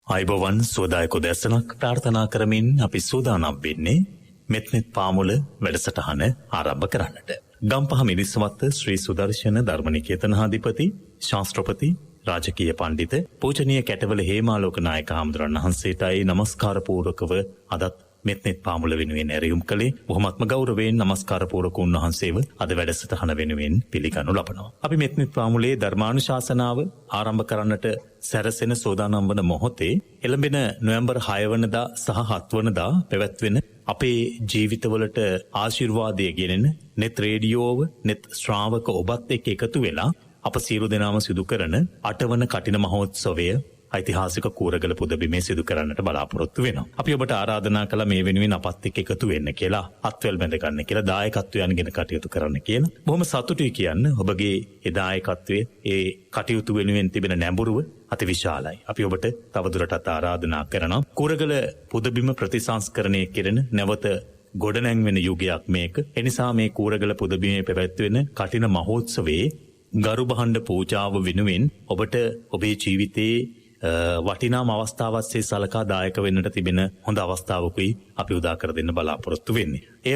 අයිබෝවන් සුවදායක උදැසනක් ප්‍රාර්ථනා කරමින් අපි සූදානම් වෙන්නේ මෙත්නෙත් පාමුල වැඩසටහන ආරම්භ කරන්නට. ගම්පහ මිනිස්වත්ත ශ්‍රී සුදර්ශන ධර්මනිකේතනාධිපති ශාස්ත්‍රපති රාජකීය පණ්ඩිත පූජනීය කැටවල හේමාලෝක නායක හාමුදුරන් වහන්සේටයි නමස්කාර පූර්වකව අදත් මෙත්නෙත් පාමුල වෙනුවෙන් ඇරයුම් කළේ. බොහොමත්ම ගෞරවයෙන් නමස්කාර පූර්වක උන්වහන්සේව අද වැඩසටහන වෙනුවෙන් පිළිගනු ලබනවා. අපි මෙත්නෙත් පාමුලේ ධර්මානුශාසනාව ආරම්භ කරන්නට සැරසෙන සෝදානම් වන මොහොතේ එළඹෙන නොවැම්බර් 6 වනදා සහ 7 වනදා පැවැත්වෙන අපේ ජීවිතවලට ආශිර්වාදය ගෙනෙන නෙත් රේඩියෝව නෙත් ශ්‍රාවක ඔබත් එක්ක එකතු වෙලා අප සියලු දෙනාම සිදු කරන 8 වන කටින මහෝත්සවය ඓතිහාසික කූරගල පුදබිමේ සිදු කරන්නට බලාපොරොත්තු වෙනවා. අපි ඔබට ආරාධනා කළා මේ වෙනුවෙන් අපත් එක්ක එකතු වෙන්න කියලා, අත්වැල් බැඳ ගන්න කියලා, දායකත්වයන්ගෙන කටයුතු කරන්න කියලා. බොහොම සතුටුයි කියන්න ඔබගේ ඒ දායකත්වයේ ඒ කටයුතු වෙනුවෙන් තිබෙන නැඹුරුව අතිවිශාලයි. අපි ඔබට තවදුරටත් ආරාධනා කරනවා. කූරගල පුදබිම ප්‍රතිසංස්කරණය කෙරෙන නැවත ගොඩනැංවෙන යුගයක් මේක. එනිසා මේ කූරගල පුදබිමේ පැවැත්වෙන කටින මහෝත්සවයේ ගරු බහණ්ඩ පූජාව වෙනුවෙන් ඔබට ඔබේ ජීවිතයේ වටිනාම අවස්ථාවස්සේ සලකා දායක වෙන්නට තිබෙන හොඳ අවස්ථාවකුයි අපි උදා කර දෙන්න බලාපොරොත්තු වෙන්නේ. එය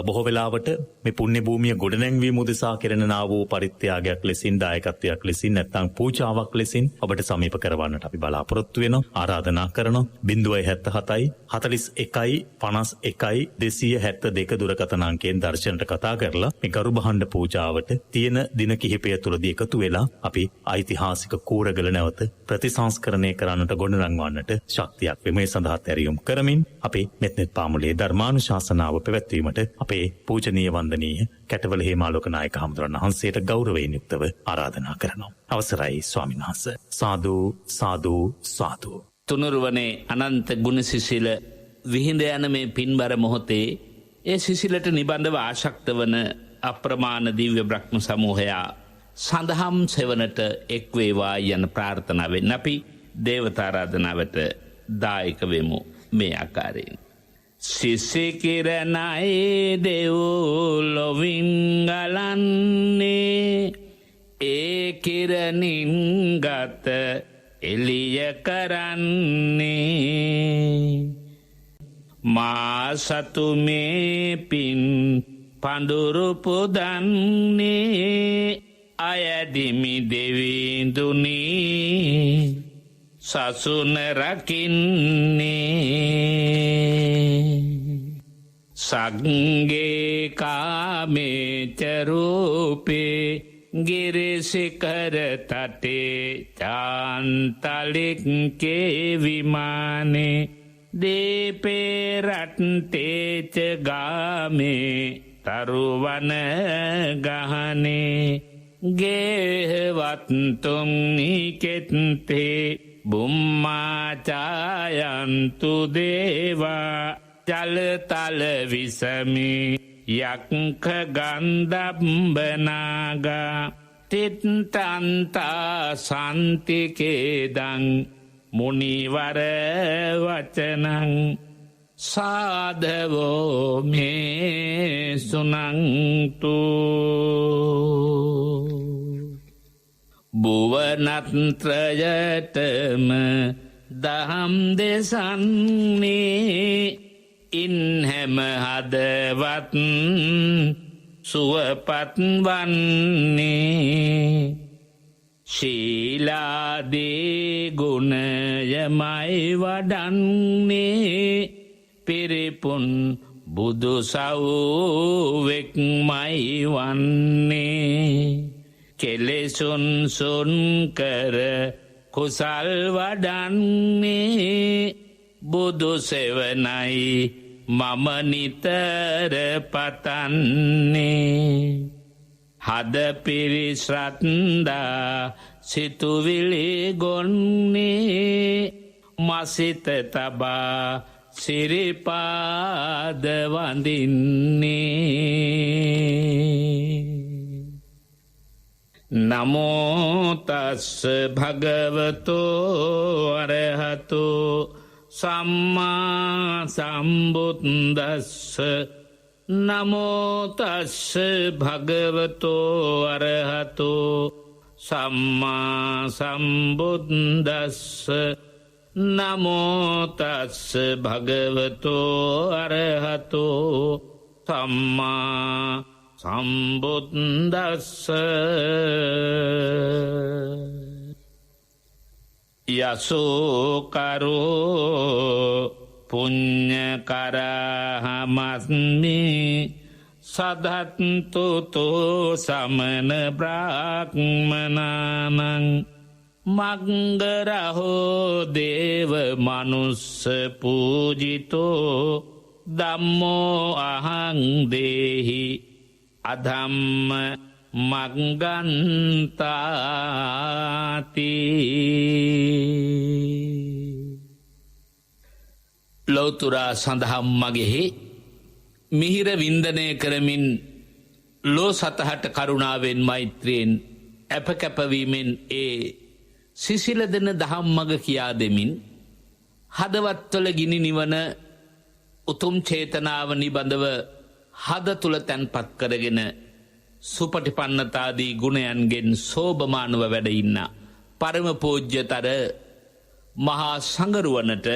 බොහෝ වෙලාවට මේ පුණ්‍ය භූමිය ගොඩනැංවීම උදෙසා කෙරෙනා වූ පරිත්‍යාගයක් ලෙසින්, දායකත්වයක් ලෙසින්, නැත්නම් පූජාවක් ලෙසින් ඔබට සමීප කරවන්නට අපි බලාපොරොත්තු වෙනවා. ආරාධනා කරනවා 077 41 51 272 දුරකථන අංකයෙන් දර්ශනට කතා කරලා මේ ගරු බහණ්ඩ පූජාවට තියෙන දින කිහිපය තුළදී එකතු වෙලා අපි ඓතිහාසික කූරගල නැවත ප්‍රතිසංස්කරණය කරන්නට ගොඩනංවන්නට ශක්තියක් වෙමු. මේ සඳහා ඇරියුම් කරමින් අපේ මෙත්නෙත් පාමුලේ ධර්මානුශාසනාව පැවැත්වීමට අපේ පූජනීය වන්දනීය කැටවල හේමාලෝක නායක හාමුදුරන් වහන්සේට ගෞරවයෙන් යුක්තව ආරාධනා කරනවා. අවසරයි ස්වාමීන් වහන්සේ. සාදු සාදු සාදු. තුනුරුවනේ අනන්ත ගුණ සිසිල විහිඳ යන මේ පින්බර මොහොතේ ඒ සිසිලට නිබඳව ආශක්ත වන අප්‍රමාණ දිව්‍ය බ්‍රහ්ම සමූහයා සඳහම් සෙවනට එක් වේවා යන ප්‍රාර්ථනාවෙන් අපි දේවතාරාධනාවට දායක වෙමු. මේ ආකාරයෙන් සිසිකිරණයි දෙව්ලොවින් ගලන්නේ ඒ කිරණින් ගත එළිය කරන්නේ මා සතු මේ පින් පඳුරු පුදන්නේ අයදිමි දෙවිඳුනි සසුන රකින්නේ සංගේ කාමේචරූපේ ගිරිසිකර තටේ චාන්තලික්කේ විමානේ දීපේ රට්ටේච ගාමේ තරුවන ගහනේ ගේහවත්තුම් නිකෙත්තේ බුම්මාචායන්තු දේවා ජලතල විසමි යක්ඛ ගන්ධබ්බනාගා තිත්තන්තා සන්තිකේදං මුනිවර වචනං සාධවෝ මේ සුනන්තු භුවනත්‍රයටම දහම් දෙසන්නේ ඉන් හැම හදවත් සුවපත් වන්නේ ශීලාදී ගුණයමයි වඩන්නේ පිරිපුන් බුදු සව්වෙක්මයි වන්නේ කෙලෙසුන් සුන් කර කුසල් වඩන්නේ බුදු සෙවනයි මම නිතර පතන්නේ හද පිරිස්රත්දා සිතුවිලි ගොන්නේ මසිත තබා සිරිපාද වඳින්නේ නමෝ තස්ස භගවතෝ අරහතෝ සම්මා සම්බුද්දස්ස නමෝ තස්ස භගවතෝ අරහතෝ සම්මා සම්බුද්දස්ස නමෝතස්ස භගවතෝ අරහතෝ සම්මා සම්බුද්දස්ස යසෝකරෝ පුඤ්ඤකරහමස්මි සදත්තුතෝ සමන බ්‍රාහ්මනානං මග්ගරහෝ දේව මනුස්ස පූජිතෝ ධම්මෝ අහං දේහි අධම්ම මග්ගන්තාති. ලෞතුරා සඳහම් මගෙහි මිහිර වින්දනය කරමින් ලෝ සතහට කරුණාවෙන් මෛත්‍රියෙන් ඇපකැපවීමෙන් ඒ සිසිල දෙන දහම් මග කියා දෙමින් හදවත්වල ගිනි නිවන උතුම් චේතනාව නිබඳව හද තුළ තැන්පත් කරගෙන සුපටිපන්නතාදී ගුණයන්ගෙන් සෝභමානව වැඩ ඉන්න පරම පූජ්‍යතර මහා සංගරුවනට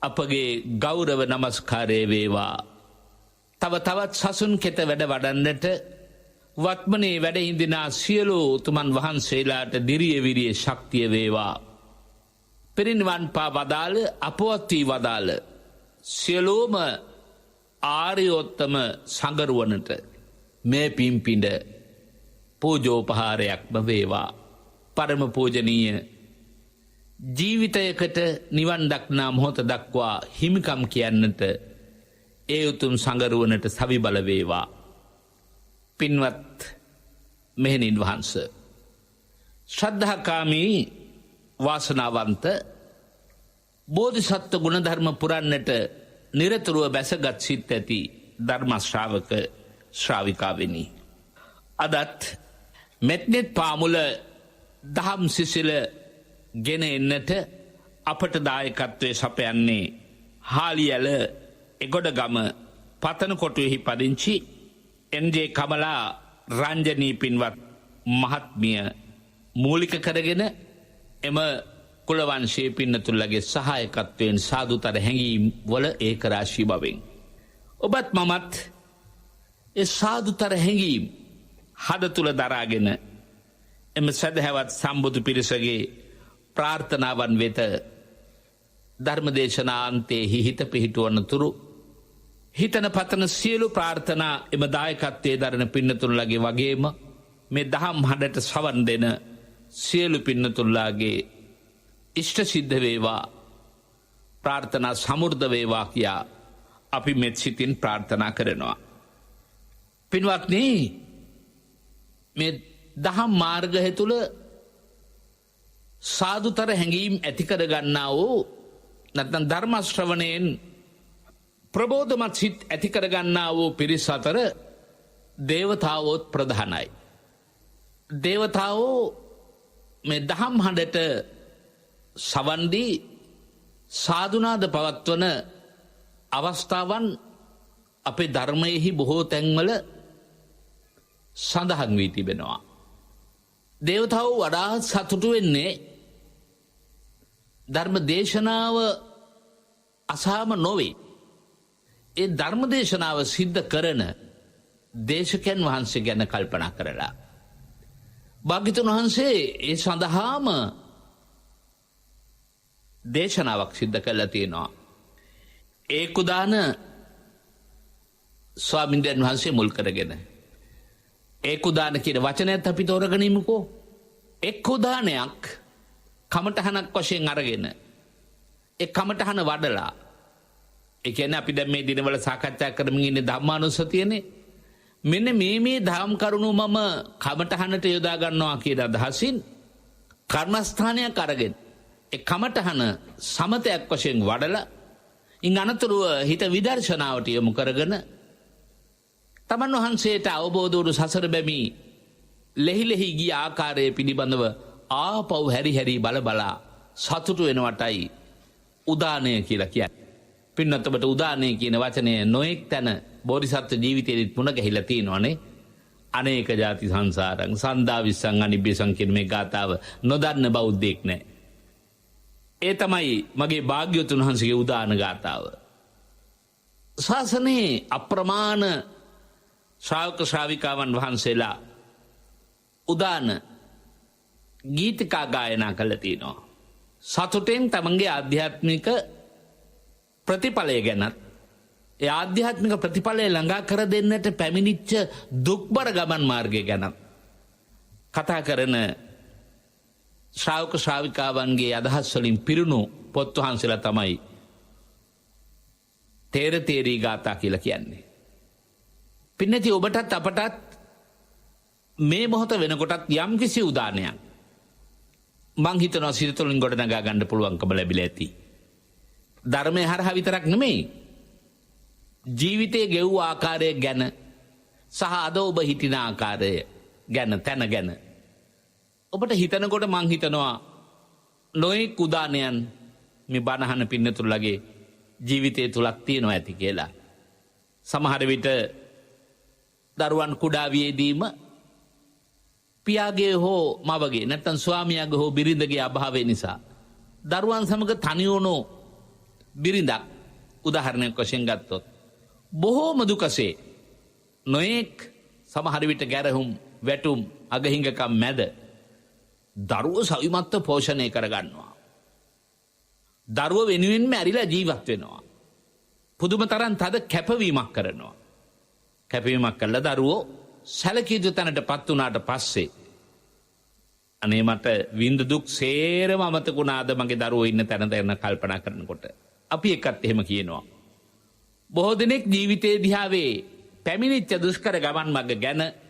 අපගේ ගෞරව නමස්කාරය වේවා. තව තවත් සසුන් කෙත වැඩ වඩන්නට වත්මනේ වැඩ හිඳිනා සියලු උතුමන් වහන්සේලාට දිරිය විරිය ශක්තිය වේවා. පිරිනිවන් පා වදාළ අපවත් වී වදාළ සියලෝම ආර්යෝත්තම සංගරුවනට මේ පිම්පිඬ පූජෝපහාරයක්ම වේවා. පරම පූජනීය ජීවිතයකට නිවන් දක්නා මොහොත දක්වා හිමිකම් කියන්නට ඒ උතුම් සංගරුවනට සවි බල වේවා. පින්වත් මෙහෙණින් වහන්ස, ශ්‍රද්ධාකාමී වාසනාවන්ත බෝධිසත්ව ගුණධර්ම පුරන්නට නිරතුරුව බැසගත් සිත් ඇති ධර්ම ශ්‍රාවක ශ්‍රාවිකාවෙනි. අදත් මෙත්නෙත් පාමුල දහම් සිසිල ගෙන එන්නට අපට දායකත්වය සපයන්නේ හාලියල එගොඩගම පතනකොටුවෙහි පදිංචි එන්ජේ කමලා රංජනී පින්වත් මහත්මිය මූලික කරගෙන එම කුලවංශයේ පින්නතුල්ලගේ සහායකත්වයෙන් සාදුතර හැඟීම් වල ඒකරාශී බවෙන් ඔබත් මමත් ඒ සාදුතර හැඟීම් හද තුල දරාගෙන එම සදහැවත් සම්බුදු පිරිසගේ ප්‍රාර්ථනාවන් වෙත ධර්මදේශනාන්තයේ හිත පිහිටුවන තුරු හිතන පතන සියලු ප්‍රාර්ථනා එම දායකත්වයේ දරන පින්නතුල්ලගේ වගේම මේ දහම් හඬට සවන් දෙන සියලු පින්නතුල්ලාගේ ඉෂ්ට සිද්ධ වේවා, ප්‍රාර්ථනා සමෘද්ධ වේවා කියා අපි මෙත් සිතින් ප්‍රාර්ථනා කරනවා. පින්වත්නි, මේ දහම් මාර්ගය තුල සාදුතර හැඟීම් ඇති කර ගන්නා වූ නැත්නම් ධර්ම ශ්‍රවණයෙන් ප්‍රබෝධමත් සිත් ඇති කර ගන්නා වූ පිරිස අතර දේවතාවෝත් ප්‍රධානයි. දේවතාවෝ මේ දහම් හඬට සවන් දී සාදුනාද පවත්වන අවස්ථාවන් අපේ ධර්මයේහි බොහෝ තැන්වල සඳහන් වී තිබෙනවා. දේවතාවෝ වඩාත් සතුටු වෙන්නේ ධර්ම දේශනාව අසාම නොවේ. ඒ ධර්ම දේශනාව සිද්ධ කරන දේශකයන් වහන්සේ ගැන කල්පනා කරලා භාග්‍යවතුන් වහන්සේ ඒ සඳහාම දේශනාවක් සිද්ධ කළා තියෙනවා. ඒ කුදාන ස්වාමීන් වහන්සේ මුල් කරගෙන ඒ කුදාන කියන වචනයත් අපි තෝරගනිමුකෝ. එක් කුදානයක් කමටහනක් වශයෙන් අරගෙන ඒ කමටහන වඩලා, ඒ කියන්නේ අපි දැන් මේ දිනවල සාකච්ඡා කරමින් ඉන්නේ ධම්මානුස්සතියනේ. මෙන්න මේ ධම් කරුණු මම කමටහනට යොදා ගන්නවා කියන අදහසින් කර්මස්ථානයක් අරගෙන ඒ කමටහන සමතයක් වශයෙන් වඩලා ඉන් අනතුරුව හිත විදර්ශනාවට යොමු කරගෙන තමන් වහන්සේට අවබෝධ වූ සසර බැමි ලෙහිලෙහි ගිය ආකාරයේ පිළිබඳව ආපහු හැරි බලා සතුටු වෙනවටයි උදානය කියලා කියන්නේ. පින්නතබට උදානය කියන වචනය නොඑක් තැන බෝධිසත්ව ජීවිතයේත් මුණ ගැහිලා තියෙනවානේ. අනේක ಜಾති සංසාරං සන්දා විස්සං අනිබ්බසං කියන මේ ගාතාව නොදන්න බෞද්ධෙක් නැහැ. ඒ තමයි මගේ භාග්‍යවතුන් වහන්සේගේ උදාන ගාථාව. ශාසනයේ අප්‍රමාණ ශ්‍රාවක ශ්‍රාවිකාවන් වහන්සේලා උදාන ගීතිකා ගායනා කළා තියෙනවා. සතුටෙන් තමන්ගේ ආධ්‍යාත්මික ප්‍රතිඵලය ගැනත් ඒ ආධ්‍යාත්මික ප්‍රතිඵලය ළඟා කර දෙන්නට පැමිණිච්ච දුක්බර ගමන් මාර්ගය ගැනත් කතා කරන ශ්‍රාවක ශ්‍රාවිකාවන්ගේ අදහස් වලින් පිරුණු පොත් වහන්සේලා තමයි තේර තේරී ගාථා කියලා කියන්නේ. පින්නති ඔබටත් අපටත් මේ මොහොත වෙනකොටත් යම් කිසි උදානයක් මං හිතනවා සිතතුලින් ගොඩනගා ගන්න පුළුවන්කම ලැබිලා ඇති. ධර්මය හරහා විතරක් නෙමෙයි ජීවිතයේ ගෙවූ ආකාරය ගැන සහ අද ඔබ හිටින ආකාරය ගැන තැන ගැන ඔබට හිතනකොට මං හිතනවා නොයෙක් උදානයන් මේ බණහන පින්නතුල්ලගේ ජීවිතය තුලක් තියෙනවා ඇති කියලා. සමහර විට දරුවන් කුඩා වියේදීම පියාගේ හෝ මවගේ නැත්නම් ස්වාමියාගේ හෝ බිරිඳගේ අභාවය නිසා දරුවන් සමග තනි වුණු බිරිඳක් උදාහරණයක් වශයෙන් ගත්තොත් බොහෝම දුකසේ නොයෙක් සමහර විට ගැරහුම් වැටුම් අගහිඟකම් මැද දරුවෝ සවිමත්ව පෝෂණය කරගන්නවා. දරුවෝ වෙනුවෙන්ම ඇරිලා ජීවත් වෙනවා. පුදුම තරම් තද කැපවීමක් කරනවා. කැපවීමක් කළා දරුවෝ සැලකිය යුතු තැනටපත් වුණාට පස්සේ අනේ මට විඳ දුක් සේරම අමතක වුණාද මගේ දරුවෝ ඉන්න තැන දැන කල්පනා කරනකොට අපි එකත් එහෙම කියනවා. බොහෝ දෙනෙක් ජීවිතයේ දිහාවේ පැමිණිච්ච දුෂ්කර ගමන් මඟ ගැන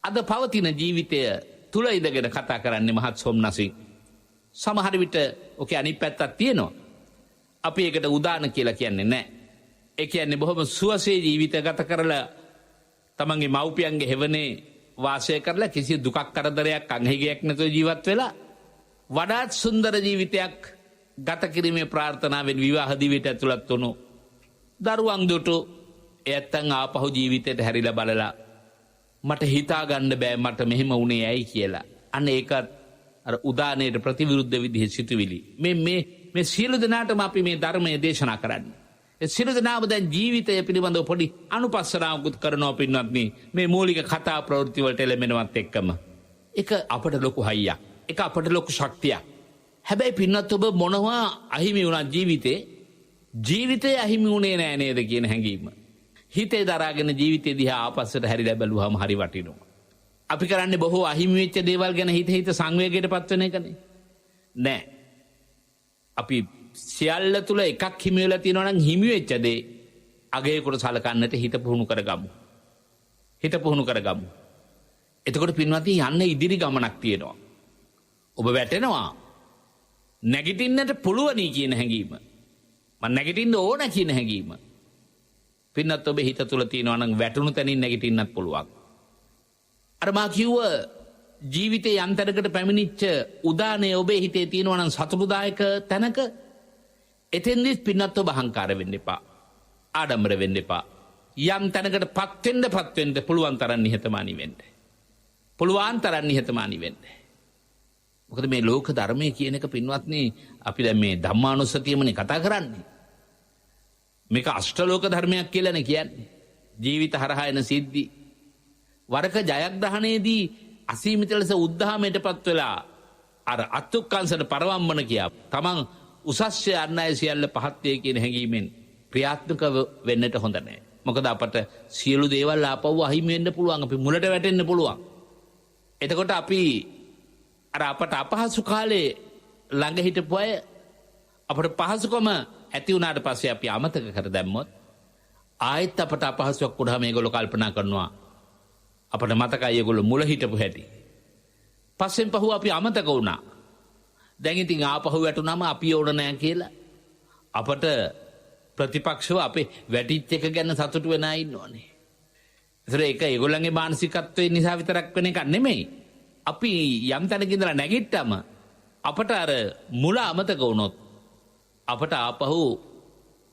අද පවතින ජීවිතය තුල ඉඳගෙන කතා කරන්නේ මහත් සොම්නසින්. සමහර විට ඔකේ අනිත් පැත්තක් තියෙනවා. අපි ඒකට උදාන කියලා කියන්නේ නැහැ. ඒ කියන්නේ බොහොම සුවසේ ජීවිත ගත කරලා තමන්ගේ මව්පියන්ගේ හෙවනේ වාසය කරලා කිසි දුකක් කරදරයක් අංහිගයක් නැතුව ජීවත් වෙලා වඩාත් සුන්දර ජීවිතයක් ගත කිරීමේ ප්‍රාර්ථනාවෙන් විවාහ දිවියට ඇතුළත් වුණු දරුවන් දුටු එයත්නම් ආපහු ජීවිතයට හැරිලා බලලා මට හිතා ගන්න බෑ මට මෙහෙම වුණේ ඇයි කියලා. අන්න ඒකත් අර උදානයේ ප්‍රතිවිරුද්ධ විදිහේ සිතුවිලි. මේ සියලු දෙනාටම අපි මේ ධර්මයේ දේශනා කරන්නේ. ඒ සියලු දෙනාම දැන් ජීවිතය පිළිබඳව පොඩි අනුපස්සනාවකුත් කරනවා පින්වත්නි. මේ මූලික කතා ප්‍රවෘත්ති වලට එළඹෙනවත් එක්කම. ඒක අපට ලොකු හයියක්. ඒක අපට ලොකු ශක්තියක්. හැබැයි පින්වත් ඔබ මොනවා අහිමි වුණා ජීවිතේ අහිමි වුණේ නෑ නේද කියන හැඟීම. හිතේ දරාගෙන ජීවිතය දිහා ආපස්සට හැරිලා බැලුවාම හරි වටිනවා. අපි කරන්නේ බොහෝ අහිමි වෙච්ච දේවල් ගැන හිත සංවේගයට පත් වෙන එකනේ. නෑ. අපි සියල්ල තුල එකක් හිමි වෙලා තියෙනවා නම් හිමි වෙච්ච දේ අගයකට සලකන්නට හිත පුහුණු කරගමු. එතකොට පින්වත්නි යන්න ඉදිරි ගමනක් තියෙනවා. ඔබ වැටෙනවා. නැගිටින්නට පුළුවනි කියන හැඟීම. මම නැගිටින්න ඕන කියන හැඟීම. පින්නත් ඔබේ හිත තුල තියෙනවා නම් වැටුණු තැනින් නැගිටින්නත් පුළුවන්. අර මා කිව්ව ජීවිතේ යන්තරකට පැමිණිච්ච උදානේ ඔබේ හිතේ තියෙනවා නම් සතුටුදායක තැනක එතෙන්දිත් පින්නත් ඔබ අහංකාර වෙන්න එපා. ආඩම්බර වෙන්න එපා. යම් තැනකට පත් වෙන්න පුළුවන් තරම් නිහතමානී වෙන්න. මොකද මේ ලෝක ධර්මයේ කියන එක පින්වත්නි අපි දැන් මේ ධම්මානුස්සතියමනේ කතා කරන්නේ. මේක අෂ්ටලෝක ධර්මයක් කියලානේ කියන්නේ. ජීවිත හරහා එන සිද්ධි වරක ජයග්‍රහණයේදී අසීමිත ලෙස උද්ධාමයටපත් වෙලා අර අත්ුක්කංශට පරවම්මන කියා තමන් උසස්ය අන්නය සියල්ල පහත්ය කියන හැඟීමෙන් ක්‍රියාත්මක වෙන්නට හොඳ නැහැ. මොකද අපට සියලු දේවල් ආපහු අහිමි වෙන්න පුළුවන්. අපි මුලට වැටෙන්න පුළුවන්. එතකොට අපි අර අපට අපහසු කාලේ ළඟ හිටපු අය අපට පහසුකම ඇති වුණාට පස්සේ අපි අමතක කර දැම්මොත් ආයෙත් අපට අපහසුයක් වුණා මේගොල්ලෝ කල්පනා කරනවා අපට මතකයි ඒගොල්ලෝ මුල හිටපු හැටි. පස්සෙන් පහුව අපි අමතක වුණා. දැන් ඉතින් ආපහු වැටුනම අපි ඕන නැහැ කියලා අපට ප්‍රතිපක්ෂව අපේ වැටිච්ච එක ගැන සතුටු වෙනා ඉන්නෝනේ. ඒක ඒගොල්ලන්ගේ මානසිකත්වයේ නිසා විතරක් වෙන එකක් නෙමෙයි. අපි යම් තැනක ඉඳලා නැගිට්ටම අපට අර මුල අමතක වුණොත් අපට ආපහු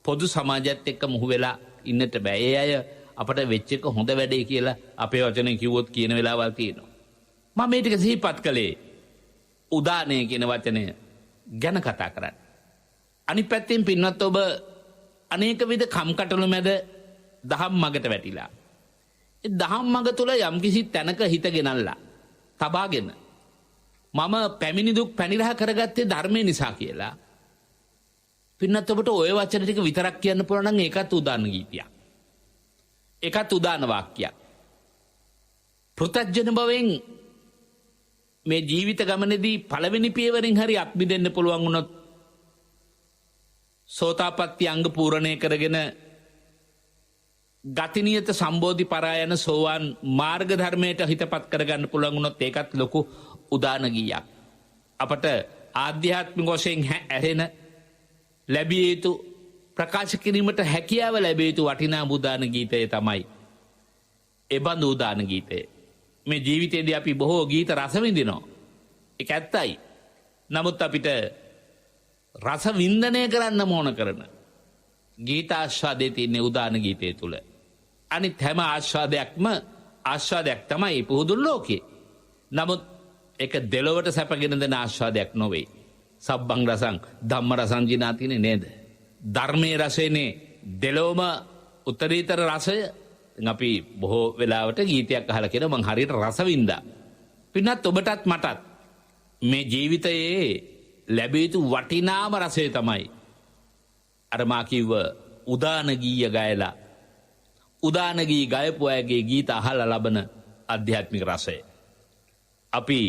පොදු සමාජයත් එක්ක මුහු වෙලා ඉන්නට බෑ. ඒ අය අපට වෙච්ච එක හොඳ වැඩේ කියලා අපේ වචනේ කිව්වොත් කියන වෙලාවල් තියෙනවා. මම මේ ටික සිහිපත් කළේ උදානය කියන වචනය ගැන කතා කරන්න. අනිත් පැත්තෙන් පින්වත් ඔබ අනේක විද කම්කටොළු මැද දහම් මගට වැටිලා. ඒ දහම් මග තුළ යම්කිසි තැනක හිත ගෙනල්ලා තබාගෙන මම පැමිණි දුක් පැනිරහ කරගත්තේ ධර්මය නිසා කියලා. පින්නත් ඔබට ඔය වචන ටික විතරක් කියන්න පුළුවන් නම් ඒකත් උදාන ගීතයක්. ඒකත් උදාන වාක්‍යයක්. පෘථග්ජන බවෙන් මේ ජීවිත ගමනේදී පළවෙනි පියවරෙන් හරි අත්මිදෙන්න පුළුවන් වුණොත් සෝතාපට්ටි අංග පූර්ණේ කරගෙන ගතිනියත සම්බෝධි පරායන සෝවාන් මාර්ග ධර්මයට හිතපත් කරගන්න පුළුවන් වුණොත් ඒකත් ලොකු උදාන ගීයක්. අපට ආධ්‍යාත්මික වශයෙන් ඇහෙන ලැබිය යුතු ප්‍රකාශ කිරීමට හැකියාව ලැබිය යුතු වටිනා උදාන ගීතය තමයි ඒ බඳු උදාන ගීතය. මේ ජීවිතේදී අපි බොහෝ ගීත රස විඳිනවා. ඒක ඇත්තයි. නමුත් අපිට රස වින්දනය කරන්න ඕන කරන ගීත ආස්වාදයේ තියෙන උදාන ගීතය තුල. අනිත් හැම ආස්වාදයක්ම ආස්වාදයක් තමයි පුදුන් ලෝකේ. නමුත් ඒක දෙලොවට සැපගෙන දෙන ආස්වාදයක් නොවේ. සබ්බං රසං ධම්ම රසං ජිනාතිනේ නේද? ධර්මයේ රසයනේ දෙලොවම උත්තරීතර රසය. අපි බොහෝ වෙලාවට ගීතයක් අහලා කියන මං හරියට රස වින්දා. පින්නත් ඔබටත් මටත් මේ ජීවිතයේ ලැබිය යුතු වටිනාම රසය තමයි අර මා කිව්ව උදාන ගීය ගයලා උදාන ගී ගයපු අයගේ ගීත අහලා ලබන ආධ්‍යාත්මික රසය. අපි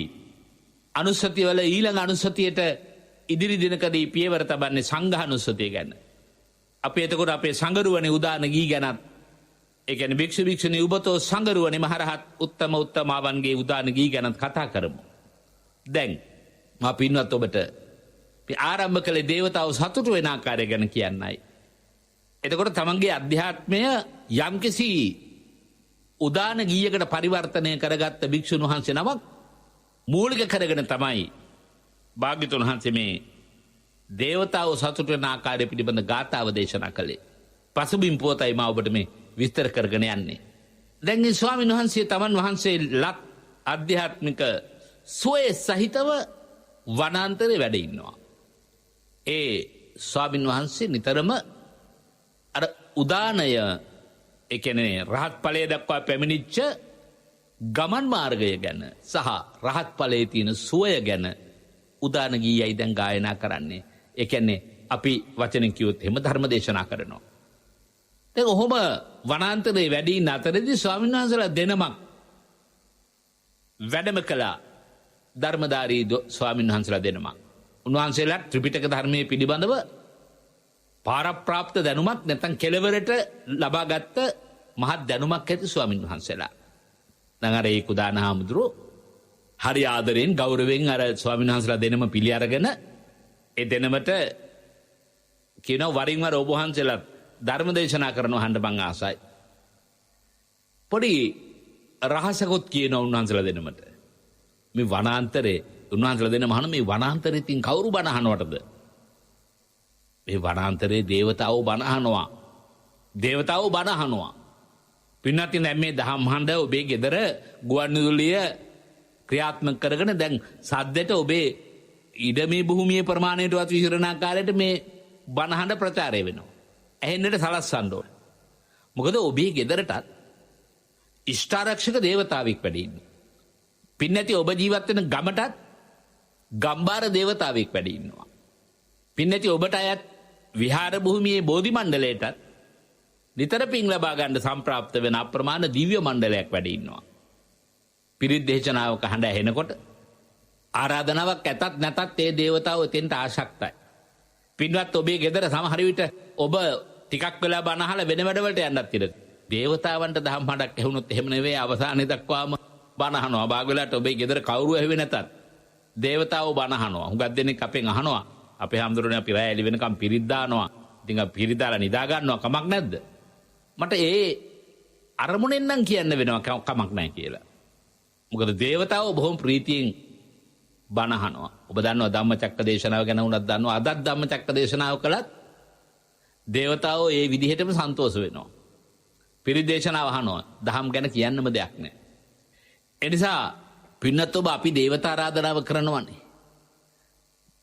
අනුස්සතිය වල ඊළඟ අනුස්සතියට ඉදිරි දිනකදී පියවර තබන්නේ සංඝ අනුස්සතිය ගැන. අපි එතකොට අපේ සංගරුවනේ උදාන ගී ගැනත් ඒ කියන්නේ භික්ෂු භික්ෂුණී උබතෝ සංගරුවනේ මහරහත් උත්තම උත්තමාවන්ගේ උදාන ගී ගැනත් කතා කරමු. දැන් මා පින්වත් ඔබට ආරම්භ කළේ දේවතාවෝ සතුටු වෙන ආකාරය ගැන කියන්නයි. එතකොට තමන්ගේ අධ්‍යාත්මය යම්කිසි උදාන ගීයකට පරිවර්තනය කරගත්ත භික්ෂුන් වහන්සේ නමක් මූලික කරගෙන තමයි භාග්‍යතුන් වහන්සේ මේ දේවතාවෝ සතුටු වෙන ආකාරය පිළිබඳ ගාථාව දේශනා කළේ. පසුබිම් පුවතයි මා ඔබට මේ විස්තර කරගෙන යන්නේ. දැන් මේ ස්වාමීන් වහන්සේ තමන් වහන්සේ ලක් ආධ්‍යාත්මික සෝයේ සහිතව වනාන්තරේ වැඩ ඉන්නවා. ඒ ස්වාමීන් වහන්සේ නිතරම අර උදානය ඒ කියන්නේ රහත් ඵලයේ දක්වා පැමිණිච්ච ගමන් මාර්ගය ගැන සහ රහත් ඵලයේ තියෙන සුවය ගැන උදාන ගීයයි දැන් ගායනා කරන්නේ. ඒ කියන්නේ අපි වචනෙන් කිව්වොත් එහෙම ධර්ම දේශනා කරනවා. දැන් ඔහොම වනාන්තරේ වැඩි ඉන්න අතරේදී ස්වාමීන් වහන්සේලා දෙනමක් වැඩම කළා. ධර්මදාරී ස්වාමීන් වහන්සේලා දෙනමක්. උන්වහන්සේලා ත්‍රිපිටක ධර්මයේ පිළිබඳව පාරප්‍රාප්ත දැනුමක් නැත්නම් කෙලවරට ලබාගත් මහත් දැනුමක් ඇති ස්වාමීන් වහන්සේලා. දැන් අර ඒ කුදාන හාමුදුරුවෝ හරි ආදරෙන් ගෞරවයෙන් අර ස්වාමීන් වහන්සේලා දෙනම පිළි අරගෙන ඒ දෙනමට කියන වරින් වර ඔබ වහන්සේලා ධර්ම දේශනා කරන අහන්න මං ආසයි. පොඩි රහසකුත් කියන උන්වහන්සේලා දෙනමට. මේ වනාන්තරේ උන්වහන්සේලා දෙනම අහන මේ වනාන්තරේ තින් කවුරු බණ අහනවටද? මේ වනාන්තරේ දේවතාවෝ බණ අහනවා. දේවතාවෝ බණ අහනවා. පින්නත් දැන් මේ දහම් හඬ ඔබේ ගෙදර ගුවන්විදුලිය ක්‍රියාත්මක කරගෙන දැන් සද්දෙට ඔබේ ඉඩමේ භූමියේ ප්‍රමාණයටවත් විසිරණ ආකාරයට මේ බණ හඬ ප්‍රචාරය වෙනවා. ඇහෙන්නට සලස්සන්න ඕන. මොකද ඔබේ ගෙදරටත් ඉෂ්ඨාරක්ෂක දේවතාවෙක් වැඩ ඉන්නේ. පින්නැති ඔබ ජීවත් වෙන ගමටත් ගම්බාර දේවතාවෙක් වැඩ ඉන්නවා. පින්නැති ඔබට අයත් විහාර භූමියේ බෝධි මණ්ඩලයටත් නිතර පින් ලබා ගන්න සම්ප්‍රාප්ත වෙන අප්‍රමාණ දිව්‍ය මණ්ඩලයක් වැඩ ඉන්නවා. පිරිත් දේශනාවක හඬ ඇහෙනකොට ආරාධනාවක් ඇතත් නැතත් ඒ දේවතාවෝ එතෙන්ට ආශක්තයි. පින්වත් ඔබේ ගෙදර සමහර විට ඔබ ටිකක් වෙලා බණ අහලා වෙන වැඩවලට යන්නත් ඉඩ. දේවතාවන්ට දහම් හඬක් ඇහුනොත් එහෙම නෙවෙයි අවසානයේ දක්වාම බණ අහනවා. භාග වෙලාවට ඔබේ ගෙදර කවුරු ඇහුවේ නැතත් දේවතාවෝ බණ අහනවා. හුඟක් දෙනෙක් අපෙන් අහනවා. අපේ හැමදෙරෝනේ අපි රැය එළි වෙනකම් පිරිත් දානවා. ඉතින් අපි පිරිත් දාලා නිදා ගන්නවා කමක් නැද්ද? මට ඒ අරමුණෙන් නම් කියන්න වෙනවා කමක් නැහැ කියලා. මොකද දේවතාවෝ බොහොම ප්‍රීතියෙන් බණ අහනවා. ඔබ දන්නවා ධම්මචක්ක දේශනාව ගැන උනත් දන්නවා. අදත් ධම්මචක්ක දේශනාව කළත් දේවතාවෝ ඒ විදිහටම සන්තෝෂ වෙනවා. පිරිත් දේශනාව අහනවා. දහම් ගැන කියන්නම දෙයක් නැහැ. ඒ නිසා පින්නත් ඔබ අපි දේවතා ආරාධනාව කරනවානේ.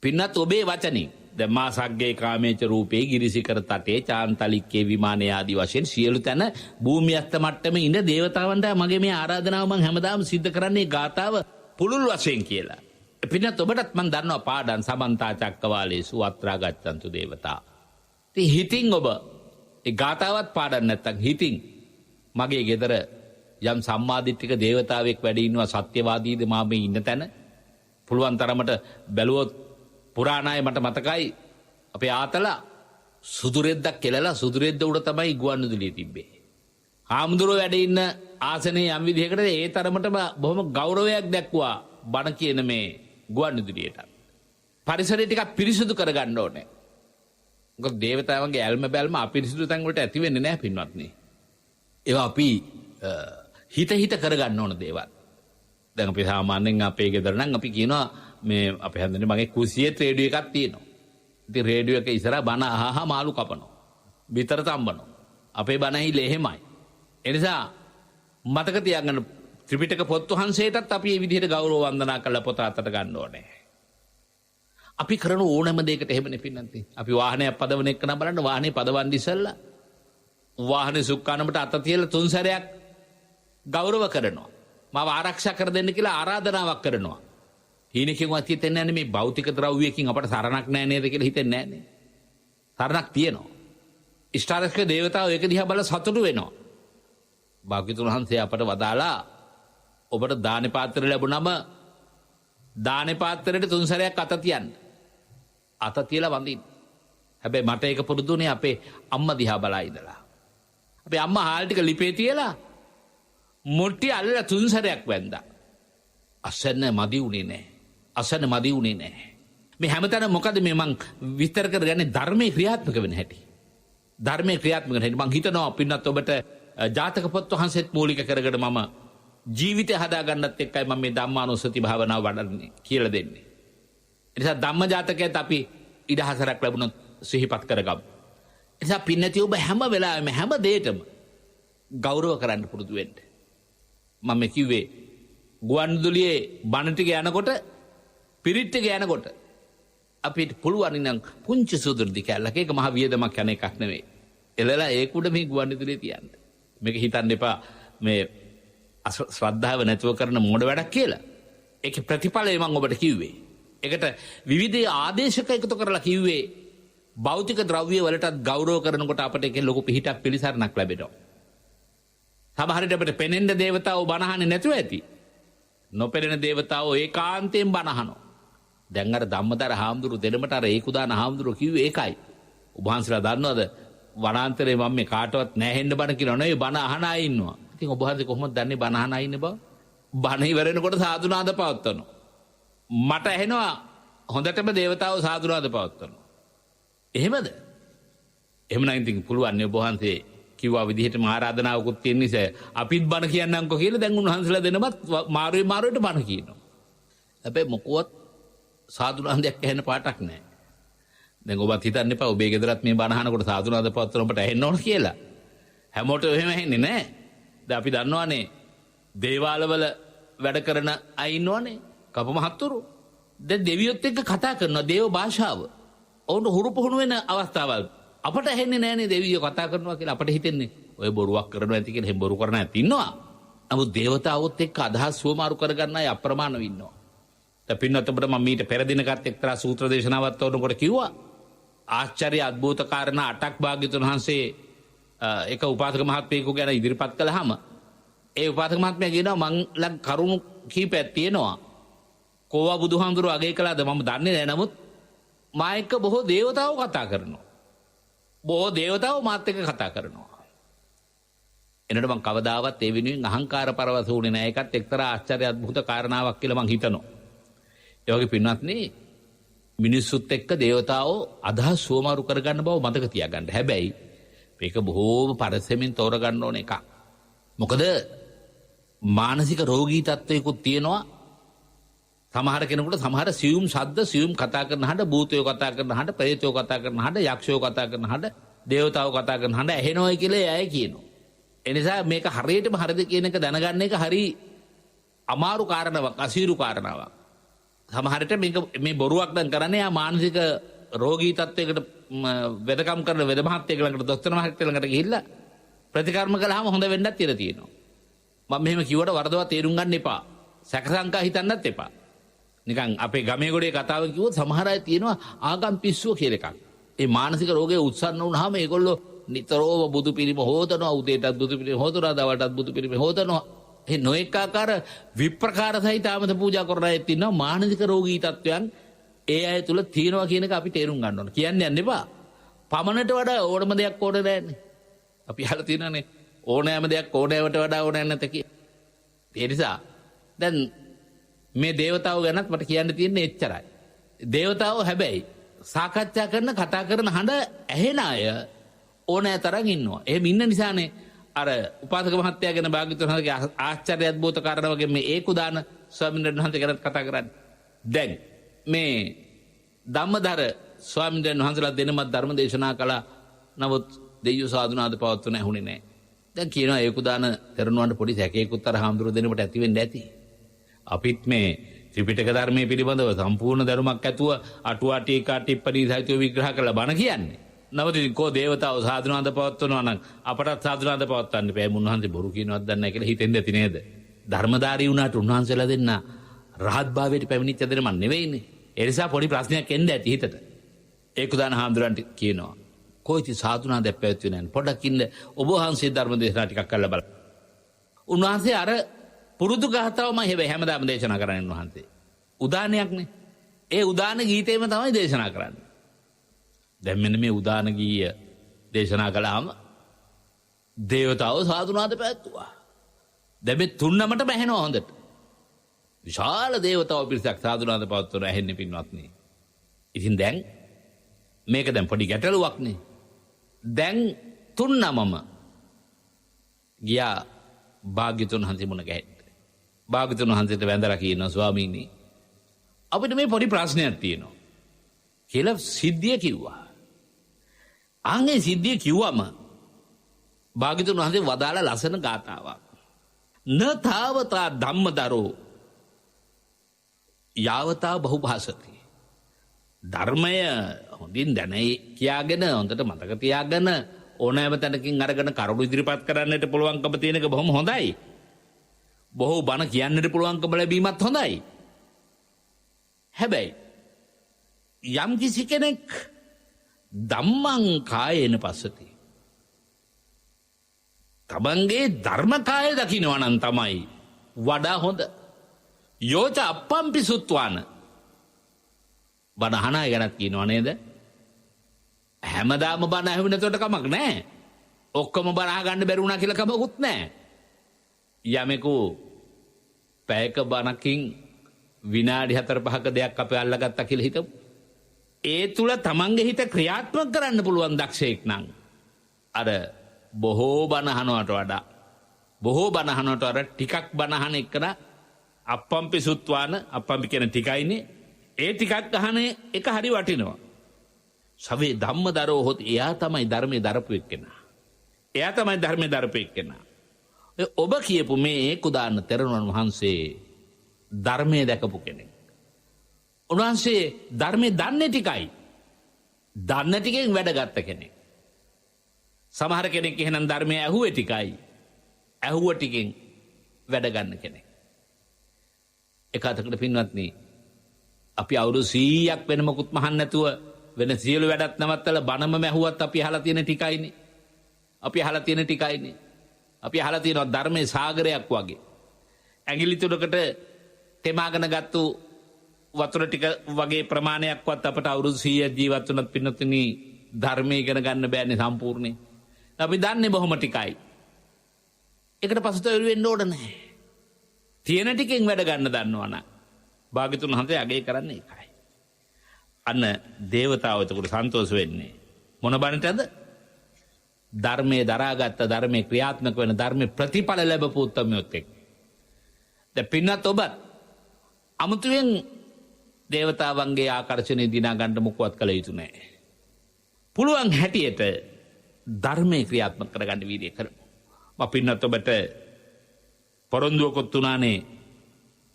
පින්නත් ඔබේ වචනින් දැන් මා සග්ගේ කාමේච රූපේ ගිරිසිකර තටේ චාන්තලික්කේ විමානයේ ආදී වශයෙන් සියලු තැන භූමියස්ත මට්ටමේ ඉන්න දේවතාවන්ට මගේ මේ ආරාධනාව මම හැමදාම සිද්ධ කරන්නේ ගාතාව පුළුල් වශයෙන් කියලා. පින්නත් ඔබටත් මම දන්නවා පාඩම් සමන්තා චක්කවාලේසු අත්‍රා ගච්ඡන්තු දේවතා. ඉතින් හිතින් ඔබ ඒ ගාතාවත් පාඩම් නැත්තම් හිතින් මගේ ගෙදර යම් සම්මාදිට්ඨික දේවතාවෙක් වැඩ ඉන්නවා සත්‍යවාදීද මා මේ ඉන්න තැන පුළුවන් තරමට බැලුවොත් පුරාණාය මට මතකයි අපේ ආතලා සුදුරෙද්දක් කෙලලා සුදුරෙද්ද උඩ තමයි ගුවන්විදුලිය තිබ්බේ. හාමුදුරුවෝ වැඩ ඉන්න ආසනයේ යම් විදිහකට ඒ තරමටම බොහොම ගෞරවයක් දැක්වුවා බණ කියන මේ ගුවන්විදුලියට. පරිසරය ටිකක් පිරිසිදු කරගන්න ඕනේ. මොකද දේවතාවන්ගේ ඇල්ම බැල්ම අපිරිසිදු තැන් වලට ඇති වෙන්නේ නැහැ පින්වත්නි. ඒවා අපි හිත කරගන්න ඕන දේවල්. දැන් අපි සාමාන්‍යයෙන් අපේ ගෙදර නම් අපි කියනවා මේ අපේ හන්දනේ මගේ කුසියේ රේඩියෝ එකක් තියෙනවා. ඉතින් රේඩියෝ එක ඉස්සරහා බණ අහහා මාළු කපනවා. විතර තම්බනවා. අපේ බණ ඇහිලා එහෙමයි. ඒ නිසා මතක තියාගන්න ත්‍රිපිටක පොත් වහන්සේටත් අපි මේ විදිහට ගෞරව වන්දනා කරලා පොත අතට ගන්න ඕනේ. අපි කරන ඕනෑම දෙයකට එහෙමනේ පින්නන්ති. අපි වාහනයක් පදවන එක නම් බලන්න වාහනේ පදවන්න ඉස්සෙල්ලා වාහනේ සුක්කානමට අත තියලා 3 සැරයක් ගෞරව කරනවා. මාව ආරක්ෂා කර දෙන්න කියලා ආරාධනාවක් කරනවා. හීනකින්වත් හිතෙන්නේ නැහැ මේ භෞතික ද්‍රව්‍යයකින් අපට සරණක් නැහැ නේද කියලා හිතෙන්නේ නැහැ නේ. සරණක් තියෙනවා. ඉෂ්ඨාරක්ෂක දේවතාවෝ ඒක දිහා බලලා සතුටු වෙනවා. භාග්‍යතුන් වහන්සේ අපට වදාලා ඔබට දානේ පාත්‍රය ලැබුණම දානේ පාත්‍රයට 3 සැරයක් අත තියන්න. අත තියලා වඳින්න. හැබැයි මට ඒක පුරුදුනේ අපේ අම්මා දිහා බලා ඉඳලා. අපේ අම්මා හාල් ටික ලිපේ තියලා මුට්ටි අල්ලලා 3 සැරයක් වැන්දා. අසන්න මදි උනේ නැහැ. අසන්න මදි උනේ නැහැ. මේ හැමතැනම මොකද මේ මං විස්තර කරගන්නේ ධර්මයේ ක්‍රියාත්මක වෙන හැටි. ධර්මයේ ක්‍රියාත්මක වෙන හැටි මං හිතනවා පින්නත් ඔබට ජාතක පොත් වහන්සේත් මූලික කරගෙන මම ජීවිතය හදාගන්නත් එක්කයි මම මේ ධම්මානුස්සති භාවනාව වඩන්නේ කියලා දෙන්නේ. ඒ නිසා ධම්ම ජාතකයේත් අපි ඉඩහසරක් ලැබුණොත් සිහිපත් කරගමු. ඒ නිසා පින්නති ඔබ හැම වෙලාවෙම හැම දෙයකම ගෞරව කරන්න පුරුදු වෙන්න. මම කිව්වේ ගුවන්විදුලියේ බණ ටික යනකොට පිරිත් ටික යනකොට අපිට පුළුවන් නම් පුංචි සුදුරුදි කැලලක ඒක මහ වියදමක් යන එකක් නෙවෙයි. එළලා ඒක උඩ මේ ගුවන්විදුලියේ තියන්න. මේක හිතන්න එපා මේ ශ්‍රද්ධාව නැතුව කරන මෝඩ වැඩක් කියලා. ඒකේ ප්‍රතිඵලය මම ඔබට කිව්වේ. ඒකට විවිධ ආදේශක එකතු කරලා කිව්වේ භෞතික ද්‍රව්‍ය වලටත් ගෞරව කරනකොට අපිට ඒකෙන් ලොකු පිහිටක් පිළිසරණක් ලැබෙනවා. සමහර විට අපිට පෙනෙන්න දේවතාවෝ බණහන්නේ නැතුව ඇති. නොපෙනෙන දේවතාවෝ ඒකාන්තයෙන් බණහනවා. දැන් අර ධම්මදර හාමුදුරු දෙනමට අර ඒකුදාන හාමුදුරු කිව්වේ ඒකයි. ඔබ වහන්සේලා දන්නවද වනාන්තරේ මම මේ කාටවත් නැහෙන්න බණ කියලා නෙවෙයි බණ අහන අය ඉන්නවා. ඉතින් ඔබ වහන්සේ කොහොමද දන්නේ බණ අහන අය ඉන්න බව? බණ ඉවරනකොට සාදුනාද පවත්වනවා. මට ඇහෙනවා හොඳටම දේවතාවෝ සාදුනාද පවත්වනවා. එහෙමද? එහෙමනම් ඉතින් පුළුවන් නේ ඔබ වහන්සේ කිව්වා විදිහටම ආරාධනාවකුත් තියෙන නිසා අපිත් බණ කියන්නම්කෝ කියලා දැන් උන්වහන්සේලා දෙනමත් මාරුවේ බණ කියනවා. හැබැයි මොකවත් සාදුනාන්දයක් ඇහෙන පාටක් නැහැ. දැන් ඔබත් හිතන්න එපා ඔබේ ගෙදරත් මේ බණ අහනකොට සාදුනාද පවත්වනකොට ඇහෙන්න ඕන කියලා. හැමෝටම එහෙම ඇහෙන්නේ නැහැ. දැන් අපි දන්නවනේ දේවාලවල වැඩ කරන අය ඉන්නවනේ කප මහත්තුරු. දැන් දෙවියොත් එක්ක කතා කරනවා දේව භාෂාව. ඔවුන්ට හුරු පුහුණු වෙන අවස්ථාවල් අපට ඇහෙන්නේ නැහනේ දෙවියෝ කතා කරනවා කියලා අපට හිතෙන්නේ ඔය බොරුවක් කරනවා ඇති කියලා එහෙම බොරු කරන ඇති ඉන්නවා. නමුත් දේවතාවොත් එක්ක අදහස් සුවමාරු කරගන්න අය අප්‍රමාණව ඉන්නවා. දැන් පින්නත් අපිට මම මීට පෙර දිනකත් එක්තරා සූත්‍ර දේශනාවක් තෝරනකොට කිව්වා ආශ්චර්ය අద్భుත කාරණා 8ක් භාග්‍යතුන් වහන්සේ එක උපාසක මහත්මයෙකු ගැන ඉදිරිපත් කළාම ඒ උපාසක මහත්මයා කියනවා මං ළඟ කරුණු කීපයක් තියෙනවා. කොවා බුදුහාමුදුරුවෝ අගය කළාද මම දන්නේ නැහැ. නමුත් මා එක්ක බොහෝ දේවතාවෝ කතා කරනවා. බොහෝ දේවතාවෝ මාත් එක්ක කතා කරනවා. එනකොට මං කවදාවත් ඒ වෙනුවෙන් අහංකාර පරවස වුණේ නැහැ. ඒකත් එක්තරා ආශ්චර්ය අద్భుත කාරණාවක් කියලා මං හිතනවා. ඒ වගේ පින්වත්නි මිනිස්සුත් එක්ක දේවතාවෝ අදහස් සුවමාරු කරගන්න බව මතක තියාගන්න. හැබැයි මේක බොහෝම පරිස්සමෙන් තෝරගන්න ඕන එකක්. මොකද මානසික රෝගී තත්ත්වයකුත් තියෙනවා. සමහර කෙනෙකුට සමහර සියුම් ශබ්ද සියුම් කතා කරන හඬ භූතයෝ කතා කරන හඬ ප්‍රේතයෝ කතා කරන හඬ යක්ෂයෝ කතා කරන හඬ දේවතාවෝ කතා කරන හඬ ඇහෙනවයි කියලා අය කියනවා. ඒ නිසා මේක හරියටම හරිද කියන එක දැනගන්න එක හරි අමාරු කාරණාවක් අසීරු කාරණාවක්. සමහරට මේ බොරුවක් දැන් කරන්නේ යා මානසික රෝගී තත්වයකට වෙදකම් කරන වෙද මහත්තයෙක් ළඟට දොස්තර මහත්තයෙක් ළඟට ගිහිල්ලා ප්‍රතිකර්ම කළාම හොඳ වෙන්නත් ඉඩ තියෙනවා. මම මෙහෙම කිව්වට වරදවා තේරුම් ගන්න එපා. සැකසංකා හිතන්නත් එපා. නිකන් අපේ ගමේ ගොඩේ කතාව කිව්වොත් සමහර අය තියෙනවා ආගම් පිස්සුව කියලා එකක්. ඒ මානසික රෝගේ උත්සන්න වුණාම ඒගොල්ලෝ නිතරම බුදු පිළිම හොදනවා, උදේටත් බුදු පිළිම හොදනවා, දවල්ටත් බුදු පිළිම හොදනවා. ඒ නොඑක ආකාර විප්‍රකාර සහිත ආමත පූජා කරන අය ඉන්නවා. මානසික රෝගී තත්වයන් ඒ අය තුල තියෙනවා කියන එක අපි තේරුම් ගන්න ඕන. කියන්න යන්න එපා. පමණට වඩා ඕනම දෙයක් ඕනේ නැන්නේ. අපි අහලා තියෙනනේ ඕනෑම දෙයක් ඕනෑවට වඩා ඕනෑ නැත කියලා. ඒ නිසා දැන් මේ දේවතාවෝ ගැනත් මට කියන්න තියෙන්නේ එච්චරයි. දේවතාවෝ හැබැයි සාකච්ඡා කරන කතා කරන හඬ ඇහෙන අය ඕනෑ තරම් ඉන්නවා. එහෙම ඉන්න නිසානේ අර උපාසක මහත්තයා ගැන භාග්‍යවතුන් වහන්සේගේ ආශ්චර්ය අද්භූත කාරණා වගේ මේ ඒකුදාන ස්වාමීන් වහන්සේ ගැන කතා කරන්නේ. දැන් මේ ධම්මදර ස්වාමීන් වහන්සේලා දෙනමත් ධර්ම දේශනා කළා. නමුත් දෙයියෝ සාදුනාද පවත්වන ඇහුනේ නැහැ. දැන් කියනවා ඒකුදාන තෙරණුවන්ට පොඩි සැකේකුත් අර හාමුදුරුවෝ දෙනකොට ඇති වෙන්න ඇති. අපිත් මේ ත්‍රිපිටක ධර්මයේ පිළිබඳව සම්පූර්ණ ධර්මයක් ඇතුව අටුවා ටීකා ටිප්පණී සහිතව විග්‍රහ කරලා බණ කියන්නේ. නමුත් ඉතින් කෝ දේවතාවෝ සාදුනාද පවත්වනවා නම් අපටත් සාදුනාද පවත්වන්න බෑ. මුන්වහන්සේ බොරු කියනවත් දන්නේ නැහැ කියලා හිතෙන්ද ඇති නේද? ධර්මදාරී වුණාට උන්වහන්සේලා දෙන්න රහත් භාවයට පැමිණිච්ච දෙන මන් නෙවෙයිනේ. ඒ නිසා පොඩි ප්‍රශ්නයක් එන්න ඇති හිතට. ඒකුදාන හාමුදුරන්ට කියනවා කොයිති සාදුනාද පැවැත්වෙන්නේ නැහැ. පොඩක් ඉන්න ඔබ වහන්සේ ධර්ම දේශනා ටිකක් කරලා බලන්න. උන්වහන්සේ අර පුරුදු ගාථාවම හැමදාම දේශනා කරන්නේ උන්වහන්සේ. උදානයක්නේ. ඒ උදාන ගීතේම තමයි දේශනා කරන්නේ. දැන් මෙන්න මේ උදාන ගීය දේශනා කළාම දේවතාවෝ සාදුනාද පැවැත්තුවා. දැන් මේ තුන්නමටම ඇහෙනවා හොඳට. විශාල දේවතාවෝ පිරිසක් සාදුනාද පවත්වන ඇහෙන්නේ පින්වත්නි. ඉතින් දැන් මේක දැන් පොඩි ගැටලුවක් නේ. දැන් තුන්නමම ගියා භාග්‍යතුන් වහන්සේ මුණ ගැහෙන්න. භාග්‍යතුන් වහන්සේට වැඳලා කියනවා ස්වාමීනි අපිට මේ පොඩි ප්‍රශ්නයක් තියෙනවා කියලා සිද්ධිය කිව්වා. අංගේ සිද්ධිය කිව්වම භාග්‍යතුන් වහන්සේ වදාළ ලස්සන ගාථාවක්. නතාවතා ධම්මදරෝ යාවතා බහුභාසති. ධර්මය හොඳින් දැනයි කියාගෙන හොඳට මතක තියාගෙන ඕනෑම තැනකින් අරගෙන කරුණු ඉදිරිපත් කරන්නට පුළුවන්කම තියෙන එක බොහොම හොඳයි. බොහෝ බණ කියන්නට පුළුවන්කම ලැබීමත් හොඳයි. හැබැයි යම් කිසි කෙනෙක් ධම්මං කායේන පස්සති. තමන්ගේ ධර්ම කාය දකින්නවා නම් තමයි වඩා හොඳ. යෝච අප්පම්පි සුත්වාන බණ අහන අය ගැනත් කියනවා නේද? හැමදාම බණ ඇහුවේ නැතොට කමක් නැහැ. ඔක්කොම බණ අහගන්න බැරි වුණා කියලා කමකුත් නැහැ. යමෙකු පැයක බණකින් විනාඩි 4-5ක දෙයක් අපේ අල්ලගත්තා කියලා හිතමු. ඒ තුල තමන්ගේ හිත ක්‍රියාත්මක කරන්න පුළුවන් දක්ෂයෙක් නම් අර බොහෝ බණ අහනවට වඩා ටිකක් බණ අහන එකන අප්පම්පි සුත්වාන අප්පම්පි කියන ටිකයිනේ ඒ ටිකක් අහන එක හරි වටිනවා. සවේ ධම්මදරෝ හොත් එයා තමයි ධර්මයේ දරපු එක්කෙනා. ඔබ කියපු මේ ඒකුදාන තෙරණුවන් වහන්සේ ධර්මයේ දැකපු කෙනෙක්. උන්වහන්සේ ධර්මයේ දන්නේ ටිකයි. දන්න ටිකෙන් වැඩගත්ත කෙනෙක්. සමහර කෙනෙක් එහෙනම් ධර්මයේ ඇහුවේ ටිකයි. ඇහුව ටිකෙන් වැඩ ගන්න කෙනෙක්. එක අතකට පින්වත්නි අපි අවුරුදු 100ක් වෙන මොකුත් මහන්න නැතුව වෙන සියලු වැඩත් නවත්තලා බණම ඇහුවත් අපි අහලා තියෙන ටිකයිනේ. අපි අහලා තියෙනවා ධර්මයේ සාගරයක් වගේ. ඇඟිලි තුනකට තෙමාගෙන ගත්තු වතුර ටික වගේ ප්‍රමාණයක්වත් අපට අවුරුදු 100ක් ජීවත් වුණත් පින්නතුනි ධර්මයේ ඉගෙන ගන්න බෑනේ සම්පූර්ණයෙන්. අපි දන්නේ බොහොම ටිකයි. ඒකට පසුතැවිලි වෙන්න ඕන නැහැ. තියෙන ටිකෙන් වැඩ ගන්න දන්නවනම් භාග්‍යතුන් වහන්සේ අගය කරන්නේ ඒකයි. අන්න දේවතාවෝ එතකොට සන්තෝෂ වෙන්නේ මොන බණටද? ධර්මයේ දරාගත්ත ධර්මයේ ක්‍රියාත්මක වෙන ධර්මයේ ප්‍රතිඵල ලැබපු උත්මයොත් එක්ක. දැන් පින්නත් ඔබත් අමුතුවෙන් දේවතාවන්ගේ ආකර්ෂණය දිනා ගන්න මොකවත් කළ යුතු නැහැ. පුළුවන් හැටියට ධර්මයේ ක්‍රියාත්මක කරගන්න වීර්යය කරමු. මම පින්නත් ඔබට පොරොන්දුවකුත් උනානේ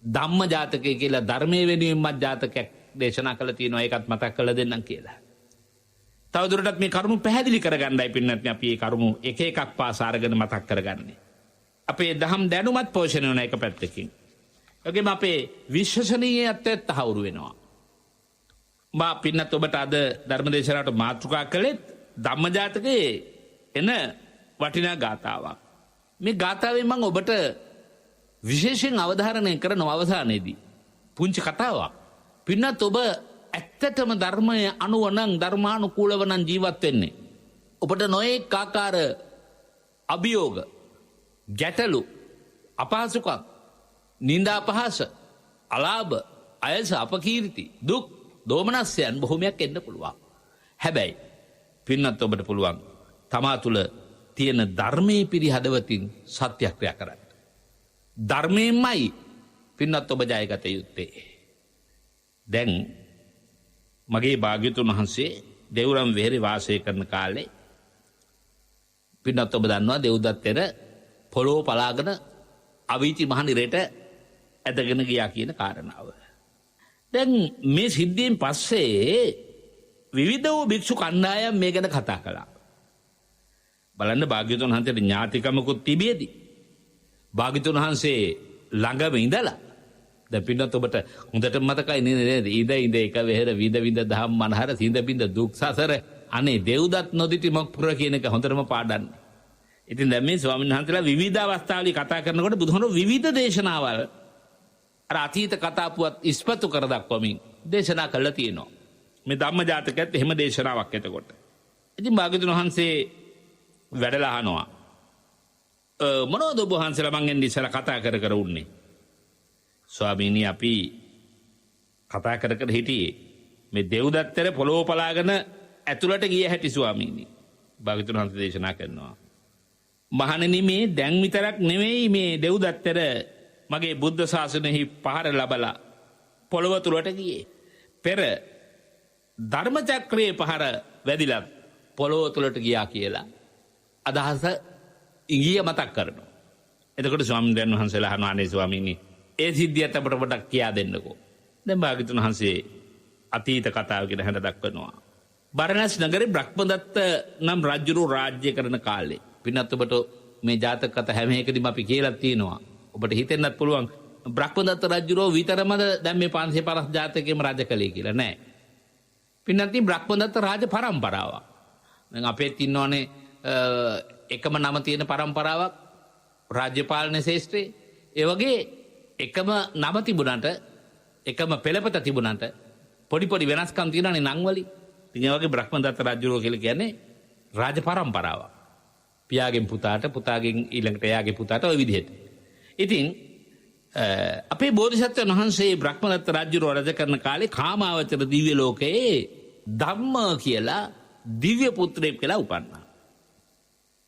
ධම්ම ජාතකය කියලා ධර්මය වෙනුවෙන්මත් ජාතකයක් දේශනා කළ තියෙනවා. ඒකත් මතක් කරලා දෙන්නම් කියලා. තවදුරටත් මේ කරුණු පැහැදිලි කරගන්නයි පින්නත් අපි මේ කරුණු එක එකක් පාසා අරගෙන මතක් කරගන්නේ. අපේ දහම් දැනුමත් පෝෂණය වෙන එක පැත්තකින්. ඒකෙම අපේ විශ්වසනීයත්වය තහවුරු වෙනවා. මා පින්නත් ඔබට අද ධර්මදේශනාවට මාතෘකා කළෙත් ධම්ම ජාතකයේ එන වටිනා ගාථාවක්. මේ ගාථාවෙන් මම ඔබට විශේෂයෙන් අවධාරණය කරන අවසානයේදී පුංචි කතාවක්. පින්නත් ඔබ ඇත්තටම ධර්මය අනුව නම් ධර්මානුකූලව නම් ජීවත් වෙන්නේ. ඔබට නොයෙක් ආකාර අභියෝග, ගැටලු, අපහසුකම්, නිന്ദා අපහාස, අලාභ, අයස, අපකීර්ති, දුක්, දෝමනස්යන් බොහොමයක් එන්න පුළුවන්. හැබැයි පින්නත් ඔබට පුළුවන් තමා තුළ තියෙන ධර්මයේ පිරි හදවතින් සත්‍යක්‍රියා කරන්න. ධර්මයෙන්මයි පින්නත් ඔබ ජයගත යුත්තේ. දැන් මගේ භාග්‍යතුන් වහන්සේ දෙව්රම් වෙහෙරේ වාසය කරන කාලේ පින්නත් ඔබ දන්නවා දෙව්දත්තෙර පොළොව පලාගෙන අවීචි මහනිරේට ඇදගෙන ගියා කියන කාරණාව. දැන් මේ සිද්ධියෙන් පස්සේ විවිධ වූ භික්ෂු කණ්ඩායම් මේ ගැන කතා කළා. බලන්න භාග්‍යතුන් වහන්සේට ඥාතිකමකුත් තිබියදී භාග්‍යතුන් වහන්සේ ළඟම ඉඳලා දැන් පින්නත් ඔබට හොඳට මතකයි නේද? ඉඳ එක වෙහෙර විඳ දහම් මනහර සිඳ බිඳ දුක් සසර අනේ දෙව්දත් නොදිටි මොක්පුර කියන එක හොඳටම පාඩන්නේ. ඉතින් දැන් මේ ස්වාමීන් වහන්සේලා විවිධ අවස්ථාවලදී කතා කරනකොට බුදුහාමුදුරුවෝ විවිධ දේශනාවල් අර අතීත කතාපුවත් ඉස්පතු කර දක්වමින් දේශනා කළා තියෙනවා. මේ ධම්ම ජාතකයේත් එහෙම දේශනාවක් එතකොට. ඉතින් භාග්‍යවතුන් වහන්සේ වැඩලා අහනවා මොනවද ඔබ වහන්සේලා මං එන්නේ ඉස්සලා කතා කර උන්නේ? ස්වාමීනි අපි කතා කර හිටියේ මේ දෙව්දත්තර පොළොව පලාගෙන ඇතුළට ගිය හැටි ස්වාමීනි. භාග්‍යවතුන් වහන්සේ දේශනා කරනවා. මහණෙනි මේ දැන් විතරක් නෙවෙයි මේ දෙව්දත්තර මගේ බුද්ධ ශාසනයෙහි පහර ලබලා පොළොව තුලට ගියේ. පෙර ධර්ම චක්‍රයේ පහර වැදිලා පොළොව තුලට ගියා කියලා අදහස ඉංගිය මතක් කරනවා. එතකොට ස්වාමීන් වහන්සේලා අහනවා අනේ ස්වාමීනි ඒ සිද්ධියත් අපට පොඩක් කියා දෙන්නකෝ. දැන් භාග්‍යවතුන් වහන්සේ අතීත කතාව කියන හැඳ දක්වනවා. බරණැස් නගරේ බ්‍රහ්මදත්ත නම් රජුරු රාජ්‍ය කරන කාලේ පින්නත් ඔබට මේ ජාතක කතා හැම එකදීම අපි කියලා තියෙනවා. ඔබට හිතෙන්නත් පුළුවන් බ්‍රහ්මදත්ත රජුරෝ විතරමද දැන් මේ 550 ජාතකයේම රජ කලේ කියලා. නෑ. පින්නත් බ්‍රහ්මදත්ත රාජ පරම්පරාවක්. දැන් අපේත් ඉන්නෝනේ එකම නම තියෙන පරම්පරාවක් රාජ්‍ය පාලන ශාස්ත්‍රයේ. ඒ වගේ එකම නම තිබුණාට එකම පෙළපත තිබුණාට පොඩි වෙනස්කම් තියෙනවානේ නම් වලින්. ඉතින් ඒ වගේ බ්‍රහ්මදත්ත රජුරෝ කියලා කියන්නේ රාජ පරම්පරාවක්. පියාගෙන් පුතාට පුතාගෙන් ඊළඟට එයාගේ පුතාට ওই විදිහට. ඉතින් අපේ බෝධිසත්වයන් වහන්සේ බ්‍රහ්මදත්ත රජුරෝ රජ කරන කාලේ කාමාවචර දිව්‍ය ලෝකයේ ධම්ම කියලා දිව්‍ය පුත්‍රයෙක් කියලා උපන්නා.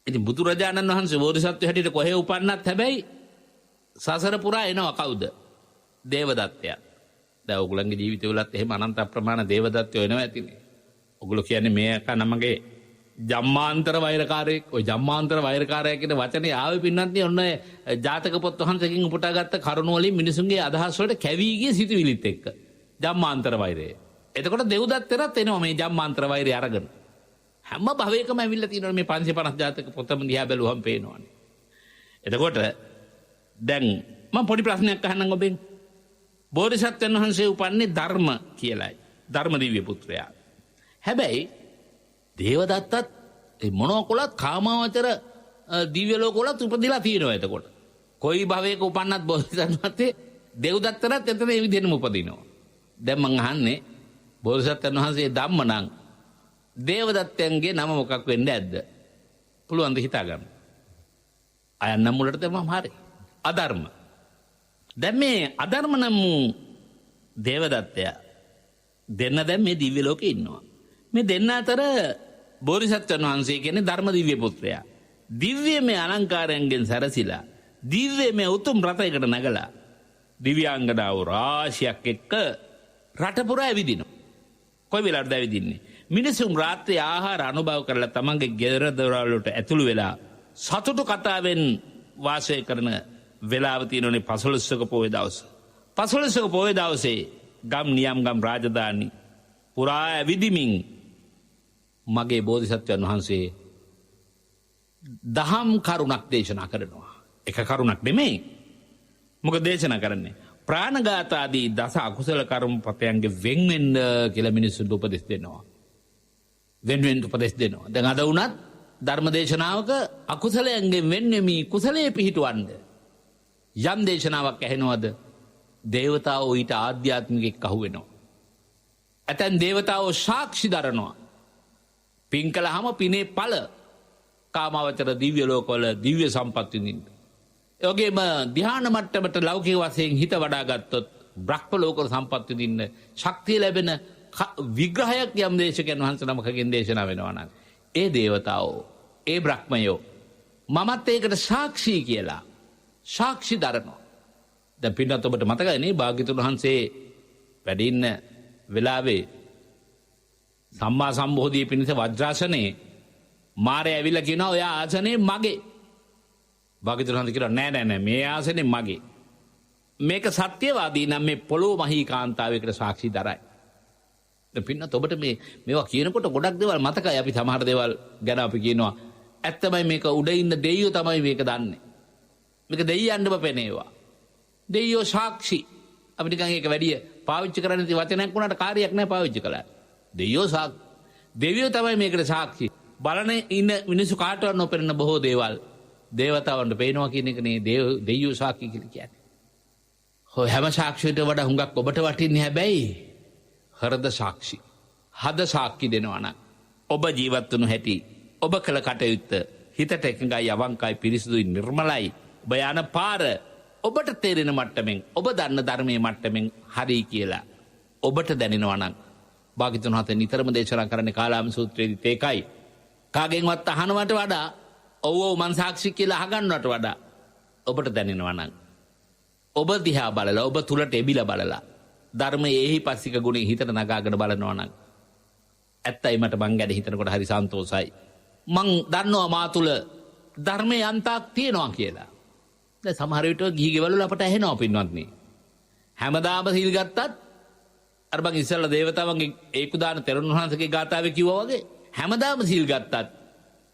ඉතින් බුදුරජාණන් වහන්සේ බෝධිසත්වය හැටියට කොහේ උපන්නත් හැබැයි සසර පුරා එනවා කවුද? දේවදත්තයා. දැන් ඔයගොල්ලන්ගේ ජීවිතවලත් එහෙම අනන්ත අප්‍රමාණ දේවදත්තයෝ එනවා ඇතිනේ. ඔයගොල්ලෝ කියන්නේ මේක නමගේ ජම්මාන්තර වෛරකාරයෙක්. ඔය ජම්මාන්තර වෛරකාරයෙක් කියන වචනේ ආවේ පින්නත් නේ ඔන්න ජාතක පොත් වහන්සේකින් උපුටාගත්ත කරුණ වලින් මිනිසුන්ගේ අදහස් වලට කැවි ගිය සිතුවිලිත් එක්ක. ජම්මාන්තර වෛරය. එතකොට දෙව්දත්තරත් එනවා මේ ජම්මාන්තර වෛරය අරගෙන. හැම භවයකම ඇවිල්ලා තියෙනවා මේ 550 ජාතක පොතම දිහා බැලුවම පේනවනේ. එතකොට දැන් මම පොඩි ප්‍රශ්නයක් අහන්නම් ඔබෙන්. බෝධිසත්වයන් වහන්සේ උපන්නේ ධර්ම කියලායි. ධර්ම දිව්‍ය පුත්‍රයා. හැබැයි දේවදත්තත් ඒ මොනකොලත් කාමාවචර දිව්‍ය ලෝකවලත් උපදිලා තියෙනවා. එතකොට කොයි භවයක උපන්නත් බෝධිසත්වන්සේ දෙව්දත්තරත් එතන මේ විදිහටම උපදිනවා. දැන් මං අහන්නේ බෝධිසත්වයන් වහන්සේ ධම්ම නම් දේවදත්තයන්ගේ නම මොකක් වෙන්නේ නැද්ද? පුළුවන් ද හිතා ගන්න. අයන් නම් මුලට තමයි හරි. අධර්ම. දැන් මේ අධර්ම නම් දේවදත්තයා දෙන්න දැන් මේ දිව්‍ය ලෝකේ ඉන්නවා. මේ දෙන්න අතර බෝධිසත්වයන් වහන්සේ කියන්නේ ධර්ම දිව්‍ය පුත්‍රයා. දිව්‍යමය අලංකාරයෙන් සැරසිලා දිව්‍යමය උතුම් රථයකට නැගලා දිව්‍යාංගනාව රාශියක් එක්ක රට පුරා ඇවිදිනවා. කොයි වෙලාවටද ඇවිදින්නේ? මිනිසුන් රාත්‍රී ආහාර අනුභව කරලා තමන්ගේ ගෙදර දොරවල් වලට ඇතුළු වෙලා සතුටු කතාවෙන් වාසය කරන වෙලාව තියෙනනේ 15ක පොහොය දවස. පසළොස්වක පොහොය දවසේ ගම් නියම් ගම් රාජධානි පුරා ඇවිදිමින් මගේ බෝධිසත්වයන් වහන්සේ දහම් කරුණක් දේශනා කරනවා. එක කරුණක් නෙමෙයි. මොකද දේශනා කරන්නේ ප්‍රාණඝාත ආදී දස අකුසල කර්මපතයන්ගේ වෙන්වෙන්න කියලා මිනිස්සුන්ට උපදෙස් දෙනවා. වෙන්වෙන්න උපදෙස් දෙනවා. දැන් අද වුණත් ධර්ම දේශනාවක අකුසලයන්ගෙන් වෙන්වෙමි කුසලයේ පිහිටවන්න යම් දේශනාවක් ඇහෙනවද දේවතාවෝ ඊට ආධ්‍යාත්මිකෙක් අහු වෙනවා. ඇතැන් දේවතාවෝ සාක්ෂි දරනවා. පින් කළාම පිනේ ඵල කාමාවචර දිව්‍ය ලෝකවල දිව්‍ය සම්පත් විඳින්න. ඒ වගේම ධ්‍යාන මට්ටමට ලෞකික වශයෙන් හිත වඩා ගත්තොත් බ්‍රහ්ම ලෝක සම්පත් විඳින්න ශක්තිය ලැබෙන විග්‍රහයක් යම් දේශකයන් වහන්සේ නමකගෙන් දේශනා වෙනවා නම් ඒ දේවතාවෝ ඒ බ්‍රහ්මයෝ මමත් ඒකට සාක්ෂි කියලා සාක්ෂි දරනවා. දැන් පින්නත් ඔබට මතකයිනේ භාග්‍යතුන් වහන්සේ වැඩ ඉන්න වෙලාවේ සම්මා සම්බෝධිය පිණිස වජ්‍රාසනේ මාරය ඇවිල්ලා කියනවා ඔය ආසනේ මගේ. භාග්‍යතුන් වහන්සේ කියනවා නෑ නෑ නෑ මේ ආසනේ මගේ. මේක සත්‍යවාදී නම් මේ පොළොව මහී කාන්තාවයකට සාක්ෂි දරයි. දැන් පින්නත් ඔබට මේවා කියනකොට ගොඩක් දේවල් මතකයි. අපි සමහර දේවල් ගැන අපි කියනවා ඇත්තමයි මේක උඩ ඉන්න දෙයියෝ තමයි මේක දන්නේ. මේක දෙයියන්ටම පෙනේවා. දෙයියෝ සාක්ෂි. අපි නිකන් ඒක වැඩි පාවිච්චි කරන්න ඉති වචනයක් වුණාට කාර්යයක් නැහැ පාවිච්චි කළා. දෙයියෝ සාක්ෂි. දෙවියෝ තමයි මේකට සාක්ෂි. බලන ඉන්න මිනිස්සු කාටවත් නොපෙනෙන බොහෝ දේවල් දේවතාවන්ට පේනවා කියන එක නේ දෙයියෝ සාක්ෂි කියලා කියන්නේ. ඔය හැම සාක්ෂියට වඩා හුඟක් ඔබට වටින්නේ හැබැයි හෘද සාක්ෂි. හද සාක්ෂි දෙනවා නම් ඔබ ජීවත් වුණු හැටි ඔබ කළ කටයුත්ත හිතට එකඟයි අවංකයි පිරිසිදුයි නිර්මලයි. ඔබ යන පාර ඔබට තේරෙන මට්ටමින් ඔබ දන්න ධර්මයේ මට්ටමින් හරි කියලා ඔබට දැනෙනවා නම් භාග්‍යවතුන් වහන්සේ නිතරම දේශනා කරන්නේ කාලාම සූත්‍රයේදී ඒකයි. කාගෙන්වත් අහනවට වඩා ඔව් මං සාක්ෂි කියලා අහගන්නවට වඩා ඔබට දැනෙනවා නම් ඔබ දිහා බලලා ඔබ තුලට එබිලා බලලා ධර්මයේ එහි පස්සික ගුණේ හිතට නගාගෙන බලනවා නම් ඇත්තයි මට මං ගැන හිතනකොට හරි සන්තෝසයි. මං දන්නවා මා තුල ධර්මයේ අන්තයක් තියෙනවා කියලා. දැන් සමහර විට ගිහි ගෙවල් වල අපට ඇහෙනවා පින්වත්නි. හැමදාම සීල් ගත්තත් අර බං ඉස්සල්ලා දේවතාවන්ගේ ඒකුදාන තෙරුන් වහන්සේගේ ගාථාවේ කිව්වා වගේ හැමදාම සීල් ගත්තත්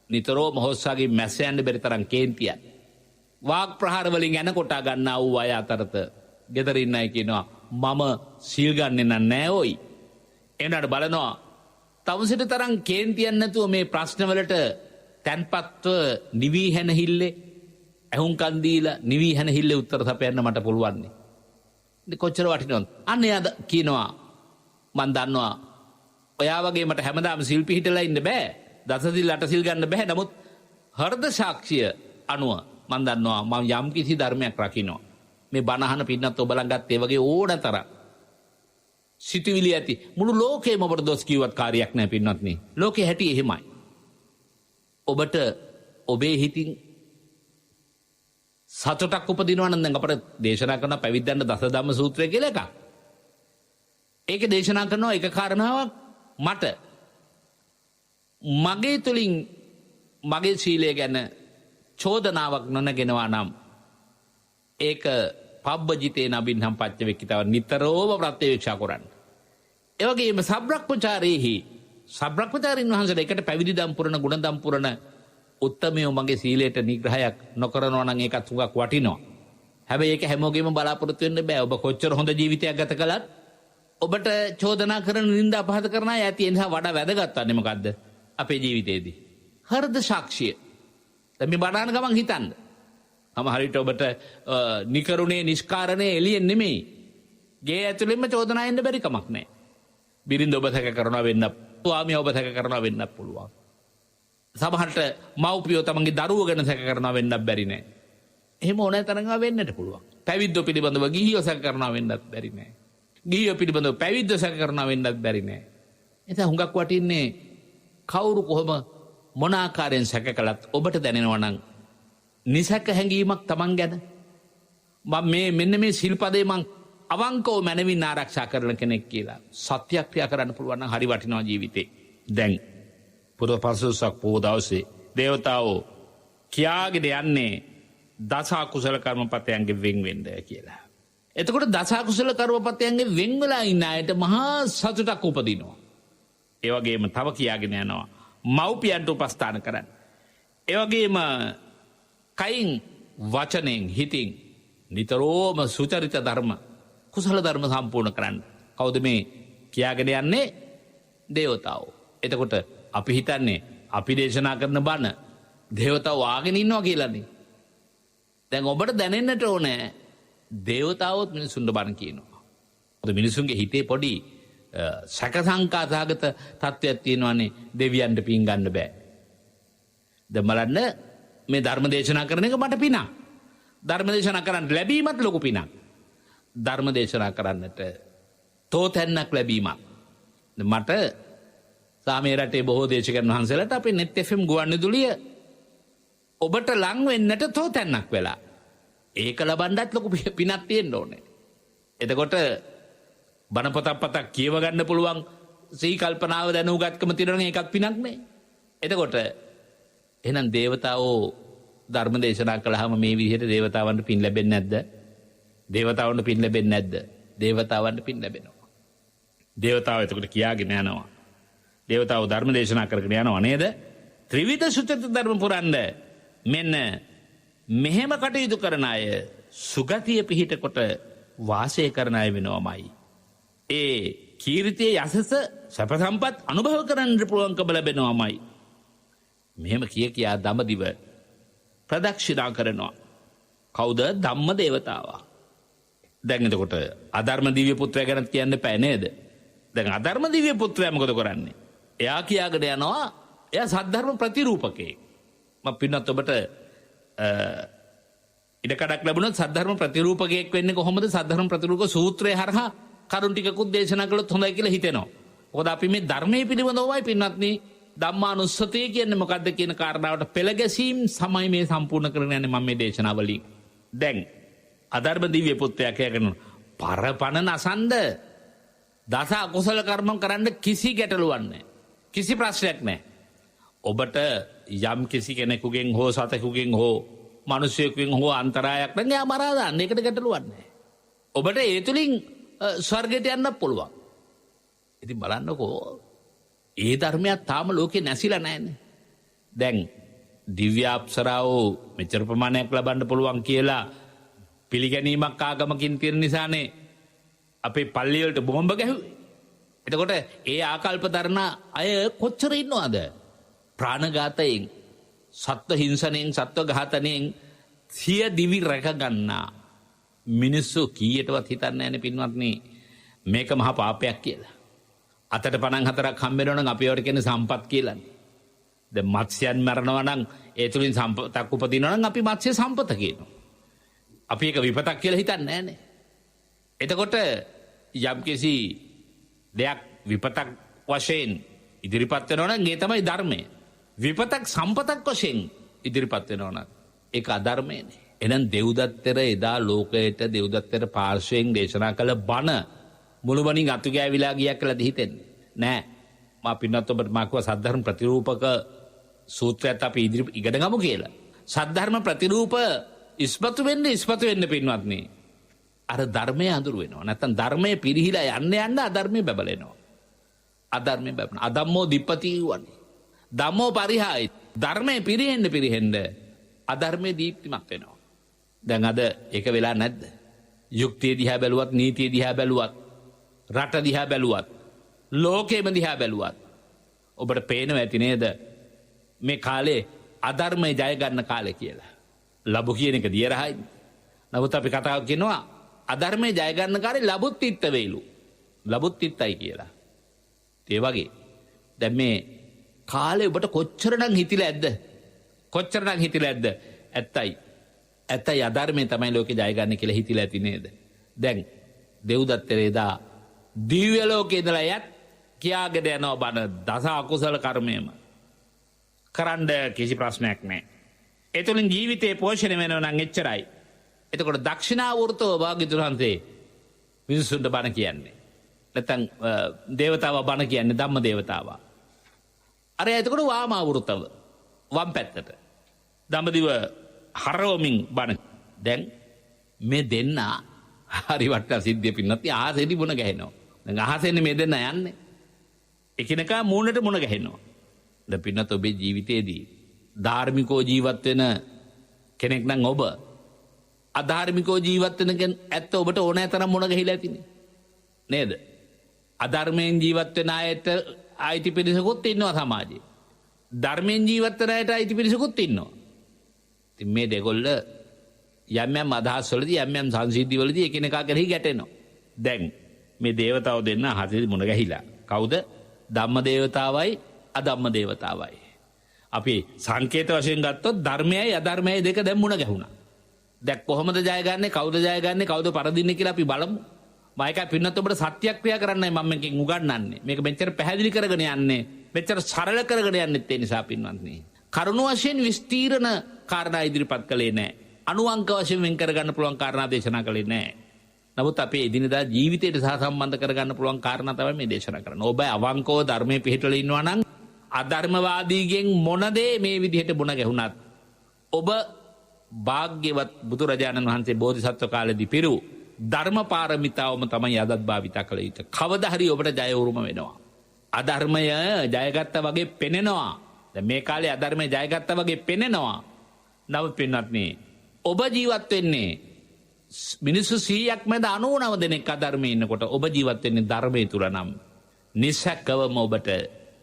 නිතරම හොස්සාගේ මැස්ස යන්න බැරි තරම් කේන්තියක්. වාග් ප්‍රහාර වලින් යන කොටා ගන්නා වූ අය අතරත ගෙදර ඉන්න අය කියනවා මම සීල් ගන්නෙ නෑ ඔයි. එනකට බලනවා තවුසට තරම් කේන්තියක් නැතුව මේ ප්‍රශ්නවලට තැන්පත්ව නිවි හැනහිල්ලේ ඇහුම්කන් දීලා නිවි හැනහිල්ලේ උත්තර සපයන්න මට පුළුවන් නේ. ඉතින් කොච්චර වටිනවද? අන්න එයා කියනවා මන් දන්නවා ඔයා වගේ මට හැමදාම සිල් පිහිටලා ඉන්න බෑ. දසසිල් අටසිල් ගන්න බෑ. නමුත් හෘද සාක්ෂිය අනුව මන් දන්නවා මම යම් කිසි ධර්මයක් රකින්නවා. මේ බණ අහන පින්නත් ඔබ ළඟත් ඒ වගේ ඕනතරම් සිතුවිලි ඇති මුළු ලෝකෙම ඔබට දොස් කිව්වත් කාර්යයක් නැහැ පින්නත්නි. ලෝකේ හැටි එහෙමයි. ඔබට ඔබේ හිතින් සතුටක් උපදිනවා නම් දැන් අපිට දේශනා කරන පැවිද්දන්ට දසධම්ම සූත්‍රය කියලා එකක්. ඒක දේශනා කරනවා එක කාරණාවක් මට මගේ තුලින් මගේ සීලය ගැන චෝදනාවක් නොනගෙනවා නම් ඒක පබ්බජිතේ නබින්හම් පච්චවෙක්කිතව නිතරම ප්‍රත්‍යවේක්ෂා කරන්න. ඒ වගේම සබ්‍රක්‍මචාරේහි සබ්‍රක්‍මචාරින් වහන්සේලා එකට පැවිදි දම් පුරන ගුණ දම් පුරන උත්තමයෝ මගේ සීලයට නිග්‍රහයක් නොකරනවා නම් ඒකත් හුඟක් වටිනවා. හැබැයි ඒක හැමෝගෙම බලාපොරොත්තු වෙන්න බෑ. ඔබ කොච්චර හොඳ ජීවිතයක් ගත කළත් ඔබට චෝදනා කරන නින්දා අපහාස කරන අය ඇති. ඒ නිසා වඩා වැදගත් වන්නේ මොකද්ද? අපේ ජීවිතේදී හෘද සාක්ෂිය. දැන් මේ බණාන ගමන් හිතන්න. සමහර විට ඔබට නිකරුණේ නිෂ්කාරණේ එළියෙන් නෙමෙයි. ගේ ඇතුළෙන්ම චෝදනා එන්න බැරි කමක් නැහැ. බිරිඳ ඔබ සැක කරනවා වෙන්න, ස්වාමියා ඔබ සැක කරනවා වෙන්නත් පුළුවන්. සමහරට මව්පියෝ තමන්ගේ දරුවෝ ගැන සැක කරනවා වෙන්නත් බැරි නෑ. එහෙම ඕනෑ තරම් වෙන්නට පුළුවන්. පැවිද්දෝ පිළිබඳව ගිහියෝ සැක කරනවා වෙන්නත් බැරි නෑ. ගිහියෝ පිළිබඳව පැවිද්දෝ සැක කරනවා වෙන්නත් බැරි නෑ. එතන හුඟක් වටින්නේ කවුරු කොහොම මොන ආකාරයෙන් සැක කළත් ඔබට දැනෙනවා නම් නිසැක හැඟීමක් තමන් ගැන මම මෙන්න මේ සිල්පදේ මං අවංකව මනවින් ආරක්ෂා කරන කෙනෙක් කියලා සත්‍යක්‍රියා කරන්න පුළුවන් නම් හරි වටිනවා ජීවිතේ. දැන් පුර පසුසක් පොහොය දවසේ දේවතාවෝ කියාගෙන යන්නේ දස අකුසල කර්මපතයන්ගෙන් වෙන් වෙන්න කියලා. එතකොට දසකුසල කර්මපතයන්ගේ වෙන් වෙලා ඉන්න අයට මහා සතුටක් උපදිනවා. ඒ වගේම තව කියාගෙන යනවා මව්පියන්ට උපස්ථාන කරන්න. ඒ වගේම කයින් වචනෙන් හිතින් නිතරම සුචරිත ධර්ම කුසල ධර්ම සම්පූර්ණ කරන්න. කවුද මේ කියාගෙන යන්නේ? දේවතාවෝ. එතකොට අපි හිතන්නේ අපි දේශනා කරන බණ දේවතාවෝ ආගෙන ඉන්නවා කියලානේ. දැන් ඔබට දැනෙන්නට ඕනේ දේවතාවොත් මිනිසුන්ට බණ කියනවා. මිනිසුන්ගේ හිතේ පොඩි සැක සංකා සහගත තත්ත්වයක් තියෙනවානේ දෙවියන්ට පින් ගන්න බෑ. දැන් බලන්න මේ ධර්ම දේශනා කරන එක මට පිනක්. ධර්ම දේශනා කරන්න ලැබීමත් ලොකු පිනක්. ධර්ම දේශනා කරන්නට තෝතැන්නක් ලැබීමක්. මට සාමේ රටේ බොහෝ දේශකයන් වහන්සේලාට අපේ net FM ගුවන්විදුලිය ඔබට ලං වෙන්නට තෝතැන්නක් වෙලා. ඒක ලබන්නත් ලොකු පිනක් තියෙන්න ඕනේ. එතකොට බණ පොතක් කියව ගන්න පුළුවන් සී කල්පනාව දැනුගත්කම තියෙනවා ඒකත් පිනක් නේ. එතකොට එහෙනම් දේවතාවෝ ධර්ම දේශනා කළාම මේ විදිහට දේවතාවන්ට පින් ලැබෙන්නේ නැද්ද? දේවතාවන්ට පින් ලැබෙන්නේ නැද්ද? දේවතාවන්ට පින් ලැබෙනවා. දේවතාවෝ එතකොට කියාගෙන යනවා. දේවතාවෝ ධර්ම දේශනා කරගෙන යනවා නේද? ත්‍රිවිධ සුචරිත ධර්ම පුරන්න මෙන්න මෙහෙම කටයුතු කරන අය සුගතිය පිහිට කොට වාසය කරන අය වෙනවමයි. ඒ කීර්තිය යසස සැප සම්පත් අනුභව කරන්න පුළුවන්කම ලැබෙනවමයි. මෙහෙම කියා දඹදිව ප්‍රදක්ෂිනා කරනවා. කවුද? ධම්ම දේවතාවා. දැන් එතකොට අධර්ම දිව්‍ය පුත්‍රයා ගැන කියන්න එපා නේද? දැන් අධර්ම දිව්‍ය පුත්‍රයා මොකද කරන්නේ? එයා කියාගෙන යනවා එයා සද්ධර්ම ප්‍රතිරූපකයෙක්. මම පින්නත් ඔබට ඉඩකඩක් ලැබුණොත් සද්ධර්ම ප්‍රතිරූපකයෙක් වෙන්නේ කොහොමද? සද්ධර්ම ප්‍රතිරූපක සූත්‍රය හරහා කරුණ ටිකකුත් දේශනා කළොත් හොඳයි කියලා හිතෙනවා. මොකද අපි මේ ධර්මයේ පිළිබඳවයි පින්වත්නි ධම්මානුස්සතිය කියන්නේ මොකද්ද කියන කාරණාවට පෙළ ගැසීම් සමයි මේ සම්පූර්ණ කරගෙන යන්නේ මම මේ දේශනාවලින්. දැන් අධර්ම දිව්‍ය පුත්‍රයා කියගෙන පරපණ නසන්ද දස අකුසල කර්ම කරන්න කිසි ගැටලුවක් නැහැ. කිසි ප්‍රශ්නයක් නැහැ. ඔබට යම් කිසි කෙනෙකුගෙන් හෝ සතෙකුගෙන් හෝ මිනිසෙකුගෙන් හෝ අන්තරායක් නම් එයා මරා දාන්න. ඒකට ගැටලුවක් නැහැ. ඔබට ඒ තුලින් ස්වර්ගයට යන්න පුළුවන්. ඉතින් බලන්නකෝ ඒ ධර්මයක් තාම ලෝකේ නැසිලා නැහැනේ. දැන් දිව්‍ය අප්සරාවෝ මෙච්චර ප්‍රමාණයක් ලබන්න පුළුවන් කියලා පිළිගැනීමක් ආගමකින් තියෙන නිසානේ අපේ පල්ලි වලට බෝම්බ ගැහුවේ. එතකොට ඒ ආකල්ප දරන අය කොච්චර ඉන්නවද? ප්‍රාණඝාතයෙන්, සත්ව හිංසනයෙන්, සත්ව ඝාතනයෙන් සිය දිවි රැක ගන්නා මිනිස්සු කීයටවත් හිතන්නේ නැහැනේ පින්වත්නි මේක මහා පාපයක් කියලා. අතට 54ක් හම්බ වෙනවා නම් අපි ඒවට කියන්නේ සම්පත් කියලානේ. දැන් මත්ස්‍යයන් මරනවා නම් ඒ තුලින් සම්පතක් උපදිනවා නම් අපි මත්ස්‍ය සම්පත කියනවා. අපි ඒක විපතක් කියලා හිතන්නේ නැහැනේ. එතකොට යම්කිසි දෙයක් විපතක් වශයෙන් ඉදිරිපත් වෙනවා නම් ඒ තමයි ධර්මය. විපතක් සම්පතක් වශයෙන් ඉදිරිපත් වෙනවා නම් ඒක අධර්මයනේ. එහෙනම් දෙව්දත්තර එදා ලෝකයට දෙව්දත්තර පාර්ශ්වයෙන් දේශනා කළ බණ මුළුමනින් අතු ගෑවිලා ගියක් කියලා හිතෙන්නේ නෑ. මා පින්නත් ඔබට මා කිව්වා සද්ධර්ම ප්‍රතිරූපක සූත්‍රයත් අපි ඉගෙන ගමු කියලා. සද්ධර්ම ප්‍රතිරූප ඉස්මතු වෙන්න පින්වත්නි අර ධර්මයේ අඳුර වෙනවා. නැත්තම් ධර්මයේ පිරිහිලා යන්න අධර්මයේ බබලෙනවා. අධර්මයේ බබන අදම්මෝ දීපති වන්නේ. ධම්මෝ පරිහායි. ධර්මයේ පිරිහෙන්න අධර්මයේ දීප්තිමත් වෙනවා. දැන් අද ඒක වෙලා නැද්ද? යුක්තිය දිහා බැලුවත්, නීතිය දිහා බැලුවත්, රට දිහා බැලුවත්, ලෝකෙම දිහා බැලුවත් ඔබට පේනවා ඇති නේද මේ කාලේ අධර්මයේ ජය ගන්න කාලේ කියලා. ලබු කියන එක දියරහයි. නමුත් අපි කතා කරනවා අධර්මයේ ජය ගන්න කාලේ ලබුත් තිත්ත වේලු. ලබුත් තිත්තයි කියලා. ඒ වගේ දැන් මේ කාලේ ඔබට කොච්චරනම් හිතිලා ඇද්ද? ඇත්තයි අධර්මයේ තමයි ලෝකේ ජය ගන්න කියලා හිතිලා ඇති නේද? දැන් දෙව්දත්තරේදා දිව්‍ය ලෝකේ ඉඳලා යත් කියාගෙන යනවා බණ දස අකුසල කර්මයම කරන්න කිසි ප්‍රශ්නයක් නැහැ. ඒ තුළින් ජීවිතේ පෝෂණය වෙනවා නම් එච්චරයි. එතකොට දක්ෂිනාවෘතව භාග්‍යවතුන් වහන්සේ මිනිසුන්ට බණ කියන්නේ. නැත්නම් දේවතාවා බණ කියන්නේ ධම්ම දේවතාවා. අර එතකොට වාමාවෘතව වම් පැත්තට දඹදිව හරවමින් බණ. දැන් මේ දෙන්න හරි වට්ටා සිද්ධිය පින්නත් ආසෙදි මුණ ගැහෙනවා. දැන් අහසෙන්නේ මේ දෙන්න යන්නේ. එකිනෙකා මූණට මුණ ගැහෙනවා. දැන් පින්නත් ඔබේ ජීවිතයේදී ධාර්මිකව ජීවත් වෙන කෙනෙක් නම් ඔබ අධාර්මිකව ජීවත් වෙන ඇත්ත ඔබට ඕනෑ තරම් මුණ ගැහිලා ඇතිනේ. නේද? අධර්මයෙන් ජීවත් වෙන අයට අයිති පිරිසකුත් ඉන්නවා සමාජයේ. ධර්මයෙන් ජීවත් වෙන අයට අයිති පිරිසකුත් ඉන්නවා. ඉතින් මේ දෙකොල්ල යම් යම් අදහස්වලදී යම් යම් සංසිද්ධිවලදී එකිනෙකා කෙරෙහි ගැටෙනවා. දැන් මේ දේවතාවෝ දෙන්න අහසේ මුණ ගැහිලා. කවුද? ධම්ම දේවතාවයි අධම්ම දේවතාවයි. අපි සංකේත වශයෙන් ගත්තොත් ධර්මයයි අධර්මයයි දෙක දැන් මුණ ගැහුණා. දැන් කොහොමද ජයගන්නේ? කවුද ජයගන්නේ? කවුද පරදින්නේ කියලා අපි බලමු. මයිකයි පින්නත් ඔබට සත්‍යක්‍රියා කරන්නයි මම මේකෙන් උගන්වන්නේ. මේක මෙච්චර පැහැදිලි කරගෙන යන්නේ, මෙච්චර සරල කරගෙන යන්නෙත් ඒ නිසා පින්වත්නි. කරුණ වශයෙන් විස්තීර්ණ කාරණා ඉදිරිපත් කළේ නැහැ. අනුවංක වශයෙන් වෙන් කරගන්න පුළුවන් කාරණා දේශනා කළේ නැහැ. නමුත් අපේ එදිනදා ජීවිතයට සහ සම්බන්ධ කරගන්න පුළුවන් කාරණා තමයි මේ දේශනා කරන්නේ. ඔබ අවංකව ධර්මයේ පිළිපදලා ඉන්නවා නම් අධර්මවාදීගෙන් මොන දේ මේ විදිහට මුණ ගැහුණත් ඔබ භාග්‍යවත් බුදුරජාණන් වහන්සේ බෝධිසත්ව කාලේදී පිරු ධර්ම පාරමිතාවම තමයි අදත් භාවිතා කළ යුතු. කවදා හරි ඔබට ජය උරුම වෙනවා. අධර්මය ජයගත්තා වගේ පෙනෙනවා. දැන් මේ කාලේ අධර්මය ජයගත්තා වගේ පෙනෙනවා. නමුත් පින්වත්නි ඔබ ජීවත් වෙන්නේ මිනිස්සු 100ක් මැද 99 දෙනෙක් අධර්මයේ ඉන්නකොට ඔබ ජීවත් වෙන්නේ ධර්මයේ තුල නම් නිසක්කවම ඔබට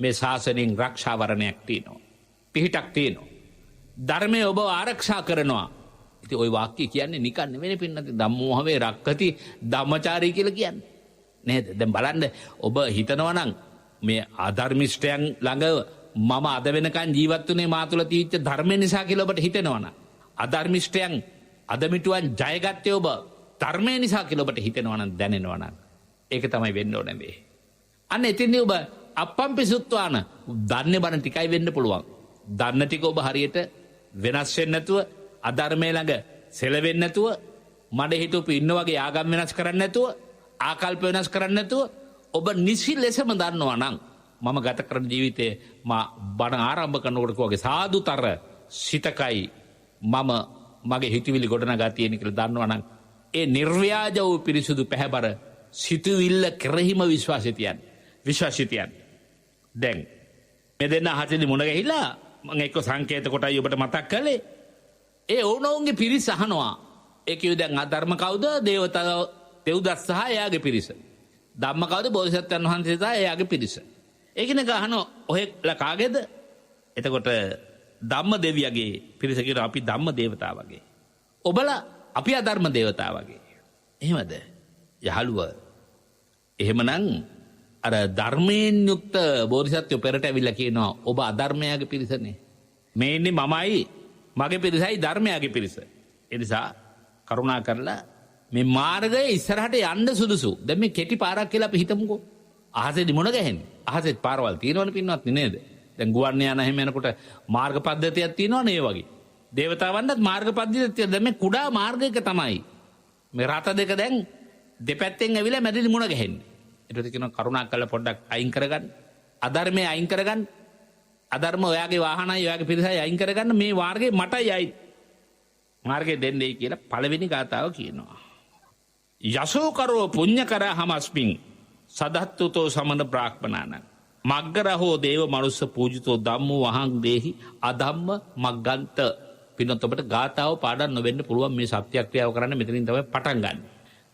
මේ ශාසනයෙන් රක්ෂාවරණයක් තියෙනවා. පිහිටක් තියෙනවා. ධර්මය ඔබ ආරක්ෂා කරනවා. ඉතින් ওই වාක්‍ය කියන්නේ නිකන් නෙවෙයි පින්නත්. ධම්මෝහවේ රක්කති ධම්මචාරී කියලා කියන්නේ. නේද? දැන් බලන්න ඔබ හිතනවා නම් මේ අධර්මිෂ්ඨයන් ළඟ මම අද වෙනකන් ජීවත් වුණේ මා තුළ තියෙච්ච ධර්මය නිසා කියලා ඔබට හිතෙනවා නම් අධර්මිෂ්ඨයන් අදමිටුවන් ජයගත්තේ ඔබ ධර්මය නිසා කියලා ඔබට හිතෙනවා නම් දැනෙනවා නම් ඒක තමයි වෙන්න ඕනේ මේ. අන්න එතින්දී ඔබ අප්පම්පිසුත්වාන දන්නේ බණ ටිකයි වෙන්න පුළුවන්. දන්න ටික ඔබ හරියට වෙනස් වෙන්නේ නැතුව අධර්මයේ ළඟ සෙලවෙන්නේ නැතුව මඩ හිටුපු ඉන්න වගේ ආගම් වෙනස් කරන්නේ නැතුව ආකල්ප වෙනස් කරන්නේ නැතුව ඔබ නිසි ලෙසම දන්නවා නම් මම ගත කරන ජීවිතේ මා බණ ආරම්භ කරනකොට කෝගේ සාදුතර සිතකයි මම මගේ හිතවිලි ගොඩනගා තියෙන කියලා දන්නවා නම් ඒ නිර්ව්‍යාජ වූ පිරිසුදු පැහැබර සිතුවිල්ල කෙරෙහිම විශ්වාසය තියන්න. දැන් මේ දෙන්න හතෙදි මුණ ගැහිලා මම එක්ක සංකේත කොටයි ඔබට මතක් කළේ. ඒ ඕනෝන්ගේ පිරිස අහනවා. ඒ කිව්ව දැන් අධර්ම කවුද? දේවතාව දෙව්දස් සහ එයාගේ පිරිස. ධම්ම කවුද? බෝධිසත්වයන් වහන්සේ සහ එයාගේ පිරිස. ඒකින ගහනවා ඔහෙ කාගේද? එතකොට ධම්ම දෙවියගේ පිරිස කියන අපි ධම්ම දේවතා වගේ. ඔබලා අපි අධර්ම දේවතා වගේ. එහෙමද? යහළුව. එහෙමනම් අර ධර්මයෙන් යුක්ත බෝධිසත්වෝ පෙරට ඇවිල්ලා කියනවා ඔබ අධර්මයාගේ පිරිසනේ. මේ ඉන්නේ මමයි මගේ පිරිසයි ධර්මයාගේ පිරිස. ඒ නිසා කරුණා කරලා මේ මාර්ගය ඉස්සරහට යන්න සුදුසු. දැන් මේ කෙටි පාරක් කියලා අපි හිතමුකෝ. අහසේදී මොන ගහන්නේ? අහසෙත් පාරවල් තියෙනවනේ පින්වත් නේද? දැන් ගුවන් යාන එහෙම යනකොට මාර්ග පද්ධතියක් තියෙනවනේ ඒ වගේ. දේවතාවන්ටත් මාර්ග පද්ධතියක් තියෙනවා. දැන් මේ කුඩා මාර්ගයක තමයි මේ රත දෙක දැන් දෙපැත්තෙන් ඇවිල්ලා මැදදී මුණ ගැහෙන්නේ. ඒකට කියනවා කරුණා කරලා පොඩ්ඩක් අයින් කරගන්න. අධර්මයේ අයින් කරගන්න. අධර්ම ඔයාගේ වාහනයි ඔයාගේ පිරිසයි අයින් කරගන්න. මේ මාර්ගේ මටයි අයි. මාර්ගය දෙන්නේ කියලා පළවෙනි ගාථාව කියනවා. යසෝ කරෝ පුඤ්ඤ කරා හමස්මින් සදහත්තුතෝ සමන බ්‍රාහ්මනාන මග්ගරහෝ දේව මනුස්ස පූජිතෝ ධම්මෝ වහං දේහි අධම්ම මග්ගන්ත. පින්නත් ඔබට ගාථාව පාඩම් නොවෙන්න පුළුවන්. මේ සත්‍යක්‍රියාව කරන්න මෙතනින් තමයි පටන් ගන්න.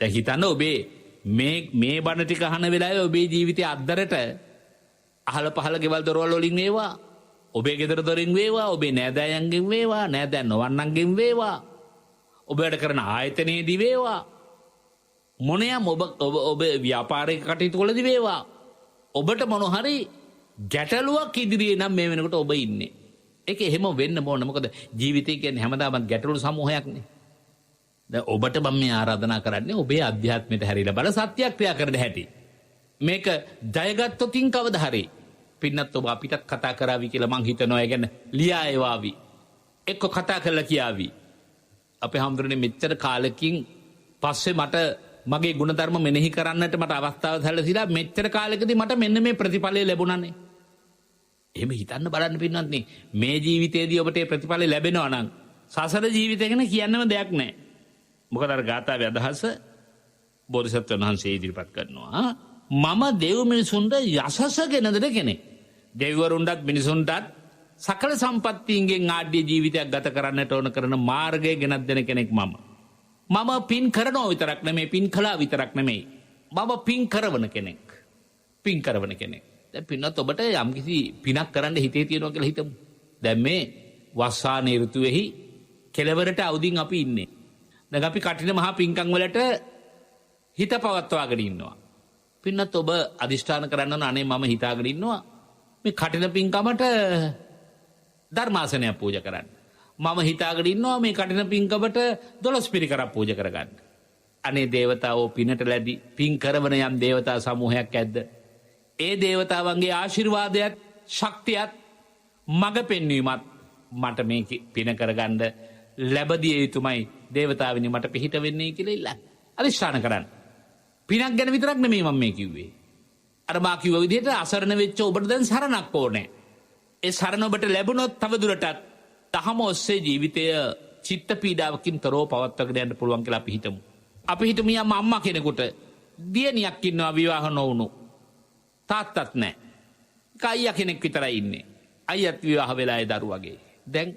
දැන් හිතන්න ඔබේ මේ බණ ටික අහන වෙලාවේ ඔබේ ජීවිතයේ අද්දරට අහල පහල ගෙවල් දොරවල් වලින් වේවා, ඔබේ ගෙදර දොරින් වේවා, ඔබේ නෑදෑයන්ගෙන් වේවා, නෑදෑයන් නොවන්නන්ගෙන් වේවා, ඔබ වැඩ කරන ආයතනයේදී වේවා, මොනියම් ඔබ ව්‍යාපාරික කටයුතු වලදී වේවා, ඔබට මොන හරි ගැටලුවක් ඉදිරියේ නම් මේ වෙනකොට ඔබ ඉන්නේ. ඒක එහෙම වෙන්න ඕන. මොකද ජීවිතය කියන්නේ හැමදාම ගැටලු සමූහයක්නේ. දැන් ඔබට මම මේ ආරාධනා කරන්නේ ඔබේ අධ්‍යාත්මයට හැරිලා බල සත්‍යක්‍රියා කරන්න හැටි. මේක ජයගත්තොතින් කවදා හරි පින්නත් ඔබ අපිටත් කතා කරાવી කියලා මං හිතනවා. ඒ කියන්නේ ලියා ඒවාවි. එක්ක කතා කරලා කියාවි. අපේ හැමදෙරේ මෙච්චර කාලෙකින් පස්සේ මට මගේ ගුණධර්ම මෙනෙහි කරන්නට මට අවස්ථාව සැලසීලා මෙච්චර කාලෙකදී මට මෙන්න මේ ප්‍රතිඵලය ලැබුණානේ. එහෙම හිතන්න බලන්න පින්නත් නේ. මේ ජීවිතේදී ඔබට මේ ප්‍රතිඵලය ලැබෙනවා නම් සසර ජීවිතය ගැන කියන්නම දෙයක් නැහැ. මොකද අර ගාථාවේ අදහස බෝධිසත්වයන් වහන්සේ ඉදිරිපත් කරනවා. මම දෙව් මිනිසුන්ට යසස ගෙන දෙන කෙනෙක්. දෙවිවරුන්ටත් මිනිසුන්ටත් සකල සම්පත්තීන්ගෙන් ආඩ්‍ය ජීවිතයක් ගත කරන්නට ඕන කරන මාර්ගය ගෙනත් දෙන කෙනෙක් මම. මම පින් කරනෝ විතරක් නෙමෙයි, පින් කළා විතරක් නෙමෙයි. මම පින් කරවන කෙනෙක්. පින් කරවන කෙනෙක්. දැන් පින්නත් ඔබට යම්කිසි පිනක් කරන්න හිතේ තියෙනවා කියලා හිතමු. දැන් මේ වස්සාන ඍතුවේහි කෙලවරට අවදින් අපි ඉන්නේ. දැන් අපි කටින මහා පින්කම් වලට හිත පවත්වාගෙන ඉන්නවා. පින්නත් ඔබ අදිෂ්ඨාන කරන්න ඕන අනේ මම හිතාගෙන ඉන්නවා මේ කටින පින්කමට ධර්මාසනයක් පූජා කරන්න. මම හිතාගෙන ඉන්නවා මේ කටින පින්කමට 12 පිරිකරක් පූජා කරගන්න. අනේ දේවතාවෝ පිනට ලැබි පින් කරවන යම් දේවතා සමූහයක් ඇද්ද? ඒ දේවතාවන්ගේ ආශිර්වාදයත් ශක්තියත් මඟ පෙන්වීමත් මට මේ පින කරගන්න ලැබදිය යුතුමයි දේවතාවනි මට පිහිට වෙන්නේ කියලා ඉල්ලන්න. අදිෂ්ඨාන කරන්න. පිනක් ගැන විතරක් නෙමෙයි මම මේ කිව්වේ. අර මා කිව්ව විදිහට අසරණ වෙච්ච ඔබට දැන් සරණක් ඕනේ. ඒ සරණ ඔබට ලැබුණොත් තවදුරටත් තහම ඔස්සේ ජීවිතය චිත්ත පීඩාවකින් තොරව පවත්වාගෙන යන්න පුළුවන් කියලා අපි හිතමු. අපි හිතමු යම් අම්මා කෙනෙකුට දියණියක් ඉන්නවා විවාහ නොවුණු. තාත්තත් නැහැ. අයියා කෙනෙක් විතරයි ඉන්නේ. අයියත් විවාහ වෙලා ඒ දරුවගේ. දැන්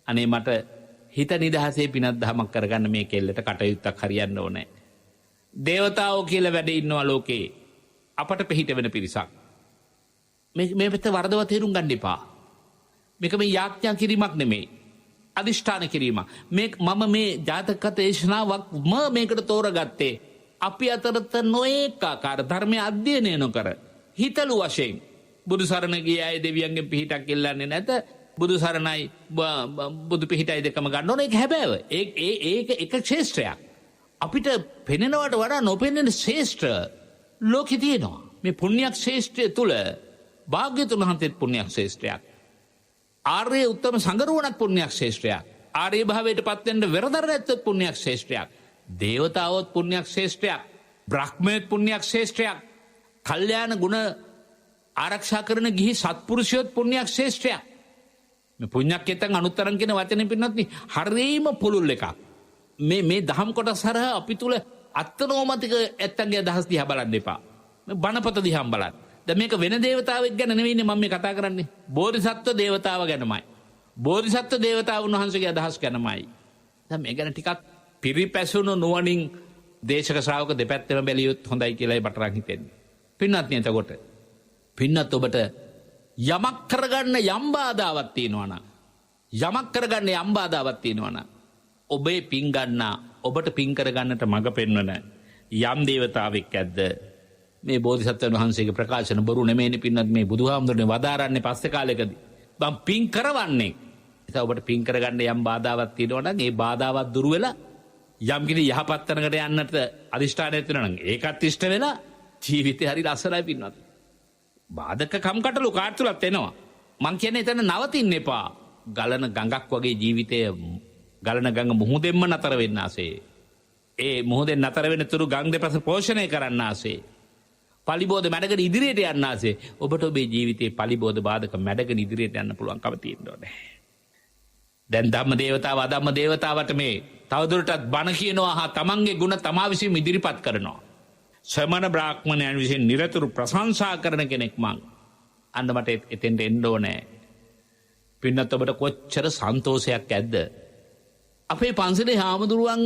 අනේ මට හිත නිදහසේ පිනක් දහමක් කරගන්න මේ කෙල්ලට කටයුත්තක් හරියන්න ඕනේ. දේවතාවෝ කියලා වැඩ ඉන්නවා ලෝකේ. අපට පිහිට වෙන පිරිසක්. මේ පැත්ත වරදව තේරුම් ගන්න එපා. මේක මේ යාඥා කිරීමක් නෙමෙයි. අදිෂ්ඨාන කිරීමක්. මම මේ ජාතක දේශනාවක් මේකට තෝරගත්තේ අපි අතරත නොඒක ආකාර ධර්මය අධ්‍යයනය නොකර හිතලු වශයෙන් බුදු සරණ ගිය අය දෙවියන්ගෙන් පිහිටක් ඉල්ලන්නේ නැත. බුදු සරණයි බුදු පිහිටයි දෙකම ගන්න ඕන. ඒක හැබෑව. ඒක එක ක්ෂේත්‍රයක්. අපිට පෙනෙනවට වඩා නොපෙනෙන ශේෂ්ත්‍ර ලෝකෙ තියෙනවා. මේ පුණ්‍යක් ශේෂ්ත්‍රය තුල භාග්‍යතුන් වහන්සේත් පුණ්‍යක් ශේෂ්ත්‍රයක්. ආර්ය උත්තම සංගරුවණත් පුණ්‍යක් ශේෂ්ත්‍රයක්. ආර්ය භාවයට පත් වෙන්න වෙරදරැත්තත් පුණ්‍යක් ශේෂ්ත්‍රයක්. දේවතාවොත් පුණ්‍යක් ශේෂ්ත්‍රයක්. බ්‍රහ්මයේත් පුණ්‍යක් ශේෂ්ත්‍රයක්. කල්යාණ ගුණ ආරක්ෂා කරන ගිහි සත්පුරුෂයොත් පුණ්‍යක් ශේෂ්ත්‍රයක්. මේ පුණ්‍යක්කෙතන් අනුත්තරන් කියන වචනේ පින්නත් හරීම පුළුල් එකක්. මේ දහම් කොටස් හරහා අපි තුල අත්නෝමතික ඇත්තන්ගේ අදහස් දිහා බලන්න එපා. මේ බණපොත දිහා බලන්න. දැන් මේක වෙන දේවතාවෙක් ගැන නෙවෙයිනේ මම මේ කතා කරන්නේ. බෝධිසත්ව දේවතාව ගැනමයි. බෝධිසත්ව දේවතාවුන් වහන්සේගේ අදහස් ගැනමයි. දැන් මේ ගැන ටිකක් පිරිපැසුණු නුවණින් දේශක ශ්‍රාවක දෙපැත්තම බැලියොත් හොඳයි කියලායි මට නම් හිතෙන්නේ. පින්නත් නේ එතකොට. පින්නත් ඔබට යමක් කරගන්න යම් බාධාවක් තියෙනවා නම් යමක් කරගන්න යම් බාධාවක් තියෙනවා නම් ඔබේ පින් ගන්නා ඔබට පින් කරගන්නට මඟ පෙන්වන යම් දේවතාවෙක් ඇද්ද? මේ බෝධිසත්වයන් වහන්සේගේ ප්‍රකාශන බොරු නෙමෙයිනේ පින්නත් මේ බුදුහාමුදුරනේ වදාරන්නේ පස්සේ කාලෙකදී. මම පින් කරවන්නේ. ඒක ඔබට පින් කරගන්න යම් බාධාවක් තියෙනවා නම් ඒ බාධාවත් දුරු වෙලා යම් කිසි යහපත් තැනකට යන්නට අදිෂ්ඨානයක් තියෙනවා නම් ඒකත් ඉෂ්ට වෙලා ජීවිතේ හරි ලස්සනයි පින්නත්. බාධක කම්කටොළු කාට තුලත් එනවා. මං කියන්නේ එතන නවතින්න එපා. ගලන ගඟක් වගේ ජීවිතය ගලන ගඟ මුහුදෙන්ම නතර වෙන්න ආසේ. ඒ මුහුදෙන් නතර වෙන තුරු ගඟ දෙපස පෝෂණය කරන්න ආසේ. පලිබෝධ මැඩගෙන ඉදිරියට යන්න ආසේ. ඔබට ඔබේ ජීවිතේ පලිබෝධ බාධක මැඩගෙන ඉදිරියට යන්න පුළුවන්කම තියෙන්න ඕනේ. දැන් ධම්ම දේවතාව අධම්ම දේවතාවට මේ තවදුරටත් බණ කියනවා හා තමන්ගේ ගුණ තමා විසින් ඉදිරිපත් කරනවා. ශ්‍රමණ බ්‍රාහ්මණයන් විසින් නිරතුරු ප්‍රශංසා කරන කෙනෙක් මං. අන්න මට එතෙන්ට එන්න ඕනේ. පින්නත් ඔබට කොච්චර සන්තෝෂයක් ඇද්ද? අපේ පන්සලේ හාමුදුරුවන්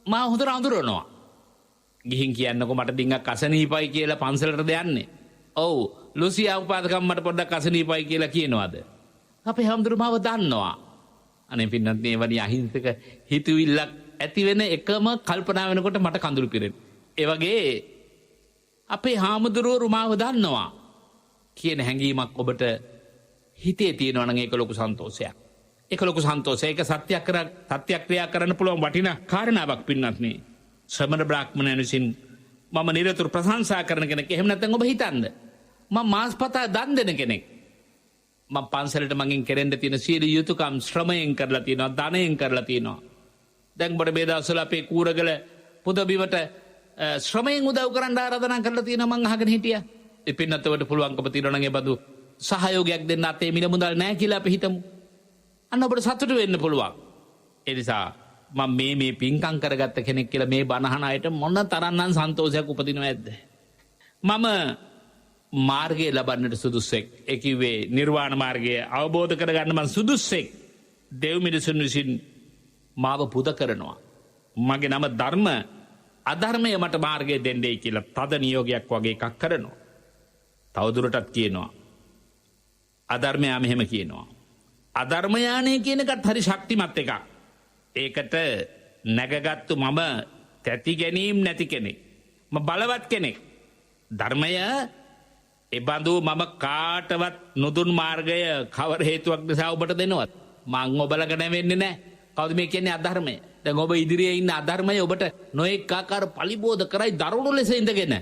මා හොඳට අඳුරනවා. ගිහින් කියන්නකො මට ඩිංගක් අසනීපයි කියලා පන්සලටද යන්නේ? ඔව් ලුසියා උපාදකම් මට පොඩ්ඩක් අසනීපයි කියලා කියනවාද? අපේ හාමුදුරුවෝ මාව දන්නවා. අනේ පින්නත් මේ වනි අහිංසක හිතුවිල්ලක් ඇති වෙන එකම කල්පනා වෙනකොට මට කඳුළු පිරෙනවා. ඒ වගේ අපේ හාමුදුරුවෝ මාව දන්නවා කියන හැඟීමක් ඔබට හිතේ තියෙනවා නම් ඒක ලොකු සන්තෝෂයක්. ඒක ලොකු සන්තෝෂයක්. ඒක සත්‍යක්‍රියා කරන්න පුළුවන් වටිනා කාරණාවක් පින්නත් නේ. ශ්‍රමණ බ්‍රාහ්මණයන් විසින් මම නිරතුරු ප්‍රශංසා කරන කෙනෙක්. එහෙම නැත්නම් ඔබ හිතන්න මම මාස්පතා දන් දෙන කෙනෙක්. මම පන්සලට මගෙන් කෙරෙන්න තියෙන සියලු යුතුයකම් ශ්‍රමයෙන් කරලා තියෙනවා, ධනයෙන් කරලා තියෙනවා. දැන් බඩ මේ දවස්වල අපේ කූරගල පුදබිමට ශ්‍රමයෙන් උදව් කරන්න ආරාධනා කරලා තියෙනවා මං අහගෙන හිටියා. ඒ පින්නතවට පුළුවන්කම තියෙනවා නම් ඒ බඳු සහයෝගයක් දෙන්න අතේ මිල මුදල් නැහැ කියලා අපි හිතමු. අන්න ඔබට සතුටු වෙන්න පුළුවන්. ඒ නිසා මම මේ පින්කම් කරගත්ත කෙනෙක් කියලා මේ බණහන අයට මොන තරම්නම් සන්තෝෂයක් උපදිනවද ඇද්ද? මම මාර්ගය ලබන්නට සුදුස්සෙක්. ඒ කිව්වේ නිර්වාණ මාර්ගය අවබෝධ කරගන්න මම සුදුස්සෙක්. දෙව් මිනිසුන් විසින් මාව පුද කරනවා. මගේ නම ධර්ම අධර්මය මට මාර්ගය දෙන්නේ කියලා තද නියෝගයක් වගේ එකක් කරනවා. තවදුරටත් කියනවා අධර්මයා මෙහෙම කියනවා. අධර්මයානය කියන එකත් හරි ශක්තිමත් එකක්. ඒකට නැගගත්තු මම තැති ගැනීම් නැති කෙනෙක්. බලවත් කෙනෙක්. ධර්මය එබඳු මම කාටවත් නොදුන් මාර්ගය කවර හේතුවක් නිසා ඔබට දෙනවත්. මං ඔබලක නැවෙන්නේ නැහැ. කවුද මේ කියන්නේ අධර්මය? දැන් ඔබ ඉදිරියේ ඉන්න අධර්මය ඔබට නොඑක ආකාර පලිබෝධ කරයි දරුණු ලෙස ඉඳගෙන.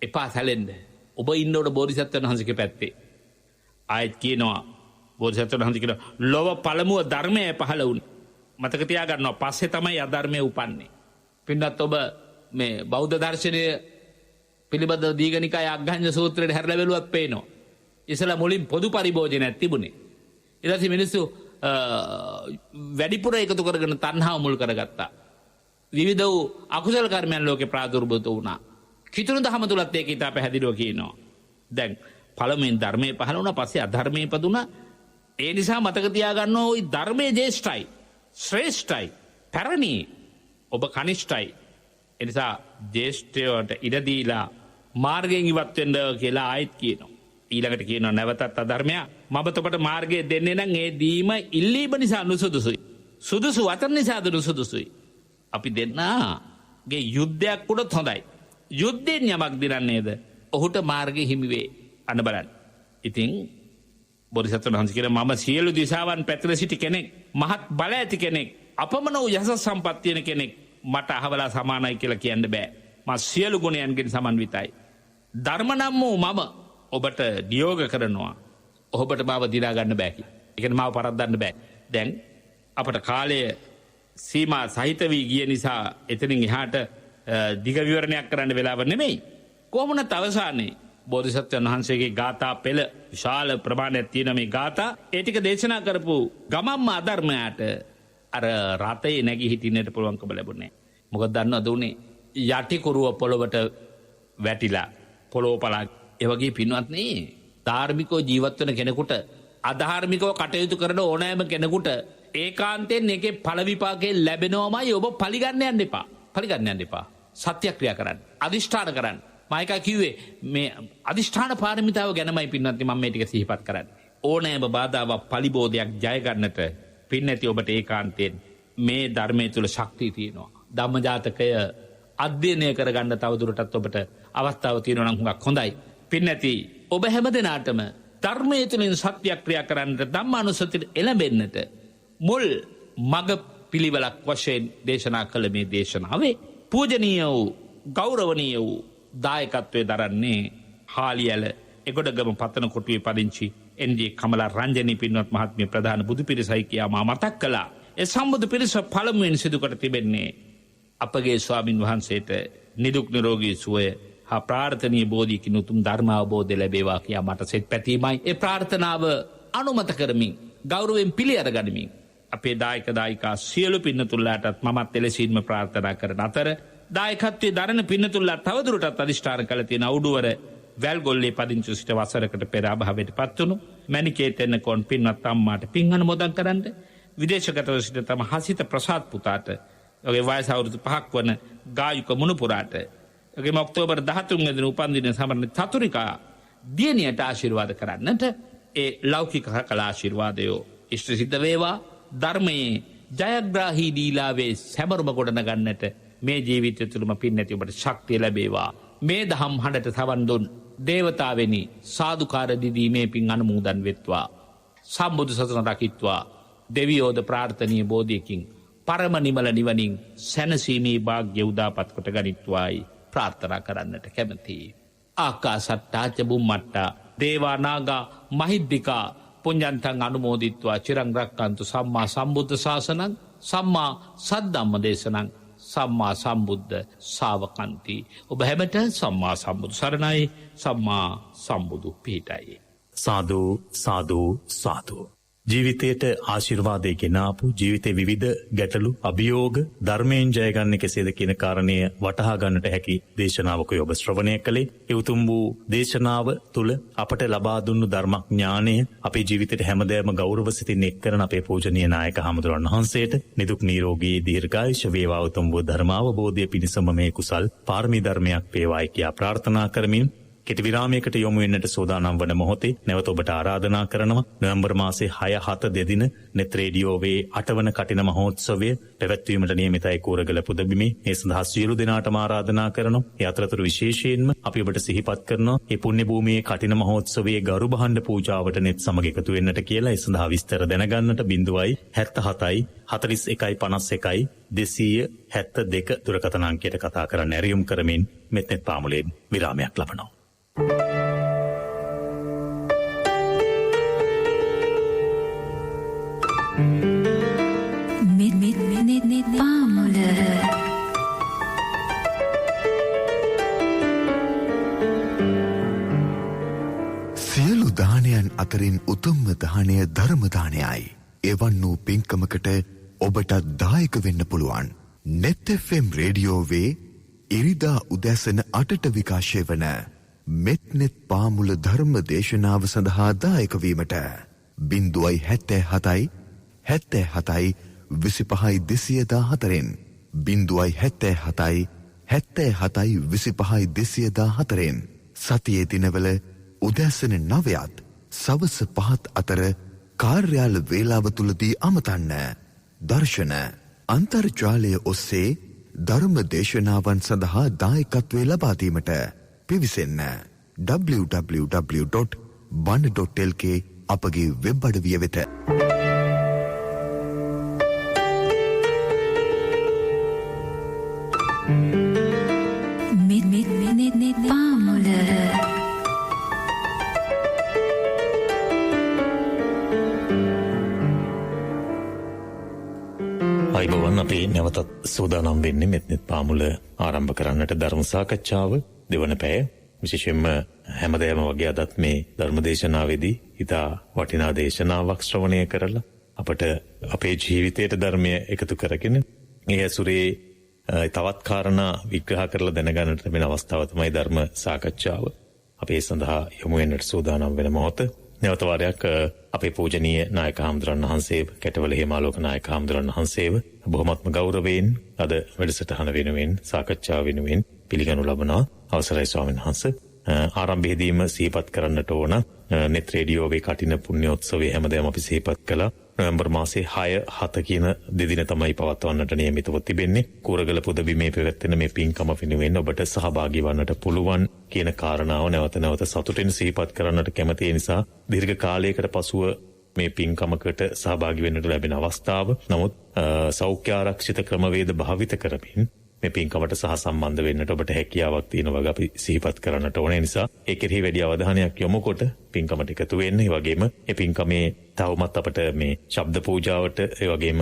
එපා සැලෙන්න. ඔබ ඉන්න උඩ බෝධිසත්වයන් වහන්සේගේ පැත්තේ. ආයත් කියනවා බෝධිසත්වයන් වහන්සේ කියනවා ලොව පළමුව ධර්මය පහළ වුණේ. මතක තියාගන්නවා පස්සේ තමයි අධර්මය උපන්නේ. පින්නත් ඔබ මේ බෞද්ධ දර්ශනය පිළිබඳ දීඝනිකාය අග්ගඤ්ඤ සූත්‍රයේ හැරලා බැලුවත් පේනවා. ඉතලා මුලින් පොදු පරිභෝජනයක් තිබුණේ. ඊට පස්සේ මිනිස්සු වැඩිපුර එකතු කරගෙන තණ්හාව මුල් කරගත්තා. විවිධ වූ අකුසල කර්මයන් ලෝකේ ප්‍රාදුර්භූත වුණා. කිතුණු දහම තුලත් ඒක ඉතා පැහැදිලිව කියනවා. දැන් පළමුවෙන් ධර්මයේ පහළ වුණා, පස්සේ අධර්මයේ ඉපදුණා. ඒ නිසා මතක තියාගන්න ඕයි ධර්මයේ ජේෂ්ඨයි, ශ්‍රේෂ්ඨයි, පැරණි. ඔබ කනිෂ්ඨයි. ඒ නිසා ජේෂ්ඨයට ඉඩ දීලා මාර්ගයෙන් ඉවත් වෙන්න කියලා ආයෙත් කියනවා. ඊළඟට කියනවා නැවතත් අධර්මයා මම ඔබට මාර්ගය දෙන්නේ නම් ඒ දීම ඉල්ලීම නිසා නුසුදුසුයි. සුදුසු වචන නිසාද නුසුදුසුයි. අපි දෙන්නාගේ යුද්ධයක් වුණොත් හොඳයි. යුද්ධයෙන් යමක් දිනන්නේද ඔහුට මාර්ගය හිමි වේ. අන්න බලන්න. ඉතින් බෝධිසත්වයන් වහන්සේ කියන මම සියලු දිශාවන් පැතිර සිටි කෙනෙක්, මහත් බල ඇති කෙනෙක්, අපමණ වූ යසස් සම්පත් තියෙන කෙනෙක්. මට අහවලා සමානයි කියලා කියන්න බෑ. මම සියලු ගුණයන්ගෙන් සමන්විතයි. ධර්ම නම් වූ මම ඔබට නියෝග කරනවා. ඔබට මාව දිනා ගන්න බෑ කියලා. ඒ කියන්නේ මාව පරද්දන්න බෑ. දැන් අපට කාලය සීමා සහිත වී ගිය නිසා එතනින් එහාට දිග විවරණයක් කරන්න වෙලාව නෙමෙයි. කොහොමද අවසානයේ බෝධිසත්වයන් වහන්සේගේ ගාථා පෙළ විශාල ප්‍රමාණයක් තියෙන මේ ගාථා ඒ ටික දේශනා කරපු ගමම්ම අධර්මයට අර රතේ නැගී හිටින්නට පුළුවන්කම ලැබුණේ. මොකද දන්නවද උනේ යටි කුරුව පොළවට වැටිලා පොළොව පලා ඒ වගේ පින්වත්නි ධාර්මිකව ජීවත් වෙන කෙනෙකුට අධාර්මිකව කටයුතු කරන ඕනෑම කෙනෙකුට ඒකාන්තයෙන් ඒකේ ඵල විපාකේ ලැබෙනවමයි. ඔබ පරිගන්න යන්න එපා. පරිගන්න යන්න එපා. සත්‍යක්‍රියා කරන්න. අදිෂ්ඨාන කරන්න. මම කිව්වේ මේ අදිෂ්ඨාන පාරමිතාව ගැනමයි පින්වත්නි මම මේ ටික සිහිපත් කරන්නේ. ඕනෑම බාධාවක් පලිබෝධයක් ජය ගන්නට පින්නැති ඔබට ඒකාන්තයෙන් මේ ධර්මයේ තුල ශක්තිය තියෙනවා. ධම්මජාතකය අධ්‍යයනය කරගන්න තවදුරටත් ඔබට අවස්ථාව තියෙනවා නම් හුඟක් හොඳයි. පින්නැති ඔබ හැමදෙනාටම ධර්මයේ තුලින් සත්‍යක්‍රියා කරන්නට ධම්මානුසතියට එළඹෙන්නට මුල් මග පිළිවෙලක් වශයෙන් දේශනා කළ මේ දේශනාවේ පූජනීය වූ ගෞරවනීය වූ දායකත්වයේ දරන්නේ හාලියල එගොඩගම පතන කොටුවේ පදිංචි එන්.ජේ. කමලා රංජනී පින්වත් මහත්මිය ප්‍රධාන බුදු පිරිසයි කියා මා මතක් කළා. ඒ සම්බුදු පිරිස පළමුවෙන් සිදු කර තිබෙන්නේ අපගේ ස්වාමින් වහන්සේට නිදුක් නිරෝගී සුවය හා ප්‍රාර්ථනීය බෝධියකින් උතුම් ධර්ම අවබෝධය ලැබේවා කියා මට සෙත් පැතීමයි. ඒ ප්‍රාර්ථනාව අනුමත කරමින් ගෞරවයෙන් පිළි අරගනිමින් අපේ දායක දායිකා සියලු පින්නතුල්ලාටත් මමත් එලෙසින්ම ප්‍රාර්ථනා කරන අතර දායකත්වයේ දරන පින්නතුල්ලා තවදුරටත් අධිෂ්ඨාන කළ තියෙන අවුඩුවර වැල්ගොල්ලේ පදිංචි සිට වසරකට පෙර අභාවයට පත් වුණු මැණිකේ තෙන්නකෝන් පින්වත් අම්මාට පින් අනුමෝදන් කරන්න, විදේශගතව සිට තම හසිත ප්‍රසාද් පුතාට, ඔගේ වයස අවුරුදු 5ක් වන ගායුක මුණුපුරාට, ඔගේ ඔක්තෝබර් 13 වෙනිදා උපන්දින සමරන චතුරිකා දියණියට ආශිර්වාද කරන්නට ඒ ලෞකික කල ආශිර්වාදය ඉෂ්ට සිද්ධ වේවා. ධර්මයේ ජයග්‍රාහී දීලාවේ සැමරුම ගොඩන ගන්නට මේ ජීවිතය තුළම පින් නැති ඔබට ශක්තිය ලැබේවා. මේ දහම් හඬට සවන් දුන් දේවතාවෙනි සාදුකාර දිදී මේ පින් අනුමෝදන් වෙත්වා. සම්බුදු සසුන රකිත්වා. දෙවියෝද ප්‍රාර්ථනීය බෝධියකින් පරම නිමල නිවනින් සැනසීමේ වාග්ය උදාපත් කොට ගනිත්වායි ප්‍රාර්ථනා කරන්නට කැමැතියි. ආකාසට්ටා ච බුම්මට්ටා දේවා නාග මහිද්దికා පුඤ්ඤන්තං අනුමෝදිත්වා චිරං රක්칸තු සම්මා සම්බුද්ධ ශාසනං සම්මා සද්ධම්ම දේශනං සම්මා සම්බුද්ධ ශාවකන්ති. ඔබ හැමට සම්මා සම්බුදු සරණයි. සම්මා සම්බුදු පිහිටයි. සාදු සාදු සාදු. ජීවිතයට ආශිර්වාදය ගෙනාපු ජීවිතේ විවිධ ගැටලු අභියෝග ධර්මයෙන් ජයගන්නේ කෙසේද කියන කාරණය වටහා ගන්නට හැකි දේශනාවක ඔබ ශ්‍රවණය කළේ. ඒ උතුම් වූ දේශනාව තුළ අපට ලබා දුන්නු ධර්මඥානය අපේ ජීවිතයට හැමදෑම ගෞරව සිතින් එක් කරන අපේ පූජනීය නායක හාමුදුරන් වහන්සේට නිදුක් නිරෝගී දීර්ඝායුෂ වේවා උතුම් වූ ධර්මාවබෝධය පිණිසම මේ කුසල් පාරමී ධර්මයක් වේවායි කියා ප්‍රාර්ථනා කරමින් කෙටි විරාමයකට යොමු වෙන්නට සූදානම් වන මොහොතේ නැවත ඔබට ආරාධනා කරනවා නොවැම්බර් මාසේ 6-7 දෙදින නෙත් රේඩියෝවේ 8 වන කටින මහෝත්සවය පැවැත්වීමට නියමිතයි කූරගල පුදබිමේ. ඒ සඳහා සියලු දෙනාටම ආරාධනා කරනවා. ඒ අතරතුර විශේෂයෙන්ම අපි ඔබට සිහිපත් කරනවා මේ පුණ්‍ය භූමියේ කටින මහෝත්සවයේ ගරු බහඬ පූජාවට නෙත් සමග එකතු වෙන්නට කියලා. ඒ සඳහා විස්තර දැනගන්නට 0.77 41 51 272 දුරකථන අංකයට කතා කරන්න ඇරියුම් කරමින් මෙත් පාමුලෙන් විරාමයක් ලබනවා. පාමුල සියලු දානයන් අතරින් උතුම්ම දානය ධර්ම දානයයි. එවන් වූ පින්කමකට ඔබටත් දායක වෙන්න පුළුවන්. නෙත් FM රේඩියෝවේ ඉරිදා උදැසන 8ට විකාශය වන මෙත්නෙත් පාමුල ධර්ම දේශනාව සඳහා දායක වීමට 0.77 77 25 214 0.77 77 25 214 සතියේ දිනවල උදැසන 9ත් සවස 5ත් අතර කාර්යාල වේලාව තුලදී අමතන්න. දර්ශන අන්තර්ජාලය ඔස්සේ ධර්ම දේශනාවන් සඳහා දායකත්වය ලබා දීමට පිවිසෙන්න www.ban.lk අපගේ වෙබ් අඩවිය වෙත. පාමුල අයිබෝවන් අපි නැවතත් සූදානම් වෙන්නේ මෙත්නෙත් පාමුල ආරම්භ කරන්නට ධර්ම සාකච්ඡාව දෙවන පැය. විශේෂයෙන්ම හැමදෑම වගේ අදත් මේ ධර්ම දේශනාවේදී ඉතා වටිනා දේශනාවක් ශ්‍රවණය කරලා අපට අපේ ජීවිතයට ධර්මය එකතු කරගෙන ඒ ඇසුරේ තවත් කාරණා විග්‍රහ කරලා දැනගන්නට ලැබෙන අවස්ථාව තමයි ධර්ම සාකච්ඡාව. අපි ඒ සඳහා යොමු වෙන්නට සූදානම් වෙන මොහොත. නැවත වාරයක් අපේ පූජනීය නායක හාමුදුරන් වහන්සේව කැටවල හේමාලෝක නායක හාමුදුරන් වහන්සේව බොහොමත්ම ගෞරවයෙන් අද වැඩසටහන වෙනුවෙන් සාකච්ඡාව වෙනුවෙන් පිළිගනු ලබනවා. අවසරයි ස්වාමීන් වහන්සේ. ආරම්භයේදීම සිහිපත් කරන්නට ඕන නෙත් රේඩියෝවේ කටින පුණ්‍යෝත්සවයේ හැමදේම අපි සිහිපත් කළා. නොවැම්බර් මාසේ 6-7 කියන දෙදින තමයි පවත්වන්නට නියමිතව තිබෙන්නේ. කූරගල පුදබිමේ පැවැත්වෙන මේ පින්කම වෙනුවෙන් ඔබට සහභාගී වන්නට පුළුවන් කියන කාරණාව නැවත නැවත සතුටින් සිහිපත් කරන්නට කැමති නිසා දීර්ඝ කාලයකට පසුව මේ පින්කමකට සහභාගී වෙන්නට ලැබෙන අවස්ථාව. නමුත් සෞඛ්‍ය ආරක්ෂිත ක්‍රමවේද භාවිත කරමින් මේ පින්කමට සහ සම්බන්ධ වෙන්නට ඔබට හැකියාවක් තියෙන වගේ අපි සිහිපත් කරන්නට ඕනේ. නිසා ඒ කෙරෙහි වැඩි අවධානයක් යොමු කොට පින්කමට එකතු වෙන්න. ඒ වගේම මේ පින්කමේ තවමත් අපට මේ ශබ්ද පූජාවට ඒ වගේම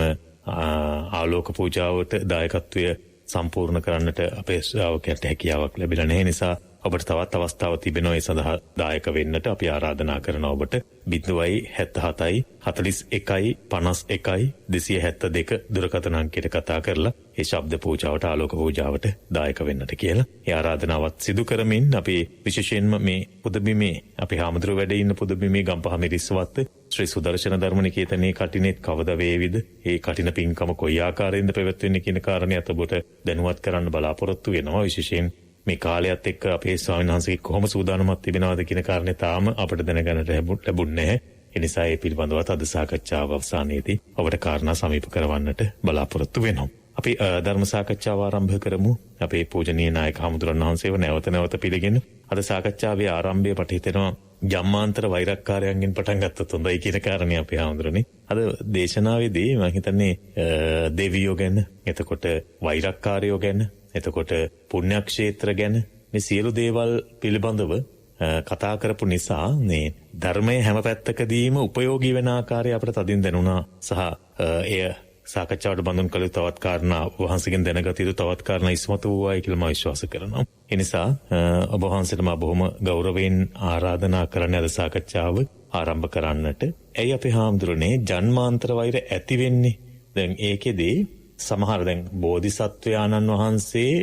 ආලෝක පූජාවට දායකත්වය සම්පූර්ණ කරන්නට අපේ ශ්‍රාවකයන්ට හැකියාවක් ලැබිලා නැහැ. නිසා ඔබට තවත් අවස්ථාවක් තිබෙනවා. ඒ සඳහා දායක වෙන්නට අපි ආරාධනා කරනවා ඔබට 0.77 41 51 272 දුරකථන අංකයට කතා කරලා ඒ ශබ්ද පූජාවට ආලෝක පූජාවට දායක වෙන්නට කියලා. ඒ ආරාධනාවත් සිදු කරමින් අපි විශේෂයෙන්ම මේ පුදබිමේ අපි හාමුදුරුවෝ වැඩ ඉන්න පුදබිමේ ගම්පහ මිරිස්සවත්ත ශ්‍රී සුදර්ශන ධර්මනිකේතනයේ කටිනෙත් කවදා වේවිද? ඒ කටින පින්කම කොයි ආකාරයෙන්ද පැවැත්වෙන්නේ කියන කාරණේත් ඔබට දැනුවත් කරන්න බලාපොරොත්තු වෙනවා. විශේෂයෙන් මේ කාලයත් එක්ක අපේ ස්වාමීන් වහන්සේ කොහොම සූදානම්වත් තිබෙනවද කියන කාරණේ තාම අපිට දැනගන්නට ලැබුණේ නැහැ. ඒ නිසා ඒ පිළිබඳව අද සාකච්ඡාව අවසානයේදී ඔබට කාරණා සමීප කරවන්නට බලාපොරොත්තු වෙනවා. අපි ධර්ම සාකච්ඡාව ආරම්භ කරමු. අපේ පූජනීය නායක හාමුදුරන් වහන්සේව නැවත නැවත පිළිගෙන අද සාකච්ඡාවේ ආරම්භය පට හිතෙනවා ජම්මාන්තර වෛරක්කාරයන්ගෙන් පටන් ගත්තොත් හොඳයි කියන කාරණේ අපේ හාමුදුරනේ. අද දේශනාවේදී මම හිතන්නේ දෙවියෝ ගැන, එතකොට වෛරක්කාරයෝ ගැන, එතකොට පුණ්‍යක්ෂේත්‍ර ගැන මේ සියලු දේවල් පිළිබඳව කතා කරපු නිසා මේ ධර්මයේ හැම පැත්තකදීම උපයෝගී වෙන ආකාරය අපිට තදින් දැනුණා. සහ එය සාකච්ඡාවට බඳුන් කළ තවත් කාරණා වහන්සේගෙන් දැනගත යුතු තවත් කාරණා ඉස්මතු වූවායි කියලා මම විශ්වාස කරනවා. ඒ නිසා ඔබ වහන්සේට මම බොහොම ගෞරවයෙන් ආරාධනා කරන්නේ අද සාකච්ඡාව ආරම්භ කරන්නට. ඇයි අපේ හාමුදුරනේ ජන්මාන්තර වෛර ඇති වෙන්නේ? දැන් ඒකෙදී සමහර දැන් බෝධිසත්වයාණන් වහන්සේ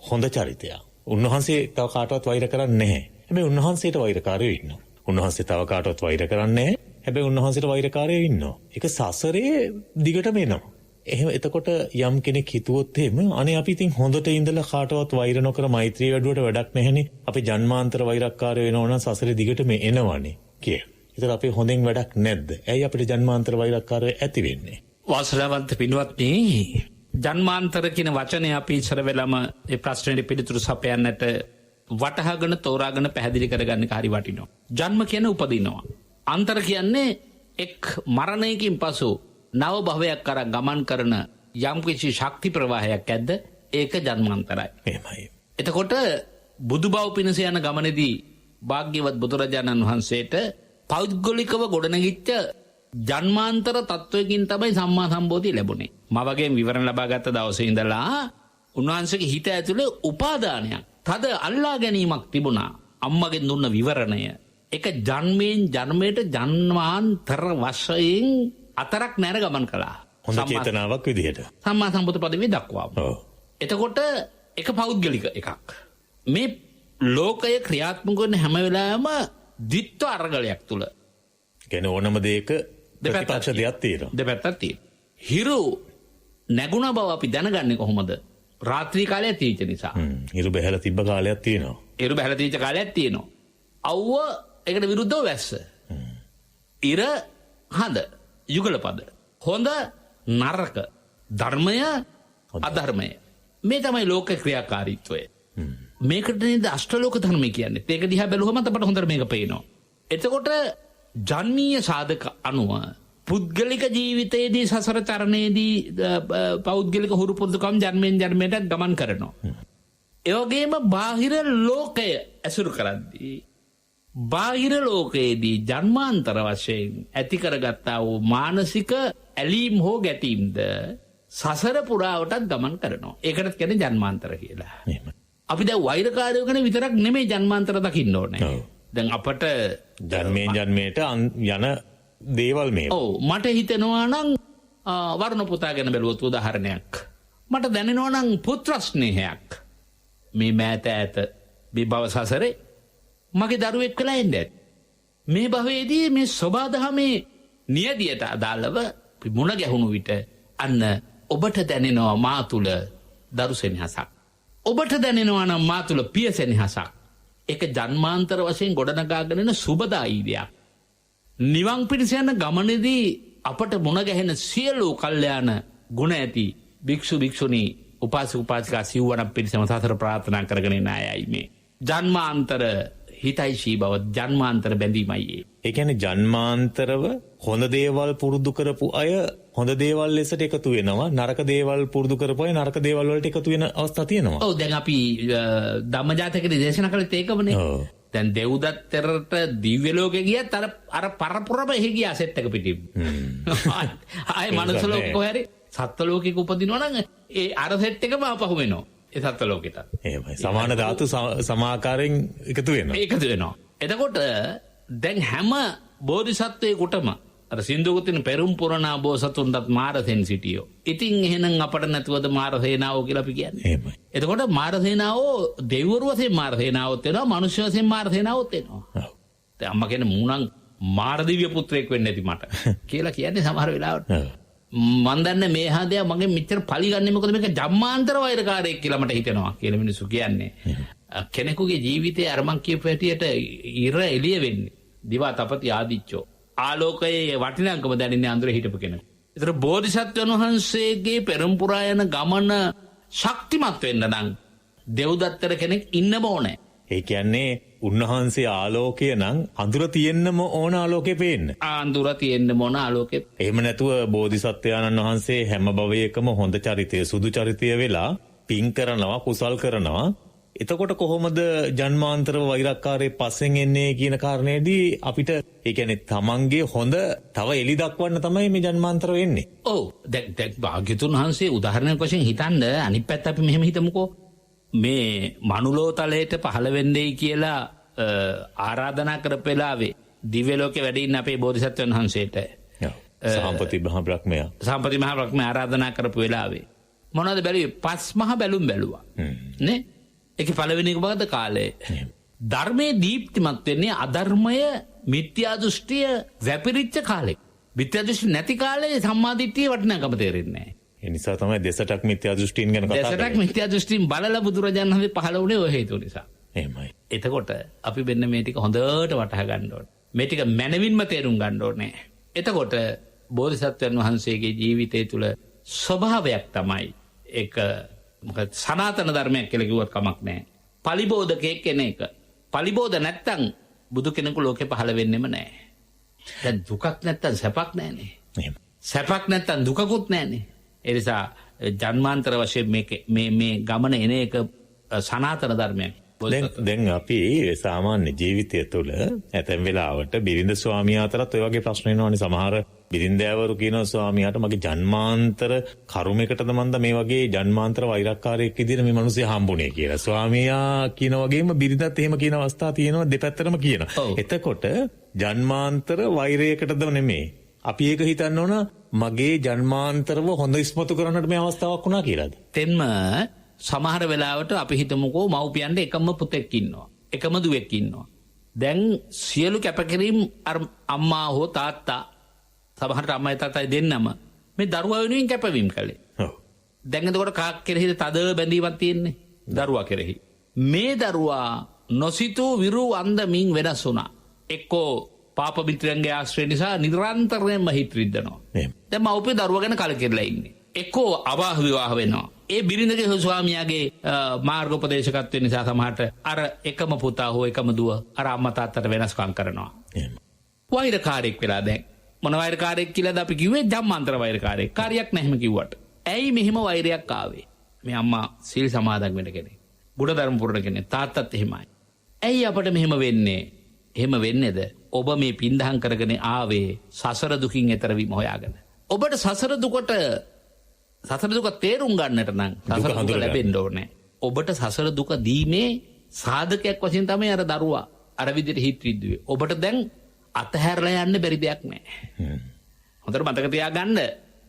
හොඳ චරිතයක්. උන්වහන්සේ තව කාටවත් වෛර කරන්නේ නැහැ. හැබැයි උන්වහන්සේට වෛරකාරයෝ ඉන්නවා. උන්වහන්සේ තව කාටවත් වෛර කරන්නේ නැහැ. හැබැයි උන්වහන්සේට වෛරකාරයෝ ඉන්නවා. ඒක සසරේ දිගටම එනවා. එහෙම එතකොට යම් කෙනෙක් හිතුවොත් එහෙම අනේ අපි ඉතින් හොඳට ඉඳලා කාටවත් වෛර නොකර මෛත්‍රී වැඩුවට වැඩක් නැහැනේ. අපි ජන්මාන්තර වෛරක්කාරයෝ වෙනවා නම් සසරේ දිගටම එනවනේ කිය. ඒතර අපි හොඳින් වැඩක් නැද්ද? ඇයි අපිට ජන්මාන්තර වෛරක්කාරයෝ ඇති වෙන්නේ? වාසනාවන්ත පින්වත්නි, ජන්මාන්තර කියන වචනේ අපි ඉස්සර වෙලම ඒ ප්‍රශ්නෙට පිළිතුරු සපයන්නට වටහාගෙන තෝරාගෙන පැහැදිලි කරගන්න හරි වටිනවා. ජන්ම කියන්නේ උපදිනවා. අන්තර කියන්නේ එක් මරණයකින් පසු නව භවයක් කරා ගමන් කරන යම් කිසි ශක්ති ප්‍රවාහයක් ඇද්ද ඒක ජන්මාන්තරයි. එහෙමයි. එතකොට බුදු බව පිණිස යන ගමනේදී භාග්‍යවත් බුදුරජාණන් වහන්සේට පෞද්ගලිකව ගොඩනැගිච්ච ජන්මාන්තර තත්වයකින් තමයි සම්මා සම්බෝධිය ලැබුණේ. මවගේ විවරණ ලබාගත් දවසේ ඉඳලා උන්වහන්සේගේ හිත ඇතුලේ උපාදානයක්, තද අල්ලා ගැනීමක් තිබුණා. අම්මගෙන් දුන්න විවරණය ඒක ජන්මයෙන් ජන්මයට ජන්මාන්තර වශයෙන් අතරක් නැර ගමන් කළා. හොඳ චේතනාවක් විදිහට. සම්මා සම්බුද්ධ පදවිය දක්වා. එතකොට එක පෞද්ගලික එකක්. මේ ලෝකය ක්‍රියාත්මක වෙන හැම වෙලාවෙම ද්විත්ව අරගලයක් තුල. කියන්නේ ඕනම දෙයක ප්‍රතිපක්ෂ දෙයක් තියෙනවා. දෙපැත්තක් තියෙනවා. හිරු නැගුණ බව අපි දැනගන්නේ කොහොමද? රාත්‍රී කාලය තීච්ච නිසා. හිරු බැහැලා තිබ්බ කාලයක් තියෙනවා. හිරු බැහැලා තීච්ච කාලයක් තියෙනවා. අවුව ඒකට විරුද්ධව වැස්ස. ඉර හඳ යුගලපද. හොඳ නරක. ධර්මය අධර්මය. මේ තමයි ලෝක ක්‍රියාකාරීත්වය. මේකට නේද අෂ්ටලෝක ධර්මය කියන්නේ. ඒක දිහා බැලුවම අපට හොඳට මේක පේනවා. එතකොට ජන්මීය සාධක අනුව පුද්ගලික ජීවිතයේදී සසර තරණයේදී පෞද්ගලික හුරු පුරුදුකම් ජන්මයෙන් ජන්මයට ගමන් කරනවා. ඒ වගේම බාහිර ලෝකය ඇසුරු කරද්දී බාහිර ලෝකයේදී ජන්මාන්තර වශයෙන් ඇති කරගත්තා වූ මානසික ඇලීම් හෝ ගැටීම්ද සසර පුරාවටත් ගමන් කරනවා. ඒකටත් කියන්නේ ජන්මාන්තර කියලා. අපි දැන් වෛරකාරයෝ ගැන විතරක් නෙමෙයි ජන්මාන්තර දකින්න ඕනේ. දැන් අපට ජන්මයෙන් ජන්මයට යන දේවල් මේ. ඔව් මට හිතෙනවා නම් වරුණ පුතා ගැන බැලුවොත් උදාහරණයක්. මට දැනෙනවා නම් පුත්‍ර ස්නේහයක්. මේ මෑත ඈත මේ භව සසරේ මගේ දරුවෙක් වෙලා ඉන්නේ. මේ භවයේදී මේ සබාදහමේ නියදියට අදාළව මුණ ගැහුණු විට අන්න ඔබට දැනෙනවා මා තුල දරුසෙනෙහසක්. ඔබට දැනෙනවා නම් මා තුල පියසෙනෙහසක්. ඒක ජන්මාන්තර වශයෙන් ගොඩනගාගෙන එන සුබදායි දෙයක්. නිවන් පිණිස යන ගමනේදී අපට මුණ ගැහෙන සියලු කල්යාණ ගුණ ඇති භික්ෂු භික්ෂුණී උපාසක උපාසිකා සිව්වණක් පිරිසම සතර ප්‍රාර්ථනා කරගෙන ඉන්න අයයි මේ. ජන්මාන්තර හිතයිශී බව ජන්මාන්තර බැඳීමයි. ඒ කියන්නේ ජන්මාන්තරව හොඳ දේවල් පුරුදු කරපු අය හොඳ දේවල් ලෙසට එකතු වෙනවා, නරක දේවල් පුරුදු කරපු අය නරක දේවල් වලට එකතු වෙන අවස්ථා තියෙනවා. ඔව් දැන් අපි ධම්මජාතකයේ දේශනා කළේ ඒකමනේ. දැන් දෙව්දත්තරට දිව්‍ය ලෝකෙ ගියත් අර පරපුරම එහෙ ගියා සෙට් එක පිටින්. ආයේ මනුස්ස ලෝකෙ කොහරි සත්ත්ව ලෝකෙක උපදිනවා නම් ඒ අර සෙට් එකම ආපහු වෙනවා. ඒ සත්ත්ව ලෝකෙට. එහෙමයි. සමාන ධාතු සමාකාරයෙන් එකතු වෙනවා. එකතු වෙනවා. එතකොට දැන් හැම බෝධිසත්වයෙකුටම අර සින්දුවක තියෙන පෙරම් පුරණා බෝසතුන්ටත් මාරසෙන් සිටියෝ. ඉතින් එහෙනම් අපට නැතුවද මාරසේනාවෝ කියලා අපි කියන්නේ. එහෙමයි. එතකොට මාරසේනාවෝ දෙවිවරු වශයෙන් මාරසේනාවොත් වෙනවා, මනුෂ්‍ය වශයෙන් මාරසේනාවොත් වෙනවා. ඔව්. දැන් අම්මා කියන්නේ මූණන් මාරදිව්‍ය පුත්‍රයෙක් වෙන්න ඇති මට කියලා කියන්නේ සමහර වෙලාවට. මන් දන්නේ මේ හදයා මගේ මෙච්චර පලි ගන්නේ මොකද මේක ජම්මාන්තර වෛරකාරයෙක් කියලා මට හිතෙනවා කියලා මිනිස්සු කියන්නේ. කෙනෙකුගේ ජීවිතයේ අර මං කියපු හැටියට ඉර එළිය වෙන්නේ. දිවා තපති ආදිච්චෝ. ආලෝකයේ වටිනාකම දැනෙන්නේ අඳුර හිටපු කෙනෙක්. ඒතර බෝධිසත්වයන් වහන්සේගේ පෙරම්පුරා යන ගමන ශක්තිමත් වෙන්න නම් දෙව්දත්තර කෙනෙක් ඉන්නම ඕනේ. ඒ කියන්නේ උන්වහන්සේ ආලෝකය නම් අඳුර තියෙන්නම ඕන ආලෝකේ පේන්න. අඳුර තියෙන්නම ඕන ආලෝකේ. එහෙම නැතුව බෝධිසත්වයාණන් වහන්සේ හැම භවයකම හොඳ චරිතය, සුදු චරිතය වෙලා පින් කරනවා, කුසල් කරනවා. එතකොට කොහොමද ජන්මාන්තරව වෛරක්කාරයේ පස්සෙන් එන්නේ කියන කාරණේදී අපිට ඒ කියන්නේ තමන්ගේ හොඳ තව එලි දක්වන්න තමයි මේ ජන්මාන්තර වෙන්නේ. ඔව් දැන් භාග්‍යතුන් වහන්සේ උදාහරණයක් වශයෙන් හිතන්න අනිත් පැත්ත අපි මෙහෙම හිතමුකෝ. මේ මනුලෝ තලයට පහළ වෙන්නේයි කියලා ආරාධනා කරපු වෙලාවේ දිව්‍ය ලෝකේ වැඩ ඉන්න අපේ බෝධිසත්වයන් වහන්සේට සාම්පති මහ බ්‍රහ්මයා සම්පති මහ බ්‍රහ්මයා ආරාධනා කරපු වෙලාවේ මොනවද බැලුවේ? 5 මහ බැලුම් බැලුවා. නේ? ඒකේ පළවෙනි එක මොකද? කාලය. ධර්මයේ දීප්තිමත් වෙන්නේ අධර්මය මිත්‍යා දෘෂ්ටිය වැපිරිච්ච කාලෙක. මිත්‍යා දෘෂ්ටි නැති කාලේ සම්මාදිට්ඨිය වටිනාකම තේරෙන්නේ නැහැ. ඒ නිසා තමයි දෙසටක් මිත්‍යා දෘෂ්ටීන් ගැන කතා කරන්නේ. දෙසටක් මිත්‍යා දෘෂ්ටීන් බලලා බුදුරජාණන් වහන්සේ පහළ වුණේ ඔය හේතුව නිසා. එහෙමයි. එතකොට අපි මෙන්න මේ ටික හොඳට වටහා ගන්න ඕනේ. මේ ටික මනවින්ම තේරුම් ගන්න ඕනේ. එතකොට බෝධිසත්වයන් වහන්සේගේ ජීවිතය තුළ ස්වභාවයක් තමයි ඒක මොකද සනාතන ධර්මයක් කියලා කිව්වත් කමක් නැහැ. පලිබෝධකයෙක් කෙන එක. පලිබෝධ නැත්තම් බුදු කෙනෙකු ලෝකේ පහළ වෙන්නෙම නැහැ. දැන් දුකක් නැත්තම් සැපක් නැහැනේ. එහෙම. සැපක් නැත්තම් දුකකුත් නැහැනේ. ඒ නිසා ජන්මාන්තර වශයෙන් මේ ගමන එන එක සනාතන ධර්මයක්. දැන් අපි සාමාන්‍ය ජීවිතය තුළ ඇතැම් වෙලාවට බිරිඳ ස්වාමියා අතරත් ඔය වගේ ප්‍රශ්න එනවනේ. සමහර බිරින්දෑවරු කියනවා ස්වාමියාට මගේ ජන්මාන්තර කර්මයකටද මන්ද මේ වගේ ජන්මාන්තර වෛරක්කාරයෙක් විදිහට මේ මිනිස්සු හම්බුනේ කියලා. ස්වාමියා කියන වගේම බිරිඳත් එහෙම කියන අවස්ථා තියෙනවා, දෙපැත්තටම කියනවා. එතකොට ජන්මාන්තර වෛරයකටද නෙමෙයි. අපි ඒක හිතන්න ඕන මගේ ජන්මාන්තරව හොඳ ඉස්මතු කරන්නට මේ අවස්ථාවක් වුණා කියලාද? තෙන්ම සමහර වෙලාවට අපි හිතමුකෝ මව්පියන්ට එකම පුතෙක් ඉන්නවා. එකම දුවෙක් ඉන්නවා. දැන් සියලු කැපකිරීම් අම්මා හෝ තාත්තා සමහරට අම්මයි තාත්තයි දෙන්නම මේ දරුවා වෙනුවෙන් කැපවීම කළේ. ඔව්. දැන් එතකොට කාක් කෙරෙහිද තද බැඳීමක් තියෙන්නේ? දරුවා කෙරෙහි. මේ දරුවා නොසිතූ විරු අන්දමින් වෙනස් වුණා. එක්කෝ පාප මිත්‍රයන්ගේ ආශ්‍රය නිසා නිරන්තරයෙන්ම හිත රිද්දනවා. දැන් මව්පිය දරුවා ගැන කලකිරලා ඉන්නේ. එක්කෝ අවාහ විවාහ වෙනවා. ඒ බිරිඳගේ ස්වාමියාගේ මාර්ගෝපදේශකත්වය නිසා සමහරට අර එකම පුතා හෝ එකම දුව අර අම්මා තාත්තට වෙනස්කම් කරනවා. වෛරකාරයෙක් වෙලා දැන් මොන වෛරකාරයෙක් කියලාද අපි කිව්වේ? ජම්මාන්තර වෛරකාරයෙක්. කාර්යයක් නැහැම කිව්වට. ඇයි මෙහෙම වෛරයක් ආවේ? මේ අම්මා සීල් සමාදන් වෙන කෙනෙක්. ගුණධර්ම පුරන කෙනෙක්. තාත්තත් එහෙමයි. ඇයි අපට මෙහෙම වෙන්නේ? එහෙම වෙන්නේද? ඔබ මේ පින්දහම් කරගෙන ආවේ සසර දුකින් එතර වීම හොයාගෙන. ඔබට සසර දුක තේරුම් ගන්නට නම් සසර දුක ලැබෙන්න ඕනේ. ඔබට සසර දුක දීමේ සාධකයක් වශයෙන් තමයි අර දරුවා අර විදිහට හිත රිද්දුවේ. ඔබට දැන් අතහැරලා යන්න බැරි දෙයක් නැහැ. හොඳට මතක තියාගන්න.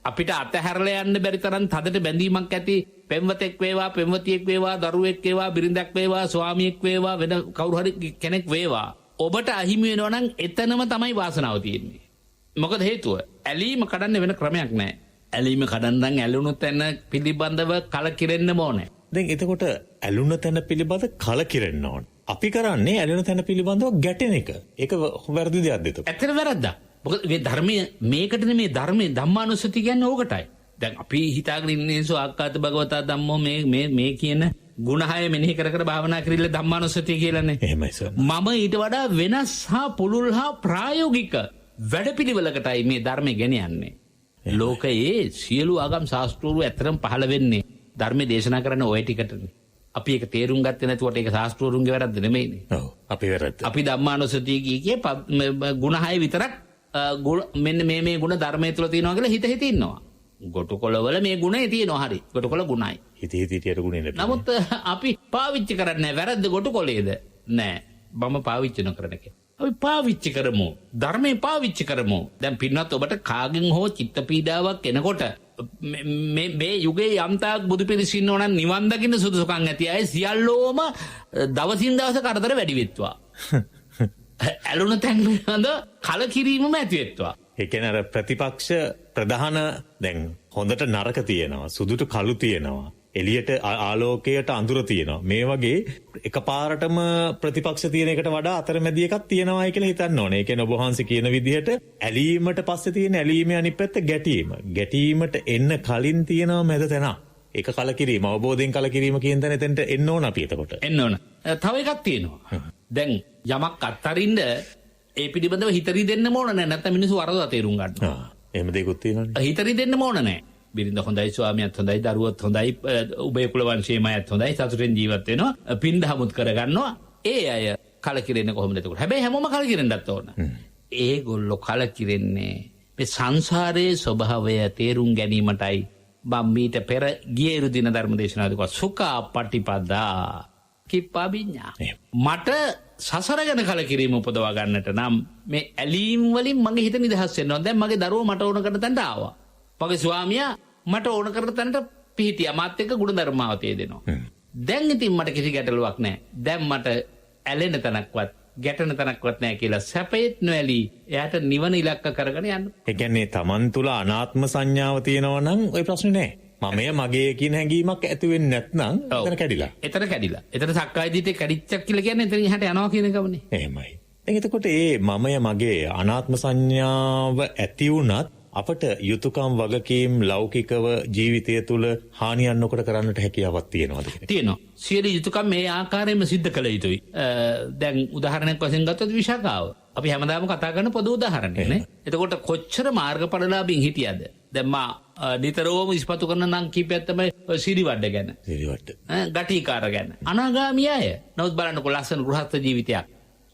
අපිට අතහැරලා යන්න බැරි තරම් තදට බැඳීමක් ඇති පෙම්වතෙක් වේවා, පෙම්වතියෙක් වේවා, දරුවෙක් වේවා, බිරිඳක් වේවා, ස්වාමියෙක් වේවා, වෙන කවුරු හරි කෙනෙක් වේවා. ඔබට අහිමි වෙනවා නම් එතනම තමයි වාසනාව තියෙන්නේ. මොකද හේතුව? ඇලීම කඩන්න වෙන ක්‍රමයක් නැහැ. ඇලීම කඩන්න ඇලුණු තැන පිළිබඳව කලකිරෙන්න ඕනේ. දැන් එතකොට ඇලුන තැන පිළිබඳ කලකිරෙන්න ඕන. අපි කරන්නේ ඇලුන තැන පිළිබඳව ගැටෙන එක. ඒක වැරදි දෙයක්ද එතකොට? ඇත්තට වැරද්දා. මොකද මේ ධර්මයේ මේකටනේ මේ ධර්මයේ ධම්මානුස්සති කියන්නේ ඕකටයි. දැන් අපි හිතාගෙන ඉන්නේ සෝආකාත භගවතා ධම්මෝ මේ කියන ගුණ හය මෙනෙහි කර කර භාවනා කරilla ධම්මානුස්සතිය කියලානේ. එහෙමයි සර්. මම ඊට වඩා වෙනස් හා පුළුල් හා ප්‍රායෝගික වැඩපිළිවෙලකටයි මේ ධර්මය ගෙනියන්නේ. ලෝකයේ සියලු ආගම් ශාස්ත්‍රූරු ඇත්තටම පහළ වෙන්නේ ධර්මයේ දේශනා කරන ඔය ටිකටනේ. අපි ඒක තේරුම් ගත්තේ නැතුවට ඒක ශාස්ත්‍රූරුන්ගේ වැරද්ද නෙමෙයිනේ. ඔව්. අපේ වැරද්ද. අපි ධම්මානුස්සතිය කියේ ගුණ හය විතරක් මෙන්න මේ ගුණ ධර්මයේ තුල තියෙනවා කියලා හිත ඉන්නවා. ගොටුකොළවල මේ ගුණේ තියෙනවා හරි. ගොටුකොළ ගුණයි. හිතේ ගුණේ නැහැ. නමුත් අපි පාවිච්චි කරන්නේ වැරද්ද ගොටුකොළේද? නෑ. මම පාවිච්චි නොකරන එක. අපි පාවිච්චි කරමු. ධර්මයේ පාවිච්චි කරමු. දැන් පින්වත් ඔබට කාගෙන් හෝ චිත්ත පීඩාවක් එනකොට මේ යුගයේ යම්තාක් බුදු පිළිස් ඉන්නෝ නම් නිවන් දකින්න සුදුසුකම් ඇති අය සියල්ලෝම දවසින් දවස කරදර වැඩි වෙත්වා. ඇලුන තැන් පිළිබඳ කලකිරීමම ඇති වෙත්වා. ඒ කියන්නේ අර ප්‍රතිපක්ෂ ප්‍රධාන දැන් හොඳට නරක තියෙනවා, සුදුට කළු තියෙනවා, එළියට ආලෝකයට අඳුර තියෙනවා. මේ වගේ එකපාරටම ප්‍රතිපක්ෂ තියෙන එකට වඩා අතරමැදි එකක් තියෙනවායි කියලා හිතන්න ඕනේ. ඒ කියන්නේ ඔබ වහන්සේ කියන විදිහට ඇලීමට පස්සේ තියෙන ඇලීමේ අනිත් පැත්ත ගැටීම. ගැටීමට එන්න කලින් තියෙනවා මැද තැන. ඒක කලකිරීම, අවබෝධයෙන් කලකිරීම කියන තැන එතෙන්ට එන්න ඕන අපි එතකොට. එන්න ඕන. තව එකක් තියෙනවා. දැන් යමක් අත්තරින්ද ඒ පිළිබඳව හිතරි දෙන්න ඕන නැහැ. නැත්නම් මිනිස්සු වරදවා තේරුම් ගන්නවා. එහෙම දෙයක්ත් තියෙනවනේ. හිතරි දෙන්න ඕන නැහැ. බිරිඳ හොඳයි, ස්වාමියාත් හොඳයි, දරුවොත් හොඳයි, උභය කුල වංශයමයත් හොඳයි, සතුටෙන් ජීවත් වෙනවා, පින්දහමුත් කරගන්නවා. ඒ අය කලකිරෙන්නේ කොහොමද එතකොට? හැබැයි හැමෝම කලකිරෙන්නත් ඕන. ඒගොල්ලෝ කලකිරෙන්නේ මේ සංසාරයේ ස්වභාවය තේරුම් ගැනීමටයි. මම මීට පෙර ගිය දින ධර්ම දේශනාවේදී සුඛා පටිපදා කිප්පාබිඤ්ඤා. මට සසර ගැන කලකිරීම උපදවා ගන්නට නම් මේ ඇලීම් වලින් මගේ හිත නිදහස් වෙනවා. දැන් මගේ දරුවෝ මට ඕන කරන තැනට ආවා. මගේ ස්වාමියා මට ඕන කරන තැනට පිහිටියා. මාත් එක්ක ගුණධර්මාවතේ දෙනවා. දැන් ඉතින් මට කිසි ගැටලුවක් නැහැ. දැන් මට ඇලෙන තැනක්වත් ගැටෙන තැනක්වත් නැහැ කියලා සැපෙත් නොඇලී එයාට නිවන ඉලක්ක කරගෙන යන්න. ඒ කියන්නේ Taman තුල අනාත්ම සංඥාව තියෙනවා නම් ওই ප්‍රශ්නේ නැහැ. මමය මගේ කියන හැඟීමක් ඇති වෙන්නේ නැත්නම් එතන කැඩිලා. එතන සක්කාය දිට්ඨිය කැඩිච්චක් කියලා කියන්නේ එතන ඉහට යනවා කියන එකමනේ. එහෙමයි. දැන් එතකොට මමය මගේ අනාත්ම සංඥාව ඇති වුණත් අපට යුතුයකම් වගකීම් ලෞකිකව ජීවිතය තුළ හානියක් නොකර කරන්නට හැකියාවක් තියෙනවද? තියෙනවා. සියලු යුතුයකම් මේ ආකාරයෙන්ම සිද්ධ කළ යුතුයි. දැන් උදාහරණයක් වශයෙන් ගත්තොත් විශාකාව. අපි හැමදාම කතා කරන පොදු උදාහරණයක් නේ. එතකොට කොච්චර මාර්ගඵලලාභින් හිටියද? දැන් මා නිතරම ඉස්පතු කරන නම් කීපයක් තමයි සිරිවඩ ගැන. ගටිකාර ගැන. අනාගාමී අය. නමුත් බලන්නකො ලස්සන ගෘහස්ත ජීවිතයක්.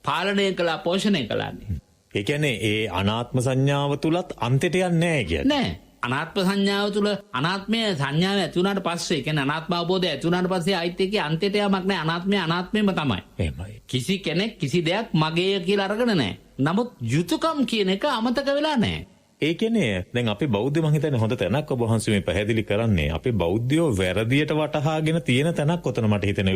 පාලනය කළා, පෝෂණය කළානේ. ඒ කියන්නේ ඒ අනාත්ම සංඥාව තුලත් අන්තයට යන්නේ නැහැ කියන්නේ. නෑ. අනාත්ම සංඥාව තුල අනාත්මය සංඥාව ඇති වුණාට පස්සේ කියන්නේ අනාත්ම අවබෝධය ඇති වුණාට පස්සේ ආයිත් ඒකේ අන්තයට යamak නෑ. අනාත්මයම තමයි. එහෙමයි. කිසි කෙනෙක් කිසි දෙයක් මගේ කියලා අරගෙන නෑ. නමුත් යුතුයකම් කියන එක අමතක වෙලා නෑ. ඒ කියන්නේ දැන් අපි බෞද්ධ මං හිතන්නේ හොඳ තැනක් ඔබ වහන්සේ මේ පැහැදිලි කරන්නේ. අපි බෞද්ධයෝ වැරදියට වටහාගෙන තියෙන තැනක් ඔතන මට හිතෙන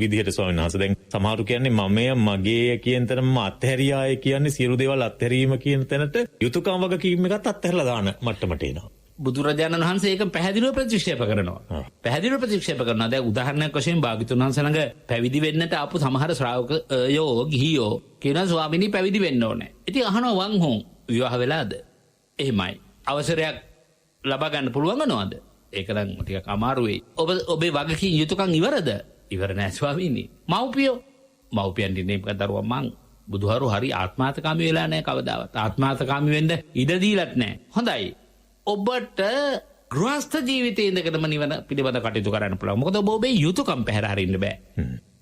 විදිහට ස්වාමීන් වහන්සේ. දැන් සමහරු කියන්නේ මමය මගේ කියන තැනම අත්හැරියාය කියන්නේ සියලු දේවල් අත්හැරීම කියන තැනට යුතුයකම් වගකීම් එකත් අත්හැරලා දාන මට්ටමට එනවා. බුදුරජාණන් වහන්සේ ඒක පැහැදිලිව ප්‍රතික්ෂේප කරනවා. පැහැදිලිව ප්‍රතික්ෂේප කරනවා. දැන් උදාහරණයක් වශයෙන් භාග්‍යතුන් වහන්සේ ළඟ පැවිදි වෙන්නට ආපු සමහර ශ්‍රාවකයෝ ගිහියෝ කියනවා ස්වාමීනි පැවිදි වෙන්න ඕනේ. ඉතින් අහනවා වන් හොන් විවාහ වෙලාද? එහෙමයි. අවසරයක් ලබා ගන්න පුළුවන් නෝද? ඒක නම් ටිකක් අමාරු වෙයි. ඔබේ වගකීම් යුතුයකම් ඉවරද? ඉවර නෑ ස්වාමීනි. මව්පියන් දිනේ දරුවා මං බුදුහාරු හරි ආත්මාර්ථකාමී වෙලා නෑ කවදාවත්. ආත්මාර්ථකාමී වෙන්න ඉඩ දීලත් නෑ. හොඳයි. ඔබට ගෘහස්ත ජීවිතයේ ඉඳගෙනම නිවන පිළිබඳ කටයුතු කරන්න පුළුවන්. මොකද ඔබ ඔබේ යුතුයකම් පැහැර හරින්න බෑ.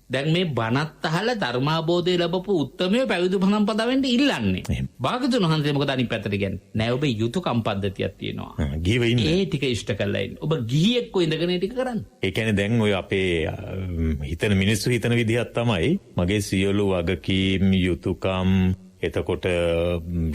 දැන් මේ බණත් අහලා ධර්මාබෝධය ලැබපු උත්තමයෝ පැවිදි භනම් පද වෙන්න ඉල්ලන්නේ. භාගතුන් වහන්සේ මොකද අනිත් පැත්තට කියන්නේ? නෑ ඔබේ යුතුයකම් පද්ධතියක් තියෙනවා. ගිහිව ඉන්න. ඒ ටික ඉෂ්ට කරලා ඉන්න. ඔබ ගිහියෙක් කො ඉඳගෙන ඒ ටික කරන්න. ඒ කියන්නේ දැන් ඔය අපේ හිතන මිනිස්සු හිතන විදිහක් තමයි මගේ සියලු වගකීම් යුතුයකම් එතකොට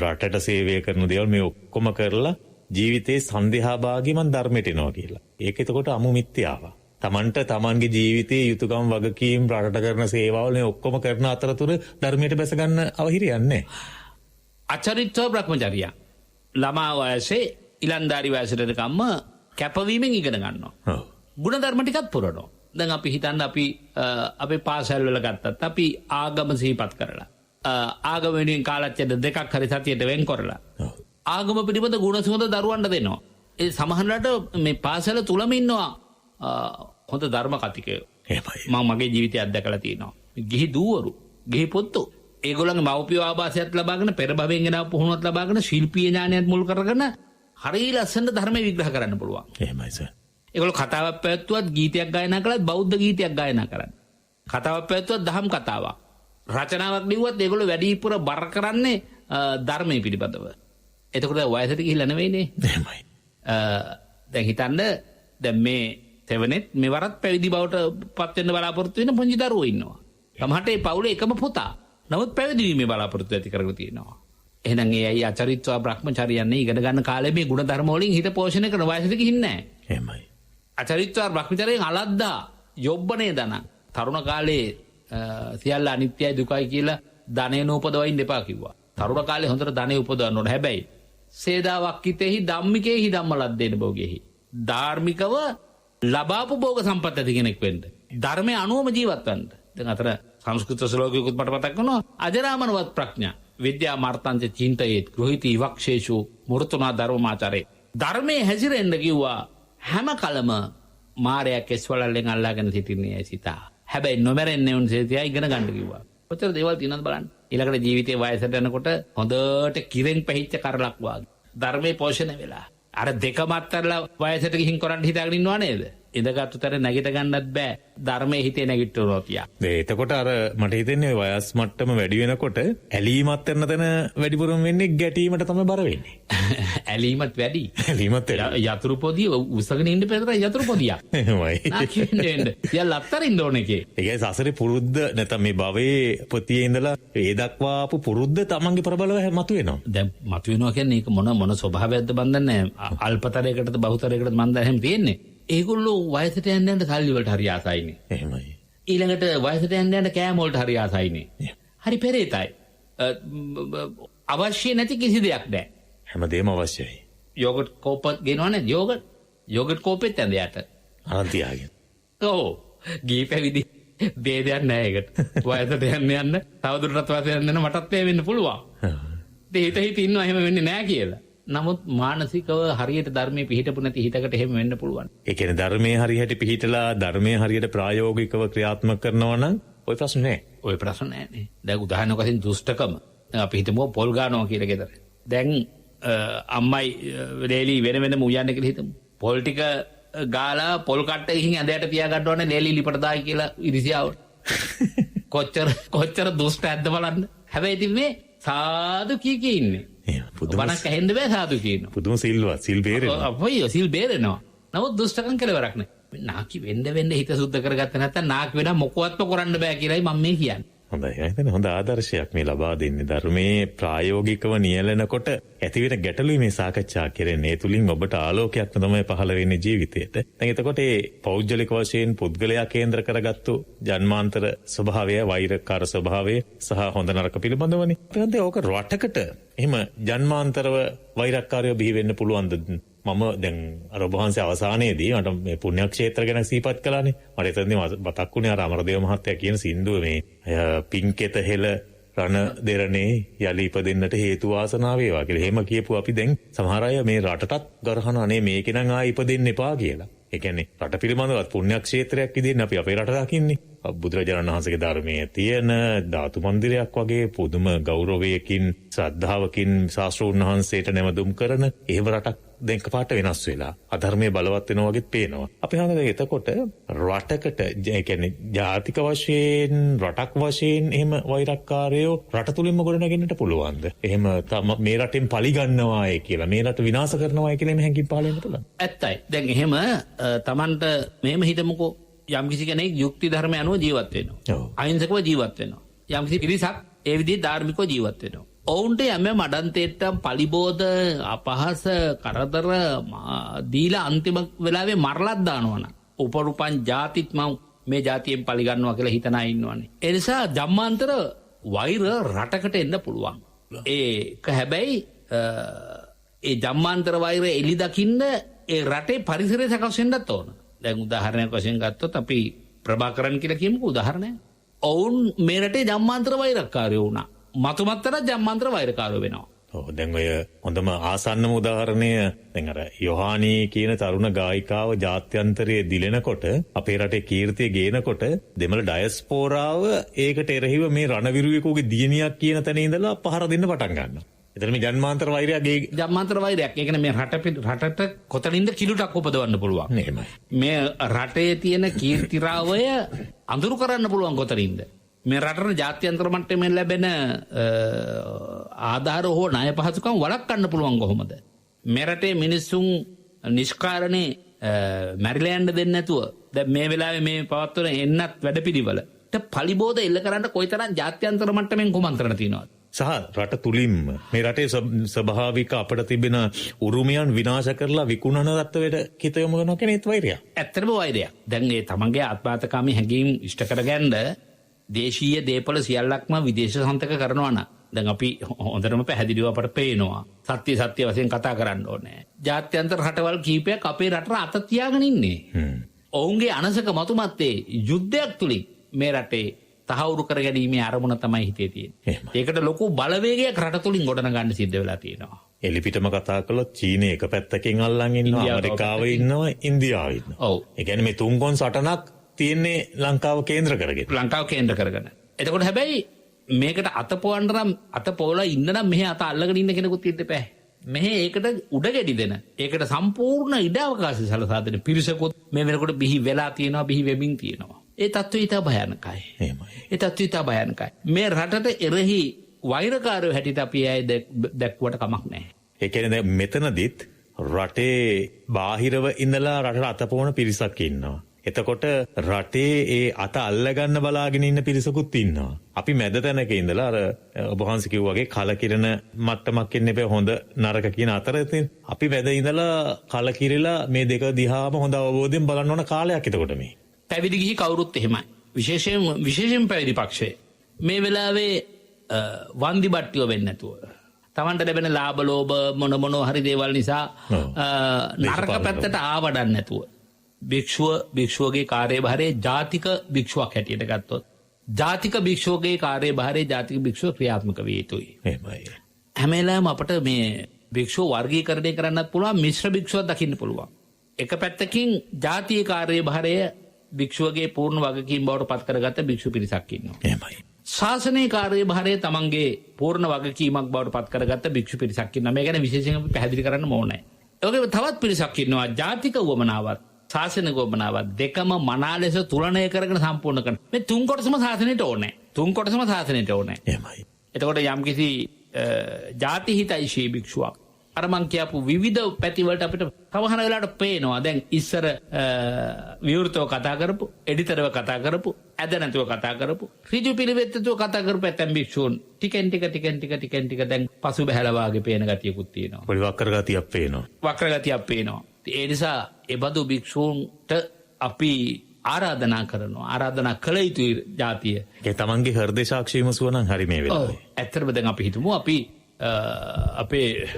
රටට සේවය කරන දේවල් මේ ඔක්කොම කරලා ජීවිතේ සන්දේහාභාගී මන් ධර්මයට එනවා කියලා. ඒක එතකොට අමු මිත්‍යාවක්. තමන්ට තමන්ගේ ජීවිතයේ යුතුයකම් වගකීම් රටට කරන සේවාවල් මේ ඔක්කොම කරන අතරතුර ධර්මයට බැස ගන්න අවහිරියක් නැහැ. අචරිත්ව බ්‍රහ්මචර්ය. ළමා වයසේ ඉලන්දාරි වයසට කම්ම කැපවීමෙන් ඉගෙන ගන්නවා. ගුණධර්ම ටිකක් පුරනවා. දැන් අපි හිතන්න අපි අපේ පාසල් වල ගත්තත් අපි ආගම සිහිපත් කරලා ආගම වෙනුවෙන් කාලච්ඡේද දෙකක් හරි සතියට වෙන් කරලා ආගම පිළිබඳ ගුණ සුවඳ දරුවන්ට දෙනවා. ඒ සමහරවිට මේ පාසල තුලම ඉන්නවා හොඳ ධර්ම කතිකයෝ. මම මගේ ජීවිතය අත්දැකලා තියෙනවා. ගිහි දූවරු, ගිහි පොත්තු ඒගොල්ලන්ගේ මව්පියෝ ආభాසයත් ලබාගෙන පෙර භවයෙන් ගෙනාව පුහුණුවක් ලබාගෙන ශිල්පීය ඥානයත් මුල් කරගෙන හරිය ලස්සන ධර්මයේ විග්‍රහ කරන්න පුළුවන්. එහෙමයි සර්. ඒගොල්ලෝ කතාවක් පැවැත්වුවත් ගීතයක් ගායනා කළත් බෞද්ධ ගීතයක් ගායනා කරන්නේ. කතාවක් පැවැත්වුවත් දහම් කතාවක්. රචනාවක් ලිව්වත් ඒගොල්ලෝ වැඩිපුර බර කරන්නේ ධර්මයේ පිළිබඳව. එතකොට වයසට ගිහිල්ලා නෙවෙයිනේ. එහෙමයි. දැන් හිතන්න දැන් මේ තෙවනෙත් මෙවරත් පැවිදි බවට පත් වෙන්න බලාපොරොත්තු වෙන පුංචි දරුවෝ ඉන්නවා. සමහරට ඒ පවුලේ එකම පුතා. නමුත් පැවිදි වීමේ බලාපොරොත්තු ඇති කරගෙන තියෙනවා. එහෙනම් ඒ අය අචරිත්ව බ්‍රහ්මචර්යයන් ඉගෙන ගන්න කාලේ මේ ගුණ ධර්ම වලින් හිත පෝෂණය කරන වයසට ගිහින් නැහැ. එහෙමයි. අචරිත්ව බ්‍රහ්මචර්යයෙන් අලද්දා යොබ්බනේ දන. තරුණ කාලේ සියල්ල අනිත්‍යයි දුකයි කියලා ධනෙ නූපදවයින් දෙපා කිව්වා. තරුණ කාලේ හොඳට ධනෙ උපදවන්න ඕන. හැබැයි සේදාවක් කිතෙහි ධම්මිකේහි ධම්මලද්දේන භෝගෙහි. ධාර්මිකව ලබාපු භෝග සම්පත් ඇති කෙනෙක් වෙන්න. ධර්මයේ අනුවම ජීවත් වෙන්න. දැන් අතර සංස්කෘත ශ්ලෝකයකුත් මට මතක් වෙනවා. අජරාමරවත් ප්‍රඥා විද්‍යා මාර්තාංච චින්තයේත් ගෘහීති විවක්ෂේසු මුර්තුනා ධර්මාචරේ. ධර්මයේ හැසිරෙන්න කිව්වා හැම කලම මායя කෙස්වලල්ලෙන් අල්ලාගෙන සිටින්නේ ඇසිතා. හැබැයි නොමරෙන්නේ උන් සේතියා ඉගෙන ගන්න කිව්වා. කොච්චර දේවල් තියෙනවද බලන්න. ඊළඟට ජීවිතේ වයසට යනකොට හොඳට කිරෙන් පැහිච්ච කරලක් වාගේ ධර්මයේ පෝෂණය වෙලා අර දෙකම අත්හැරලා වයසට ගිහින් කරන්න හිතාගෙන ඉන්නව නේද? ඉඳගත්තු තැන නැගිට ගන්නත් බෑ ධර්මයේ හිතේ නැගිට්ටුනොත් යා. එතකොට අර මට හිතෙන්නේ වයස් මට්ටම වැඩි වෙනකොට ඇලීමත් කරන තැන වැඩිපුරම වෙන්නේ ගැටීමට තමයි බර වෙන්නේ. ඇලීමත් වැඩි. ඇලීමත් යතුරු පොදිය උසගෙන ඉන්න පෙරතර යතුරු පොදියක්. එහෙමයි. නාකින්නේ. යා ලත්තරින් ඕන එකේ. ඒකයි සසරේ පුරුද්ද නැත්නම් මේ භවයේ පොතියේ ඉඳලා ඒ දක්වා ආපු පුරුද්ද තමන්ගේ ප්‍රබලව මතුවෙනවා. දැන් මතුවෙනවා කියන්නේ ඒක මොන ස්වභාවයක්ද බන්දන්නේ අල්පතරයකටද බහුතරයකටද මන්ද එහෙම තියෙන්නේ. ඒගොල්ලෝ වයසට යන්න යන සල්ලි වලට හරි ආසයිනේ. එහෙමයි. ඊළඟට වයසට යන්න යන කෑම වලට හරි ආසයිනේ. හරි පෙරේතයි. අවශ්‍ය නැති කිසි දෙයක් නැහැ. හැමදේම අවශ්‍යයි. යෝගට් කෝප ගෙනවනේ යෝගට් කෝපෙත් ඇඳ යට. අනන්තියාගෙන. ඔව්. ගී පැවිදි ભેදයක් නැහැ ඒකට. වයසට යන්න තවදුරටත් වයසට යන්න මටත් ඒ වෙන්න පුළුවන්. හිත ඉන්නවා එහෙම වෙන්නේ නැහැ කියලා. නමුත් මානසිකව හරියට ධර්මයේ පිහිටපු නැති හිතකට එහෙම වෙන්න පුළුවන්. ඒ කියන්නේ ධර්මයේ හරියට පිහිටලා ධර්මයේ හරියට ප්‍රායෝගිකව ක්‍රියාත්මක කරනවා නම් ওই ප්‍රශ්න නැහැ. ওই ප්‍රශ්න නැහැ නේ. දැන් උදාහරණයක් වශයෙන් දුෂ්ටකම. අපි හිතමු පොල් ගානවා කියලා ගෙදර. දැන් අම්මයි ලේලි වෙනම උයන්නේ කියලා හිතමු. පොල් ටික ගාලා පොල් කට්ට ගිහින් ඇඳයට තියා ගන්නවනේ ලේලි ලිපට දායි කියලා ඉරිසියාවට. කොච්චර දුෂ්ටයක්ද බලන්න. හැබැයි ඉතින් මේ සාදු කී ඉන්නේ. බණක් ඇහෙන්න බෑ සාදු කියනවා. පුදුම සිල්වත් සිල් බේරෙනවා. අපොයි සිල් බේරෙනවා. නමුත් දුෂ්ටකම් කෙලවරක් නෑ. නාකි වෙන්න හිත සුද්ධ කරගත්ත නැත්නම් නාකි වෙනා මොකවත්ම කරන්න බෑ කියලායි මම මේ කියන්නේ. හොඳයි. හිතන්නේ හොඳ ආදර්ශයක් මේ ලබා දෙන්නේ. ධර්මයේ ප්‍රායෝගිකව නියැලෙනකොට ඇතිවෙන ගැටලුයි මේ සාකච්ඡා කරන්නේ. ඒ තුලින් ඔබට ආලෝකයක්ම තමයි පහළ වෙන්නේ ජීවිතේට. දැන් එතකොට මේ පෞද්ගලික වශයෙන් පුද්ගලයා කේන්ද්‍ර කරගත්තු ජන්මාන්තර ස්වභාවය, වෛරකාර ස්වභාවය සහ හොඳ නරක පිළිබඳවනේ. ඒත් ඕක රටකට එහෙම ජන්මාන්තරව වෛරක්කාරයෝ බිහි වෙන්න පුළුවන්ද? මම දැන් අර ඔබ වහන්සේ අවසානයේදී මට මේ පුණ්‍යක්ෂේත්‍ර ගැන සිහිපත් කළානේ. මට එතනදී මතක් වුණේ අර අමරදේව මහත්තයා කියන සින්දුව මේ පින්කෙත හෙළ රණ දෙරණේ යලි ඉපදෙන්නට හේතු වාසනාව වේවා කියලා. එහෙම කියපු අපි දැන් සමහර අය මේ රටටත් ගරහන අනේ මේකේ නම් ආයි ඉපදෙන්න එපා කියලා. ඒ කියන්නේ රට පිළිබඳවත් පුණ්‍යක්ෂේත්‍රයක් විදිහින් අපි අපේ රට දකින්නේ. බුදුරජාණන් වහන්සේගේ ධර්මයේ තියෙන ධාතු මන්දිරයක් වගේ පුදුම ගෞරවයකින් ශ්‍රද්ධාවකින් ශාස්ත්‍රඥ වහන්සේට නැමදුම් කරන එහෙම රටක් දැන් කපාට වෙනස් වෙලා අධර්මයේ බලවත් වෙනවා වගේත් පේනවා. අපි හංගද එතකොට රටකට ඒ කියන්නේ ජාතික වශයෙන් රටක් වශයෙන් එහෙම වෛරක්කාරයෝ රට තුලින්ම ගොඩනගෙන්නට පුළුවන්ද? එහෙම මේ රටෙන් පලි ගන්නවායි කියලා මේ රට විනාශ කරනවායි කියලා එහෙම හැංගීම් පහළ වෙන්න පුළුවන්. ඇත්තයි. දැන් එහෙම Tamanට මෙහෙම හිතමුකෝ යම්කිසි කෙනෙක් යුක්ති ධර්ම අනුව ජීවත් වෙනවා. අහිංසකව ජීවත් වෙනවා. යම්කිසි පිරිසක් ඒ විදිහේ ධාර්මිකව ජීවත් වෙනවා. ඔවුන්ට යම් මඩන්තේට්ටම් පලිබෝධ අපහාස කරදර දීලා අන්තිම වෙලාවේ මරලත් දානවනම් උපරුපන් ජාතිත් මම මේ ජාතියෙන් පලි ගන්නවා කියලා හිතන අය ඉන්නවනේ. ඒ නිසා ජම්මාන්තර වෛර රටකට එන්න පුළුවන්. ඒක හැබැයි ඒ ජම්මාන්තර වෛර එලි දකින්න ඒ රටේ පරිසරය සකස් වෙන්නත් ඕන. දැන් උදාහරණයක් වශයෙන් ගත්තොත් අපි ප්‍රභාකරන් කියලා කියමුකෝ උදාහරණයක්. ඔවුන් මේ රටේ ජම්මාන්තර වෛරක්කාරයෝ වුණා. මතුමත්තර ජම්මාන්තර වෛරකාරයෝ වෙනවා. ඔව් දැන් ඔය හොඳම ආසන්නම උදාහරණය දැන් අර යොහානී කියන තරුණ ගායිකාව ජාත්‍යන්තරයේ දිලෙනකොට අපේ රටේ කීර්තිය ගේනකොට දෙමළ ඩයස්පෝරාව ඒකට එරෙහිව මේ රණවිරුවෙකුගේ දියණියක් කියන තැන ඉඳලා පහර දෙන්න පටන් ගන්නවා. එතන මේ ජන්මාන්තර වෛරයගේ ජම්මාන්තර වෛරයක්. ඒ කියන්නේ මේ රටට කොතනින්ද කිලුටක් උපදවන්න පුළුවන්. එහෙමයි. මේ රටේ තියෙන කීර්තිරාවය අඳුරු කරන්න පුළුවන් කොතනින්ද? මේ රටේ ජාත්‍යන්තර මට්ටමින් ලැබෙන ආධාර හෝ ණය පහසුකම් වළක්වන්න පුළුවන් කොහොමද? මේ රටේ මිනිස්සුන් නිෂ්කාරණේ මැරිලා යන්න දෙන්නේ නැතුව දැන් මේ වෙලාවේ මේ පවත්වන එන්නත් වැඩපිළිවෙලට පලිබෝධ එල්ල කරන්න කොයිතරම් ජාත්‍යන්තර මට්ටමින් කුමන්ත්‍රණ තියෙනවද? සහ රට තුලින්ම මේ රටේ ස්වභාවික අපට තිබෙන උරුමයන් විනාශ කරලා විකුණන තත්ත්වයට හිත යොමු කරනවා කියන්නේ ඒත් වෛරයක්. ඇත්තටම වෛරයක්. දැන් මේ තමන්ගේ ආත්මාර්ථකාමී හැඟීම් ඉෂ්ට කරගන්න දේශීය දේපල සියල්ලක්ම විදේශ සන්තක කරනවා නම් දැන් අපි හොඳටම පැහැදිලිව අපට පේනවා. සත්‍ය වශයෙන් කතා කරන්න ඕනේ. ජාත්‍යන්තර රටවල් කීපයක් අපේ රටට අත තියාගෙන ඉන්නේ. ඔවුන්ගේ අනසක මතුමත්තේ යුද්ධයක් තුලින් මේ රටේ තහවුරු කර ගැනීමේ අරමුණ තමයි හිතේ තියෙන්නේ. ඒකට ලොකු බලවේගයක් රට තුලින් ගොඩනගන්න සිද්ධ වෙලා තියෙනවා. එලිපිටම කතා කළොත් චීනය එක පැත්තකින් අල්ලන් ඉන්නවා, ඇමරිකාව ඉන්නවා, ඉන්දියාව ඉන්නවා. ඔව්. ඒ කියන්නේ මේ තුන්කොන් සටනක් තියෙන්නේ ලංකාව කේන්ද්‍ර කරගෙන. ලංකාව කේන්ද්‍ර කරගෙන. එතකොට හැබැයි මේකට අත පොවන්න නම් අත පොවලා ඉන්න නම් මෙහෙ අත අල්ලගෙන ඉන්න කෙනෙකුත් ඉන්න බෑ. මෙහ ඒකට උඩගෙඩි දෙන ඒකට සම්පූර්ණ ඉඩාවකාශ සලසා දෙන පිරිසකුත් මේ වෙනකොට බිහි වෙලා තියෙනවා බිහි වෙමින් තියෙනවා. ඒ තත්ත්වය ඉතා භයානකයි. ඒ තත්ත්වය ඉතා භයානකයි. මේ රටට එරෙහි වෛරකාරයෝ හැටියට අපි අය දැක්වුවට කමක් නැහැ. ඒ කියන්නේ මෙතනදිත් රටේ බාහිරව ඉඳලා රටට අතපොවන පිරිසක් ඉන්නවා. එතකොට රටේ ඒ අත අල්ලගන්න බලාගෙන ඉන්න පිරිසකුත් ඉන්නවා. අපි මැද තැනක ඉඳලා අර ඔබ වහන්සේ කිව්වා වගේ කලකිරෙන මට්ටමක් එන්න එපා හොඳ නරක කියන අතරේ අපි මැද ඉඳලා කලකිරිලා මේ දෙක දිහාම හොඳ අවබෝධයෙන් බලන්න ඕන කාලයක් එතකොට මේ. පැවිදි ගිහි කවුරුත් එහෙමයි. විශේෂයෙන් පැවිදි පක්ෂය. මේ වෙලාවේ වන්දි බට්ටියෝ වෙන්නේ නැතුව. තමන්ට ලැබෙන ලාභ ලෝභ මොන හරි දේවල් නිසා නරක පැත්තට ආවඩන්න නැතුව. භික්ෂුවගේ කාර්යභාරයේ ජාතික භික්ෂුවක් හැටියට ගත්තොත් ජාතික භික්ෂුවගේ කාර්යභාරයේ ජාතික භික්ෂුව ක්‍රියාත්මක විය යුතුයි. එහෙමයි. හැම වෙලාවෙම අපට මේ භික්ෂුව වර්ගීකරණය කරන්නත් පුළුවන් මිශ්‍ර භික්ෂුවක් දකින්න පුළුවන්. එක පැත්තකින් ජාතිය කාර්යභාරය භික්ෂුවගේ පූර්ණ වගකීම් බවට පත් කරගත්ත භික්ෂු පිරිසක් ඉන්නවා. එහෙමයි. ශාසනයේ කාර්යභාරය තමන්ගේ පූර්ණ වගකීමක් බවට පත් කරගත්ත භික්ෂු පිරිසක් ඉන්නවා. මේ ගැන විශේෂයෙන් අපි පැහැදිලි කරන්න ඕනේ. ඒ වගේම තවත් පිරිසක් ඉන්නවා ජාතික වමනාවත් ශාසනික වමනාවත් දෙකම මනා ලෙස තුලනය කරගෙන සම්පූර්ණ කරන. මේ තුන් කොටසම ශාසනයට ඕනේ. තුන් කොටසම ශාසනයට ඕනේ. එහෙමයි. එතකොට යම්කිසි ජාති හිතයිශී භික්ෂුවක් අර මං කියපු විවිධ පැතිවලට අපිට සමහර වෙලාවට පේනවා. දැන් ඉස්සර විවෘතව කතා කරපු, එඩිතරව කතා කරපු, ඇද නැතුව කතා කරපු, ඍජු පිළිවෙත්තව කතා කරපු ඇතැම් භික්ෂූන් ටිකෙන් ටික දැන් පසු බහැලා වාගේ පේන ගතියකුත් තියෙනවා. පොඩි වක්‍ර ගතියක් පේනවා. වක්‍ර ගතියක් පේනවා. ඒ නිසා එබඳු භික්ෂූන්ට අපි ආරාධනා කරනවා. ආරාධනා කළ යුතුයි ජාතිය. ඒ තමන්ගේ හෘද සාක්ෂියම සුව නම් හරි මේ වෙලාවේ. ඇත්තටම දැන් අපි හිතමු අපි අපේ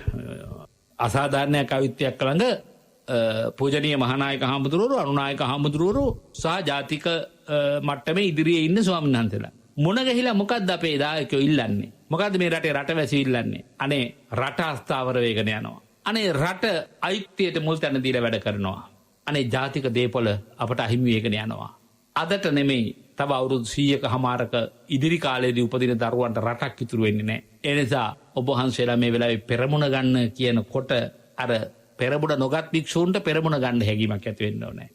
අසාධාරණයක් අවිත්‍යයක් ළඟ පූජනීය මහානායක හාමුදුරුවෝ අනුනායක හාමුදුරුවෝ සහ ජාතික මට්ටමේ ඉදිරියේ ඉන්න ස්වාමීන් වහන්සේලා මුණ ගැහිලා මොකද්ද අපේ දායකයෝ ඉල්ලන්නේ? මොකද්ද මේ රටේ රටවැසියෝ ඉල්ලන්නේ? අනේ රට අස්ථාවර වේගන යනවා. අනේ රට අයිතියට මුල් තැන දීලා වැඩ කරනවා. අනේ ජාතික දේපොළ අපට අහිමි වේගන යනවා. අදට නෙමෙයි තව අවුරුදු 100ක හමාරක ඉදිරි කාලයේදී උපදින දරුවන්ට රටක් ඉතුරු වෙන්නේ නැහැ. ඒ නිසා ඔබ වහන්සේලා මේ වෙලාවේ පෙරමුණ ගන්න කියනකොට අර පෙරමුණ නොගත් භික්ෂූන්ට පෙරමුණ ගන්න හැකියාවක් ඇති වෙන්න ඕනේ.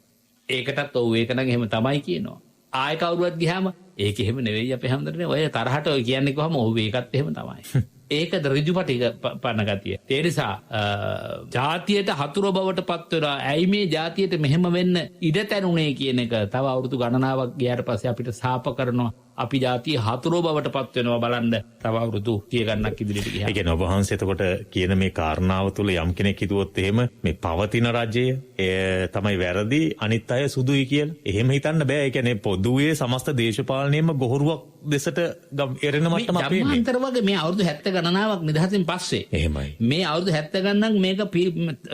ඒකටත් ඔව් ඒක නම් එහෙම තමයි කියනවා. ආය කවුරුවත් ගියාම ඒක එහෙම නෙවෙයි අපේ හැමදෙරේ ඔය තරහට ඔය කියන්නේ කොහම ඔව් ඒකත් එහෙම තමයි. ඒකද ඍජුපටි පන්න ගතිය. ඒ නිසා ජාතියට හතුරු බවට පත් වෙනවා. ඇයි මේ ජාතියට මෙහෙම වෙන්න ඉඩ තැනුනේ කියන එක තව අවුරුදු ගණනාවක් ගියාට පස්සේ අපිට සාප කරනවා. අපි ජාතිය හතුරු බවට පත් වෙනවා බලන්න තව අවුරුදු 30 ගණනක් ඉදිරියට ගියා. ඒ කියන්නේ ඔබ වහන්සේ එතකොට කියන මේ කාරණාව තුළ යම් කෙනෙක් හිතුවොත් එහෙම මේ පවතින රජය තමයි වැරදි අනිත් අය සුදුයි කියලා. එහෙම හිතන්න බෑ. ඒ කියන්නේ පොදුවේ සමස්ත දේශපාලනයේම ගොහරුවක් දෙසට එරෙන මට්ටමක් පේන්නේ. ජම්මාන්තර වගේ මේ අවුරුදු 70 ගණනාවක් නිදහසින් පස්සේ එහෙමයි. මේ අවුරුදු 70 ගණනක් මේක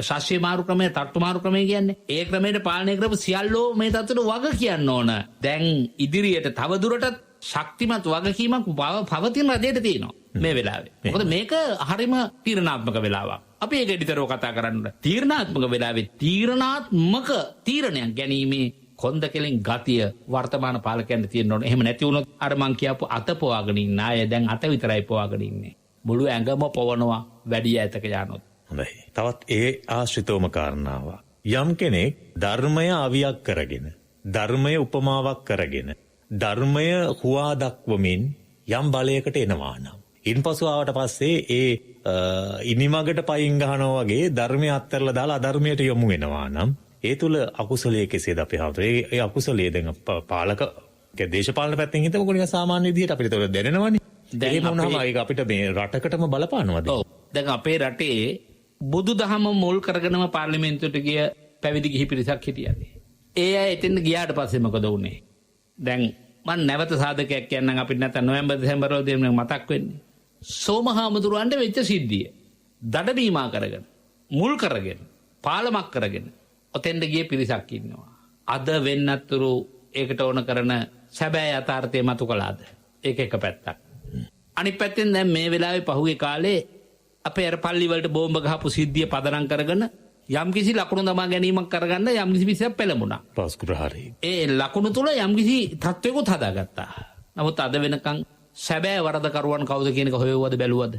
ශාස්ත්‍රීය මාරු ක්‍රමය, තට්ටු මාරු ක්‍රමය කියන්නේ ඒ ක්‍රමයට පාලනය කරපු සියල්ලෝ මේ තත්ත්වයට වග කියන්න ඕන. දැන් ඉදිරියට තව දුරටත් ශක්තිමත් වගකීමක් පවතින රජයට තියෙනවා මේ වෙලාවේ. මොකද මේක හරිම තීරණාත්මක වෙලාවක්. අපි ඒක එඩිතරව කතා කරන්න. තීරණාත්මක වෙලාවේ තීරණාත්මක තීරණයක් ගැනීමේ කොන්ද කෙලින් ගතිය වර්තමාන පාලකයන්ට තියෙන්න ඕනේ. එහෙම නැති වුණොත් අර මං කියපු අත පොවාගෙන ඉන්න අය දැන් අත විතරයි පොවාගෙන ඉන්නේ. මුළු ඇඟම පොවනවා වැඩි ඈතක යනොත්. හොඳයි. තවත් ඒ ආශ්‍රිතවම කාරණාව. යම් කෙනෙක් ධර්මය අවියක් කරගෙන, ධර්මය උපමාවක් කරගෙන, ධර්මය හුවා දක්වමින් යම් බලයකට එනවා නම් ඉන්පසු ආවට පස්සේ ඒ ඉනිමගට පයින් ගහනවා වගේ ධර්මය අත්හැරලා දාලා අධර්මයට යොමු වෙනවා නම් ඒ තුල අකුසලයේ කෙසේද අපි හවුනේ? ඒ අකුසලයේ දැන් පාලක දේශපාලන පැත්තෙන් හිතමුකෝ නිකන් සාමාන්‍ය විදිහට අපිට ඒක දැනෙනවනේ. දැන් මොනවාම ඒක අපිට මේ රටකටම බලපානවද? ඔව්. දැන් අපේ රටේ බුදුදහම මුල් කරගෙනම පාර්ලිමේන්තුවට ගිය පැවිදි ගිහි පිරිසක් හිටියනේ. ඒ අය එතෙන් ගියාට පස්සේ මොකද වුනේ? දැන් මම නැවත සාධකයක් කියන්නම් අපිට නැත්නම් නොවැම්බර් දෙසැම්බර් වලදී මතක් වෙන්නේ. සෝමහාමුදුරුවන්ට වෙච්ච සිද්ධිය. දඩබීමා කරගෙන, මුල් කරගෙන, පාලමක් කරගෙන ඔතෙන්ද ගිය පිරිසක් ඉන්නවා. අද වෙන්නතුරු ඒකට ඕන කරන සැබෑ යථාර්ථය මතු කළාද? ඒක එක පැත්තක්. අනිත් පැත්තෙන් දැන් මේ වෙලාවේ පහුගිය කාලේ අපේ අර පල්ලි වලට බෝම්බ ගහපු සිද්ධිය පදනම් කරගෙන යම්කිසි ලකුණු දමා ගැනීමක් කරගන්න යම්කිසි පිරිසක් පෙළඹුණා. පාස්කුරහරි. ඒ ලකුණු තුල යම්කිසි තත්වයකට හදාගත්තා. නමුත් අද වෙනකන් සැබෑ වරදකරුවන් කවුද කියන එක හොයවුවද බැලුවද?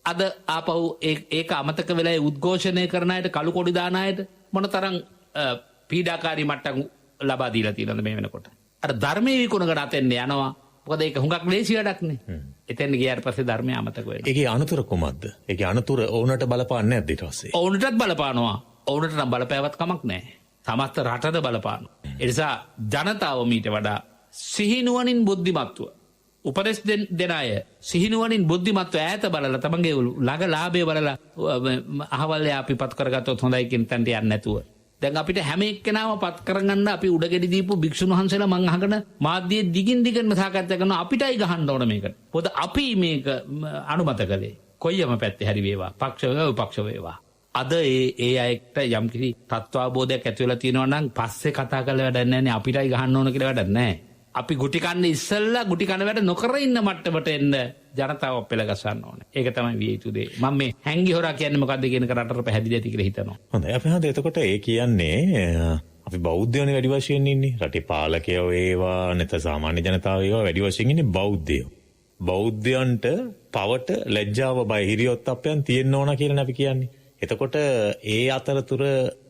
අද ආපහු ඒක අමතක වෙලා උද්ඝෝෂණය කරන අයට කළු කොඩි දාන අයට මොනතරම් පීඩාකාරී මට්ටම් ලබා දීලා තියෙනවද මේ වෙනකොට. අර ධර්මයේ විකුණකට අතෙන් යනවා. මොකද ඒක හුඟක් ලේසි වැඩක් නේ. එතෙන් ගියාට පස්සේ ධර්මය අමතක වෙනවා. ඒකේ අනතුර කොහොමද? ඒකේ අනතුර ඕනට බලපාන්නේ නැද්ද ඊට පස්සේ? ඕනටත් බලපානවා. ඕනට නම් බලපෑවත් කමක් නැහැ. සමස්ත රටද බලපානවා. ඒ නිසා ජනතාව මීට වඩා සිහිනුවණින් බුද්ධිමත්ව උපදෙස් දෙන අය සිහිනුවණින් බුද්ධිමත්ව ඈත බලලා තමන්ගේ ළඟ ලාභය බලලා අහවල් යාපි පත් කරගත්තොත් හොඳයි කියන තැනට යන්නේ නැතුව. දැන් අපිට හැම එක්කෙනාම පත් කරගන්න අපි උඩගෙඩි දීපු භික්ෂුන් වහන්සේලා මං අහගෙන මාධ්‍යයේ දිගින් දිගටම සාකච්ඡා කරනවා අපිටයි ගහන්න ඕන මේකට. පොද අපි මේක අනුමත කළේ. කොයියම පැත්තේ හරි වේවා. පක්ෂ වේවා විපක්ෂ වේවා. අද ඒ අයට යම්කිසි තත්ත්වාබෝධයක් ඇති වෙලා තියෙනවා නම් පස්සේ කතා කරලා වැඩක් නැහැ නේ අපිටයි ගහන්න ඕන කියලා වැඩක් නැහැ. අපි ගුටි කන්න ඉස්සෙල්ලා ගුටි කන වැඩ නොකර ඉන්න මට්ටමට එන්න ජනතාව පෙළ ගසන්න ඕනේ. ඒක තමයි විය යුතු දේ. මම මේ හැංගි හොරා කියන්නේ මොකද්ද කියන එක රටට පැහැදිලි ඇති කියලා හිතනවා. හොඳයි. අපි හද එතකොට ඒ කියන්නේ අපි බෞද්ධයෝනේ වැඩි වශයෙන් ඉන්නේ. රටේ පාලකයෝ ඒවා නැත්නම් සාමාන්‍ය ජනතාව ඒවා වැඩි වශයෙන් ඉන්නේ බෞද්ධයෝ. බෞද්ධයන්ට පවට ලැජ්ජාව බය හිරියොත්ප්පයන් තියෙන්න ඕන කියලා අපි කියන්නේ. එතකොට ඒ අතරතුර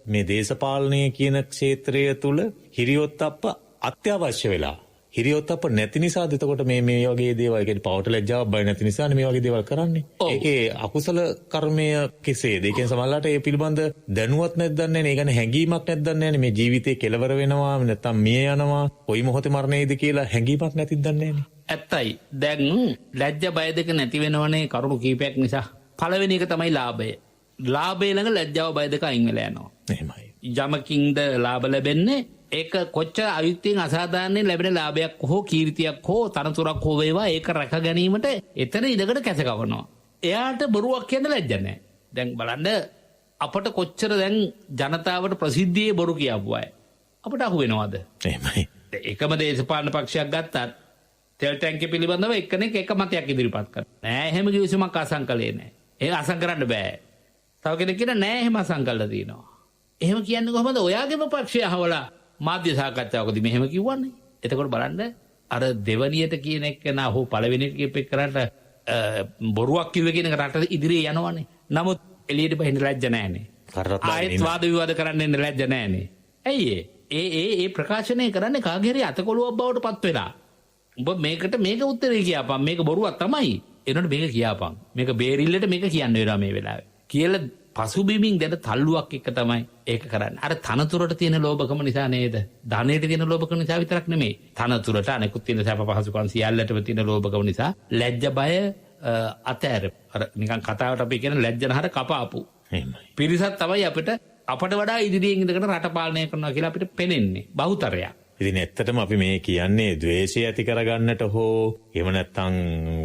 මේ දේශපාලනය කියන ක්ෂේත්‍රය තුල හිරියොත්ප්ප අත්‍යවශ්‍ය වෙලා හිරියොත්ප්ප නැති නිසාද එතකොට මේ වගේ දේවල් කියන්නේ පවට ලැජ්ජාවක් බය නැති නිසානේ මේ වගේ දේවල් කරන්නේ. ඒකේ අකුසල කර්මය කෙසේද? ඒ කියන්නේ සමහරවිට ඒ පිළිබඳ දැනුවත් නැද්ද නැහැ නේ. ඒ කියන්නේ හැඟීමක් නැද්ද නැහැ මේ ජීවිතේ කෙලවර වෙනවා නැත්නම් මිය යනවා කොයි මොහොතේ මරණයේද කියලා හැඟීමක් නැතිද නැහැ නේ. ඇත්තයි. දැන් ලැජ්ජ බය දෙක නැති වෙනවනේ කරුණු කීපයක් නිසා. පළවෙනි එක තමයි ලාභය. ලාභය ළඟ ලැජ්ජාව බය දෙක අයින් වෙලා යනවා. එහෙමයි. යමකින්ද ලාභ ලැබෙන්නේ ඒක කොච්චර අයුක්තියෙන් අසාධාරණයෙන් ලැබෙන ලාභයක් හෝ කීර්තියක් හෝ තනතුරක් හෝ වේවා ඒක රැක ගැනීමට එතන ඉඳකට කැස කවනවා. එයාට බොරුවක් කියන්න ලැජ්ජ නැහැ. දැන් බලන්න අපට කොච්චර දැන් ජනතාවට ප්‍රසිද්ධියේ බොරු කියපු අය අපට අහු වෙනවද? එහෙමයි. එකම දේශපාලන පක්ෂයක් ගත්තත් තෙල් ටැංකිය පිළිබඳව එක්කෙනෙක් එක මතයක් ඉදිරිපත් කරනවා. නෑ එහෙම කිවිසුමක් අසංකලේ නෑ. ඒක අසං කරන්න බෑ. තව කෙනෙක් කියන නෑ එහෙම අසංකල්ලා තියෙනවා. එහෙම කියන්නේ කොහමද? ඔයාගේම පක්ෂය අහවලා මාධ්‍ය සාකච්ඡාවකදී මෙහෙම කිව්වන්නේ. එතකොට බලන්න අර දෙවනියට කියන එක්කෙනා හෝ පළවෙනියට කියපෙක් කරාට බොරුවක් කිව්වේ කියන එක රට ඉදිරියේ යනවනේ. නමුත් එළියට බහින්න ලැජ්ජ නැහැනේ. ආයෙත් වාද විවාද කරන්න ඉන්න ලැජ්ජ නැහැනේ. ඇයි ඒ ප්‍රකාශනය කරන්නේ කාගේ හරි අතකොළුවක් බවට පත් වෙලා. උඹ මේකට මේක උත්තරේ කියපන්. මේක බොරුවක් තමයි. එනකොට මේක කියපන්. මේක බේරිල්ලට මේක කියන්න වෙනවා මේ වෙලාවේ. කියලා පසුබිමින් දැන තල්ලුවක් එක තමයි ඒක කරන්නේ. අර තනතුරට තියෙන ලෝභකම නිසා නේද? ධනෙට තියෙන ලෝභකම නිසා විතරක් නෙමෙයි. තනතුරට අනෙකුත් තියෙන සැප පහසුකම් සියල්ලටම තියෙන ලෝභකම නිසා ලැජ්ජ බය අතෑර. අර නිකන් කතාවට අපි කියන ලැජ්ජනහර කපාපු. එහෙමයි. පිරිසක් තමයි අපිට වඩා ඉදිරියෙන් ඉඳගෙන රට පාලනය කරනවා කියලා අපිට පෙනෙන්නේ. බහුතරයක්. ඉතින් ඇත්තටම අපි මේ කියන්නේ ද්වේෂය ඇති කරගන්නට හෝ එහෙම නැත්නම්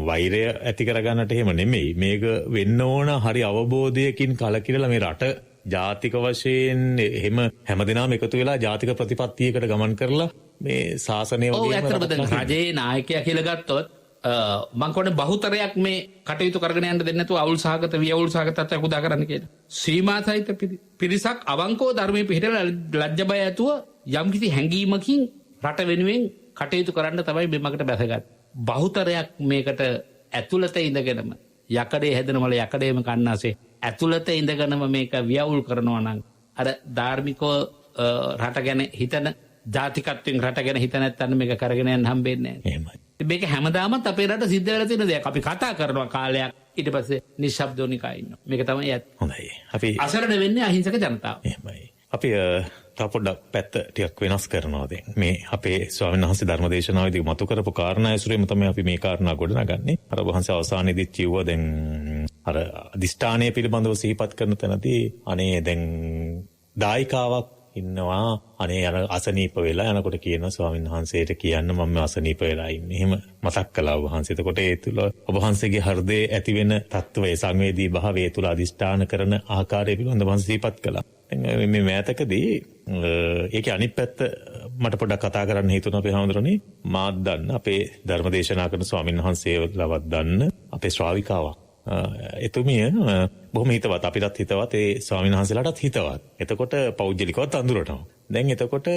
වෛරය ඇති කරගන්නට එහෙම නෙමෙයි. මේක වෙන්න ඕන හරි අවබෝධයකින් කලකිරලා මේ රට ජාතික වශයෙන් එහෙම හැමදෙනාම එකතු වෙලා ජාතික ප්‍රතිපත්තියකට ගමන් කරලා මේ ශාසනය වගේම රජයේ නායකයා කියලා ගත්තොත් මං කියන්නේ බහුතරයක් මේ කටයුතු කරගෙන යන්න දෙන්නේ නැතුව අවුල් සහගත වියවුල් සහගත තත්ත්වයක් උදා කරන්න කියලා. සීමා සහිත පිරිසක් අවංකව ධර්මයේ පිළිහෙලා ලැජ්ජ බය ඇතුව යම්කිසි හැඟීමකින් රට වෙනුවෙන් කටයුතු කරන්න තමයි මෙමකට බැසගත්. බහුතරයක් මේකට ඇතුළත ඉඳගෙනම යකඩේ හැදෙන මල යකඩේම කන්නාසේ ඇතුළත ඉඳගෙනම මේක වියවුල් කරනවා නම් අර ධාර්මිකව රට ගැන හිතන ජාතිකත්වයෙන් රට ගැන හිත නැත්නම් මේක කරගෙන යන්න හම්බෙන්නේ නැහැ. එහෙමයි. මේක හැමදාමත් අපේ රට සිද්ධ වෙලා තියෙන දෙයක්. අපි කතා කරනවා කාලයක් ඊට පස්සේ නිශ්ශබ්දෝනිකා ඉන්නවා. මේක තමයි ඇත්ත. හොඳයි. අපි අසරණ වෙන්නේ අහිංසක ජනතාව. එහෙමයි. අපි තව පොඩ්ඩක් පැත්ත ටිකක් වෙනස් කරනවා දැන්. මේ අපේ ස්වාමීන් වහන්සේ ධර්මදේශනාවේදී මතු කරපු කාරණා ඇසුරෙම තමයි අපි මේ කාරණා ගොඩනගන්නේ. අර වහන්සේ අවසානයේදීත් කිව්වා දැන් අර අදිෂ්ඨානය පිළිබඳව සිහිපත් කරන තැනදී අනේ දැන් දායිකාවක් ඉන්නවා අනේ අර අසනීප වෙලා යනකොට කියනවා ස්වාමීන් වහන්සේට කියන්න මම අසනීප වෙලා ඉන්නේ. එහෙම මතක් කළා ඔබ වහන්සේ. එතකොට ඒ තුල ඔබ වහන්සේගේ හෘදයේ ඇති වෙන තත්ත්වයේ සංවේදී භාවයේ තුල අදිෂ්ඨාන කරන ආකාරය පිළිබඳව වහන්සේ සිහිපත් කළා. මේ මෑතකදී ඒකේ අනිත් පැත්ත මට පොඩ්ඩක් කතා කරන්න හිතුණා අපේ හැමදෙරෝනේ. මාත් දන්න අපේ ධර්මදේශනා කරන ස්වාමීන් වහන්සේලවත් දන්න අපේ ශ්‍රාවිකාවක්. එතුමිය බොහොම හිතවත්, අපිටත් හිතවත්, ඒ ස්වාමීන් වහන්සේලාටත් හිතවත්. එතකොට පෞද්ගලිකවත් අඳුරනවා. දැන් එතකොට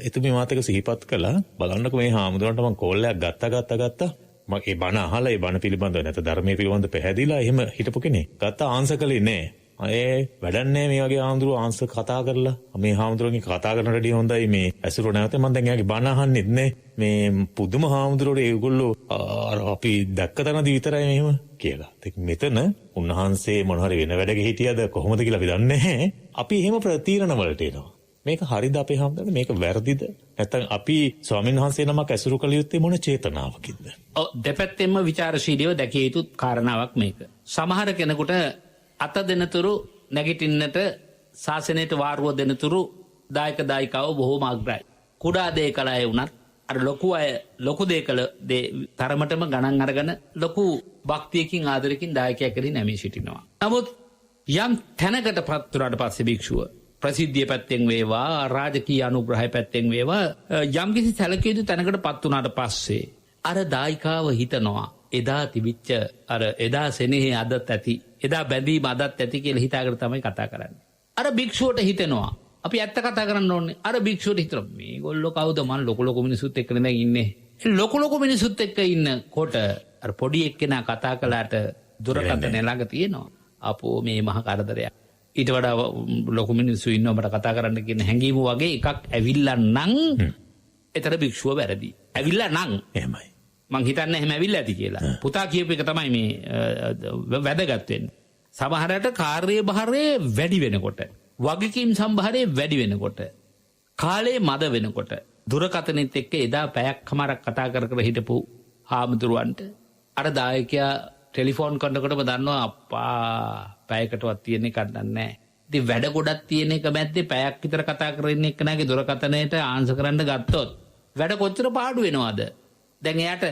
එතුමිය මාත් එක්ක සිහිපත් කළා බලන්නකො මේ හාමුදුරන්ට මම කෝල් එකක් ගත්තා මගේ බණ අහලා ඒ බණ පිළිබඳව නැත්නම් ධර්මයේ පිළිබඳව පැහැදිලා එහෙම හිටපු කෙනෙක්. ගත්ත ආන්සර් කළේ නෑ. වැඩන්නේ මේ වගේ ආන්දරු ආන්සර් කතා කරලා මේ හාමුදුරුවන්ගේ කතා කරන රෙඩි හොඳයි මේ ඇසුරු නැවත මම දැන් එයාගේ බණ අහන්නෙත් නේ මේ පුදුම හාමුදුරුවෝ ඒගොල්ලෝ අපි දැක්ක තැනදී විතරයි මෙහෙම කියලා. ඉතින් මෙතන උන්වහන්සේ මොන හරි වෙන වැඩක හිටියද කොහොමද කියලා අපි දන්නේ නැහැ. අපි එහෙම ප්‍රතිරණ වලට එනවා. මේක හරිද අපේ හාමුදුරුවනේ මේක වැරදිද? නැත්නම් අපි ස්වාමීන් වහන්සේ නමක් ඇසුරු කළ යුත්තේ මොන චේතනාවකින්ද? දෙපැත්තෙන්ම ਵਿਚාරශීලීව දැකිය යුතු කාරණාවක් මේක. සමහර කෙනෙකුට අත දෙනතුරු නැගිටින්නට ශාසනයට වාරුව දෙනතුරු දායක දායිකාව බොහෝම අග්‍රයි. කුඩා දේ කළ අය වුණත් අර ලොකු අය ලොකු දේ කළ දේ තරමටම ගණන් අරගෙන ලොකු භක්තියකින් ආදරකින් දායකයා කරේ නැමී සිටිනවා. නමුත් යම් තැනකට පත් වුණාට පස්සේ භික්ෂුව ප්‍රසිද්ධිය පැත්තෙන් වේවා රාජකීය අනුග්‍රහය පැත්තෙන් වේවා යම්කිසි සැලකිය යුතු තැනකට පත් වුණාට පස්සේ අර දායිකාව හිතනවා එදා තිබිච්ච අර එදා සෙනෙහි අදත් ඇති එදා බැඳීම අදත් ඇති කියලා හිතාගෙන තමයි කතා කරන්නේ. අර භික්ෂුවට හිතෙනවා අපි ඇත්ත කතා කරන්න ඕනේ. අර භික්ෂුවට හිතනවා මේගොල්ලෝ කවුද මං ලොකු මිනිසුත් එක්ක නේ ඉන්නේ. ලොකු මිනිසුත් එක්ක ඉන්නකොට අර පොඩි එක්කෙනා කතා කළාට දුරකථන ළඟ තියෙනවා. අපෝ මේ මහා කරදරයක්. ඊට වඩා ලොකු මිනිස්සු ඉන්නවා මට කතා කරන්න කියන හැඟීම වගේ එකක් ඇවිල්ලා නම් එතර භික්ෂුව වැරදි. ඇවිල්ලා නම් එහෙමයි. මං හිතන්නේ එහෙම ඇවිල්ලා ඇති කියලා. පුතා කියපු එක තමයි මේ වැදගත් වෙන්නේ. සමහරට කාර්යභාරය වැඩි වෙනකොට, වගකීම් සම්භාරය වැඩි වෙනකොට, කාලේ මද වෙනකොට, දුරකථනෙත් එක්ක එදා පැයක්මාරක් කතා කර හිටපු හාමුදුරුවන්ට අර දායකයා ටෙලිෆෝන් කරනකොටම දන්නවා අප්පා පැයකටවත් තියෙන එකක් නැහැ. ඉතින් වැඩ ගොඩක් තියෙන එක මැද්දේ පැයක් විතර කතා කරගෙන එක්කනාගේ දුරකථනයට ආන්සර් කරන්න ගත්තොත් වැඩ කොච්චර පාඩු වෙනවද? දැන් එයාට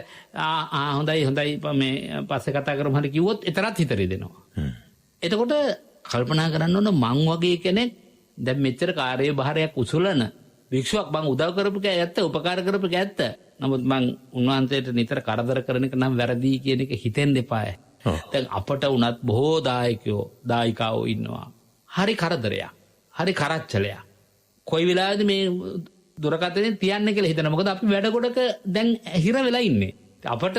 හොඳයි මේ පස්සේ කතා කරමු හරි කිව්වොත් එතරම් හිත රිදෙනවා. එතකොට කල්පනා කරන්න ඕන මං වගේ කෙනෙක් දැන් මෙච්චර කාර්යභාරයක් උසුලන භික්ෂුවක් මං උදව් කරපු කෑ ඇත්ත උපකාර කරපු කෑ ඇත්ත. නමුත් මං උන්වහන්සේට නිතර කරදර කරන එක නම් වැරදි කියන එක හිතෙන්න එපාය. දැන් අපට උනත් බොහෝ දායිකාවෝ ඉන්නවා. හරි කරදරයක්. හරි කරච්චලයක්. කොයි වෙලාවෙද මේ දුරකථනයෙන් තියන්න කියලා හිතන. මොකද අපි වැඩ ගොඩක දැන් හිර වෙලා ඉන්නේ. අපට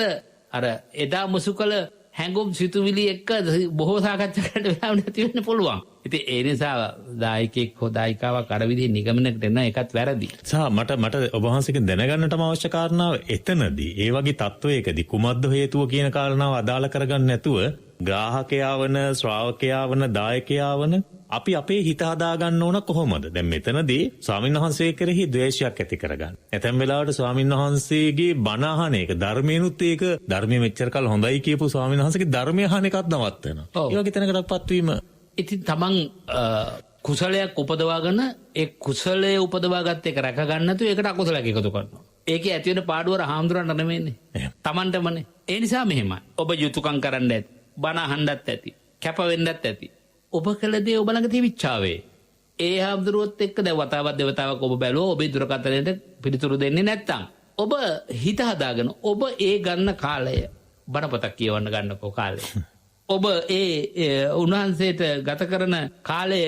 අර එදා මුසු කළ හැඟුම් සිතුවිලි එක්ක බොහෝ සාකච්ඡා කරන්න වෙලාව නැති වෙන්න පුළුවන්. ඉතින් ඒ නිසා දායකෙක් හෝ දායිකාවක් අර විදිහේ නිගමනයකට එන එකත් වැරදි. මට ඔබ වහන්සේගෙන් දැනගන්නටම අවශ්‍ය කාරණාව එතනදී ඒ වගේ තත්වයකදී කුමද්ද හේතුව කියන කාරණාව අදාළ කරගන්න නැතුව ග්‍රාහකයා වන ශ්‍රාවකයා වන දායකයා වන අපි අපේ හිත හදාගන්න ඕන කොහොමද? දැන් මෙතනදී ස්වාමීන් වහන්සේ කෙරෙහි ද්වේෂයක් ඇති කරගන්න. ඇතැම් වෙලාවට ස්වාමීන් වහන්සේගේ බණ අහන එක ධර්මයෙන්ුත් ඒක ධර්මයේ මෙච්චර කල් හොඳයි කියපු ස්වාමීන් වහන්සේගේ ධර්මය අහන එකත් නවත්තනවා. ඒ වගේ තැනකටපත් වීම ඉතින් තමන් කුසලයක් උපදවාගෙන ඒ කුසලයේ උපදවාගත්ත එක රැක ගන්න නැතුව ඒකට අකුසලයක් එකතු කරනවා. ඒකේ ඇති වෙන පාඩුව හාමුදුරන්ට නෙමෙයිනේ. තමන්ටමනේ. ඒ නිසා මෙහෙමයි. ඔබ යුතුයකම් කරන්න ඇති. බණ අහන්නත් ඇති. කැප වෙන්නත් ඇති. ඔබ කළ දේ ඔබ ළඟ තිබිච්චාවේ. ඒ හාමුදුරුවොත් එක්ක දැන් වතාවක් දෙවතාවක් ඔබ බැලුවා ඔබේ දුරකථනයට පිළිතුරු දෙන්නේ නැත්තම් ඔබ හිත හදාගෙන ඔබ ඒ ගන්න කාලය බණපොතක් කියවන්න ගන්නකෝ කාලය. ඔබ ඒ උන්වහන්සේට ගත කරන කාලය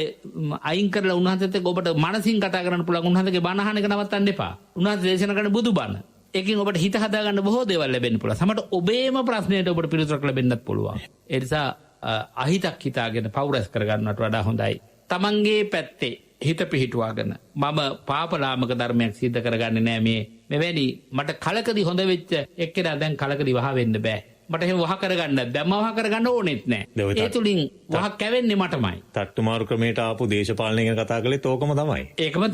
අයින් කරලා උන්වහන්සේත් එක්ක ඔබට මනසින් කතා කරන්න පුළුවන්. උන්වහන්සේගේ බණ අහන එක නවත්තන්න එපා. උන්වහන්සේ දේශනා කරන බුදුබණ. ඒකෙන් ඔබට හිත හදාගන්න බොහෝ දේවල් ලැබෙන්න පුළුවන්. සමහරට ඔබේම ප්‍රශ්නයට ඔබට පිළිතුරක් ලැබෙන්නත් පුළුවන්. ඒ නිසා අහිතක් හිතාගෙන පෞරස් කරගන්නට වඩා හොඳයි. තමන්ගේ පැත්තේ හිත පිහිටුවාගෙන මම පාපලාමක ධර්මයක් සිද්ධ කරගන්නේ නෑ මේ මෙවැනි මට කලකදී හොඳ වෙච්ච එක්කෙනා දැන් කලකදී වහ වෙන්න බෑ. මට එහෙම වහ කරගන්න දැම්ම වහ කරගන්න ඕනෙත් නෑ. ඒ තුලින් වහ කැවෙන්නේ මටමයි. තට්ටු මාරු ක්‍රමයට ආපු දේශපාලනය ගැන කතා කළේත් ඕකම තමයි. ඒකම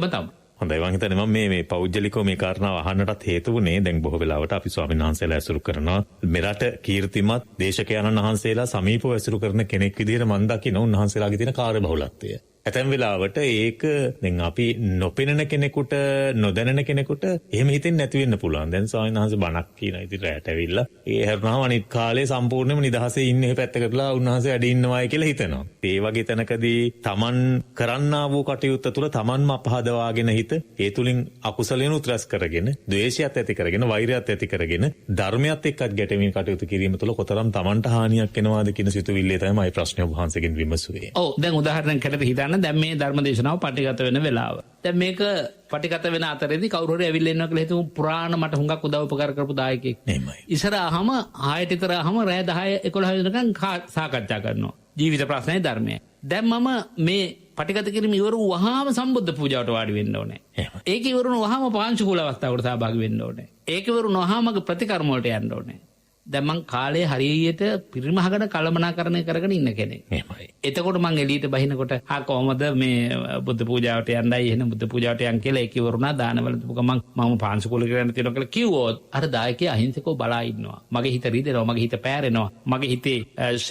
තමයි. හොඳයි මං හිතන්නේ මම මේ පෞද්ගලිකව මේ කාරණාව අහන්නටත් හේතු වුණේ දැන් බොහෝ වෙලාවට අපි ස්වාමීන් වහන්සේලා ඇසුරු කරනවා මෙරට කීර්තිමත් දේශකයන්න් වහන්සේලා සමීපව ඇසුරු කරන කෙනෙක් විදිහට මම දකින උන්වහන්සේලාගේ තියෙන කාර්යබහුලත්වය. ඇතැම් වෙලාවට ඒක දැන් අපි නොපෙනෙන කෙනෙකුට නොදැනෙන කෙනෙකුට එහෙම හිතෙන්නේ නැති වෙන්න පුළුවන්. දැන් ස්වාමීන් වහන්සේ බණක් කියන ඉතින් රැට ඇවිල්ලා ඒ හැරුණාම අනිත් කාලේ සම්පූර්ණයෙන්ම නිදහසේ ඉන්නේ පැත්තකටලා උන්වහන්සේ වැඩ ඉන්නවායි කියලා හිතනවා. ඒ වගේ තැනකදී Taman කරන්නා වූ කටයුත්ත තුළ Tamanම අපහදවාගෙන ඒ තුලින් අකුසලයනුත් රැස් කරගෙන, ද්වේෂයත් ඇති කරගෙන, වෛරයත් ඇති කරගෙන, ධර්මයත් එක්කත් ගැටෙමින් කටයුතු කිරීම තුළ කොතරම් Tamanට හානියක් වෙනවාද කියන සිතුවිල්ලේ තමයි ප්‍රශ්නය වහන්සේගෙන් විමසුවේ. ඔව් දැන් උදාහරණයක් හැටියට හිතන්න දැන් මේ ධර්ම දේශනාව පටිගත වෙන වෙලාව. දැන් මේක පටිගත වෙන අතරේදී කවුරු හරි ඇවිල්ලා ඉන්නවා කියලා හිතමු පුරාණ මට හුඟක් උදව් උපකාර කරපු දායකයෙක්. එහෙමයි. ඉස්සරහම 6ට විතරම රෑ 10 11 වෙනකන් සාකච්ඡා කරනවා. ජීවිත ප්‍රශ්නයි ධර්මයයි. දැන් මම මේ පටිගත කිරීම ඉවර වුවාම සම්බුද්ධ පූජාවට වාඩි වෙන්න ඕනේ. ඒක ඉවර වුණාම පාංශුකූල අවස්ථාවකට සහභාගී වෙන්න ඕනේ. ඒක ඉවර වුණාම මගේ ප්‍රතිකර්ම වලට යන්න ඕනේ. දැන් මං කාලේ හරියට පිරිමහකට කළමනාකරණය කරගෙන ඉන්න කෙනෙක්. එහෙමයි. එතකොට මං එළියට බහිනකොට කොහමද මේ බුද්ධ පූජාවට යන්නයි එහෙනම් බුද්ධ පූජාවට යන් කියලා ඒක ඉවරුණා දානවල මම පාංශුකූලේ කරන්න තියෙනවා කියලා කිව්වොත් අර දායකයා අහිංසකව බලා ඉන්නවා. මගේ හිත රිදෙනවා, මගේ හිත පෑරෙනවා, මගේ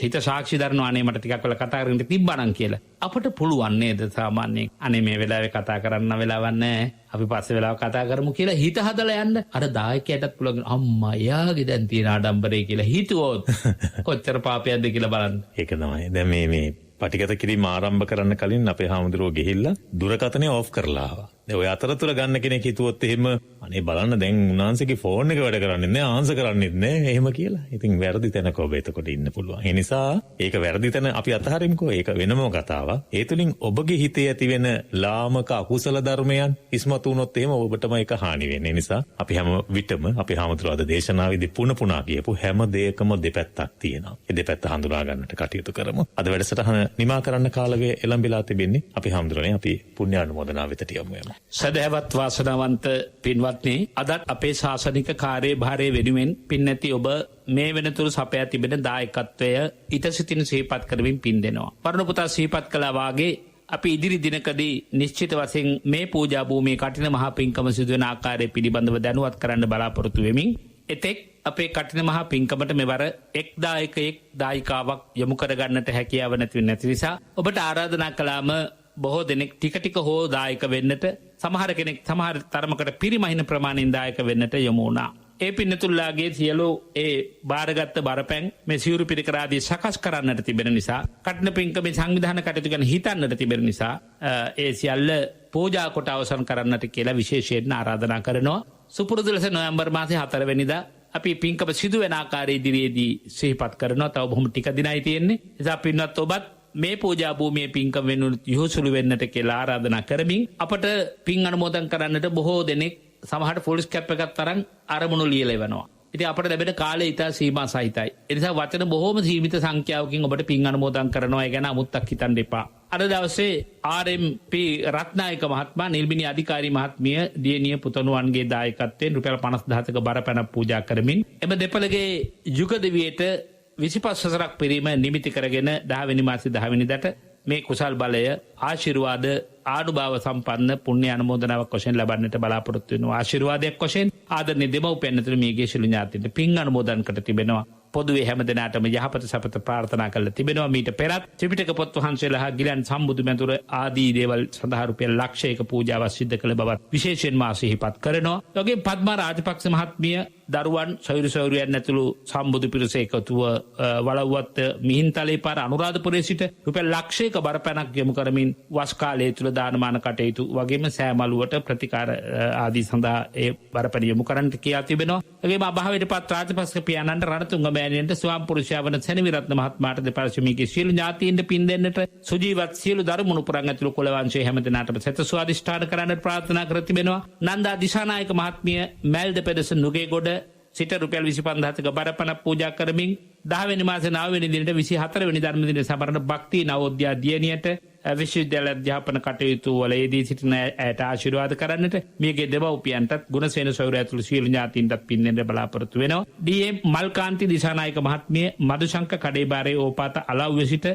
හිත සාක්ෂි දරනවා අනේ මට ටිකක් වෙලා කතා කරන්න තිබ්බනම් කියලා. අපට පුළුවන් නේද සාමාන්‍යයෙන් අනේ මේ වෙලාවේ කතා කරන්න වෙලාවක් නැහැ. අපි පස්සේ වෙලාව කතා කරමු කියලා හිත හදලා යන්න. අර දායකයාටත් පුළුවන් අම්මා යාගේ දැන් තියෙන ආඩම්බරේ කියලා හිතුවොත් කොච්චර පාපයක්ද කියලා බලන්න. ඒක තමයි. දැන් මේ පටිගත කිරීම ආරම්භ කරන්න කලින් අපේ හාමුදුරුවෝ ගිහිල්ලා දුරකථනය ඔෆ් කරලා ආවා. දැන් ඔය අතරතුර ගන්න කෙනෙක් හිතුවොත් එහෙම අනේ බලන්න දැන් උන්වහන්සේගේ ෆෝන් එක වැඩ කරන්නේ නැහැ, ආන්සර් කරන්නේත් නැහැ එහෙම කියලා. ඉතින් වැරදි තැනක ඔබ එතකොට ඉන්න පුළුවන්. ඒ නිසා ඒක වැරදි තැන අපි අතහරිමුකෝ. ඒක වෙනම කතාවක්. ඒ තුලින් ඔබගේ හිතේ ඇතිවෙන ලාමක අකුසල ධර්මයන් ඉස්මතු වුණොත් එහෙම ඔබටම ඒක හානි වෙන්නේ. ඒ නිසා අපි හැම විටම අපේ හාමුදුරුවෝ අද දේශනාවේදී පුන කියපු හැම දෙයකම දෙපැත්තක් තියෙනවා. ඒ දෙපැත්ත හඳුනා ගන්නට කටයුතු කරමු. අද වැඩසටහන නිමා කරන්න කාලය එළඹිලා තිබෙන්නේ. අපි හාමුදුරනේ අපි පුණ්‍යානුමෝදනාව වෙතට යමු. සදහවත් වාසනාවන්ත පින්වත්නි, අදත් අපේ ශාසනික කාර්යභාරය වෙනුවෙන් පින්නැති ඔබ මේ වෙනතුරු සපයා තිබෙන දායකත්වය ඉතසිතින් සිහිපත් කරමින් පින් දෙනවා. පරණපුතා සිහිපත් කළා වාගේ අපි ඉදිරි දිනකදී නිශ්චිත වශයෙන් මේ පූජා භූමියේ කටින මහා පින්කම සිදුවෙන ආකාරය පිළිබඳව දැනුවත් කරන්න බලාපොරොත්තු වෙමින් එතෙක් අපේ කටින මහා පින්කමට මෙවර එක් දායකයෙක් දායිකාවක් යොමු කරගන්නට හැකියාව නැති නිසා ඔබට ආරාධනා කළාම බොහෝ දෙනෙක් ටික හෝ දායක වෙන්නට, සමහර කෙනෙක් සමහර තරමකට පිරිමහින ප්‍රමාණයෙන් දායක වෙන්නට යොමු වුණා. ඒ පින්නතුල්ලාගේ සියලු ඒ බාරගත්ත බරපැන් මේ සිවුරු පිරිකර ආදී සකස් කරන්නට තිබෙන නිසා, කටන පින්කමේ සංවිධාන කටයුතු ගැන හිතන්නට තිබෙන නිසා ඒ සියල්ල පූජා කොට අවසන් කරන්නට කියලා විශේෂයෙන් ආරාධනා කරනවා. සුපුරුදු ලෙස නොවැම්බර් මාසේ 4 වෙනිදා අපි පින්කම සිදු වෙන ආකාරය ඉදිරියේදී සිහිපත් කරනවා. තව බොහොම ටික දිනයි තියෙන්නේ. නිසා පින්වත් ඔබත් මේ පූජා භූමියේ පින්කම වෙනුත් යොහුසුළු වෙන්නට කියලා ආරාධනා කරමින් අපට පින් අනුමෝදන් කරන්නට බොහෝ දෙනෙක් සමහරට ෆුල් ස්කැප් එකක් තරම් අරමුණු ලියලා එවනවා. ඉතින් අපට ලැබෙන කාලය ඉතා සීමා සහිතයි. ඒ නිසා වචන බොහෝම සීමිත සංඛ්‍යාවකින් ඔබට පින් අනුමෝදන් කරනවා. ඒ ගැන අමුත්තක් හිතන්න එපා. අද දවසේ RMP රත්නායක මහත්මයා, නිර්මිනී අධිකාරී මහත්මිය දියණිය පුතණුවන්ගේ දායකත්වයෙන් රුපියල් 50000ක බරපැනක් පූජා කරමින් එම දෙපළගේ යුග දෙවියට 25 වසරක් පිරීම නිමිති කරගෙන 10 වෙනි මාසේ 10 වෙනිදාට මේ කුසල් බලය ආශිර්වාද ආනුභාව සම්පන්න පුණ්‍ය අනුමෝදනාවක් වශයෙන් ලබන්නට බලාපොරොත්තු වෙනවා. ආශිර්වාදයක් වශයෙන් ආදරණීය දෙමව්පියන් ඇතුළු මේගේ ශිළු ඥාතීන්ට පින් අනුමෝදන් කර තිබෙනවා. පොදුවේ හැම දිනකටම යහපත සපත ප්‍රාර්ථනා කරලා තිබෙනවා. මීට පෙරත් ත්‍රිපිටක පොත් වහන්සේලා හා ගිලන් සම්බුදු මැදුර ආදී දේවල් සඳහා රුපියල් ලක්ෂයක පූජාවක් සිදු කළ බවත් විශේෂයෙන්ම සිහිපත් කරනවා. ඒ පද්මා රාජපක්ෂ මහත්මිය දරුවන් සොයුරියන් ඇතුළු සම්බුදු පිරිස එකතුව වලව්වත් මිහින්තලේ පාර අනුරාධපුරයේ සිට රුපියල් ලක්ෂයක බරපැනක් යොමු කරමින් වස් කාලයේ තුල දානමාන කටයුතු වගේම සෑමලුවට ප්‍රතිකාර ආදී සඳහා ඒ බරපැන යොමු කරන්නට කියා තිබෙනවා. ඒගොම අභාවයට පත් රාජපක්ෂ පියාණන්ට රණතුංග මෑණියන්ට ස්වාම පුරුෂයා වන සෙනවිරත්න මහත්මයාට දෙපාර්ශ්වීයගේ සියලු ඥාතීන්ට පින් දෙන්නට සුජීවත් සියලු දරුමුණු පුරන් ඇතුළු කුල වංශයේ හැම දිනකටම සෙතසු අධිෂ්ඨාන කරන්නට ප්‍රාර්ථනා කර තිබෙනවා. නන්දා දිසානායක මහත්මිය මැල්ද පෙදෙස නුගේගොඩ සිට රුපියල් 25000ක බරපැනක් පූජා කරමින් 10 වෙනි මාසේ 9 වෙනි දිනට 24 වෙනි ධර්ම දිනයේ සමරන භක්ති නවෝද්‍යා දියණියට විශ්වවිද්‍යාල අධ්‍යාපන කටයුතු වල යෙදී සිටින ඇයට ආශිර්වාද කරන්නට මේගේ දෙමව්පියන්ටත් ගුණසේන සොයුරිය ඇතුළු සියලු ඥාතීන්ටත් පින් දෙන්න බලාපොරොත්තු වෙනවා. ඩී.එම්. මල්කාන්ති දිසානායක මහත්මිය මදුශංක කඩේබාරේ ඕපාත අලව්ව සිට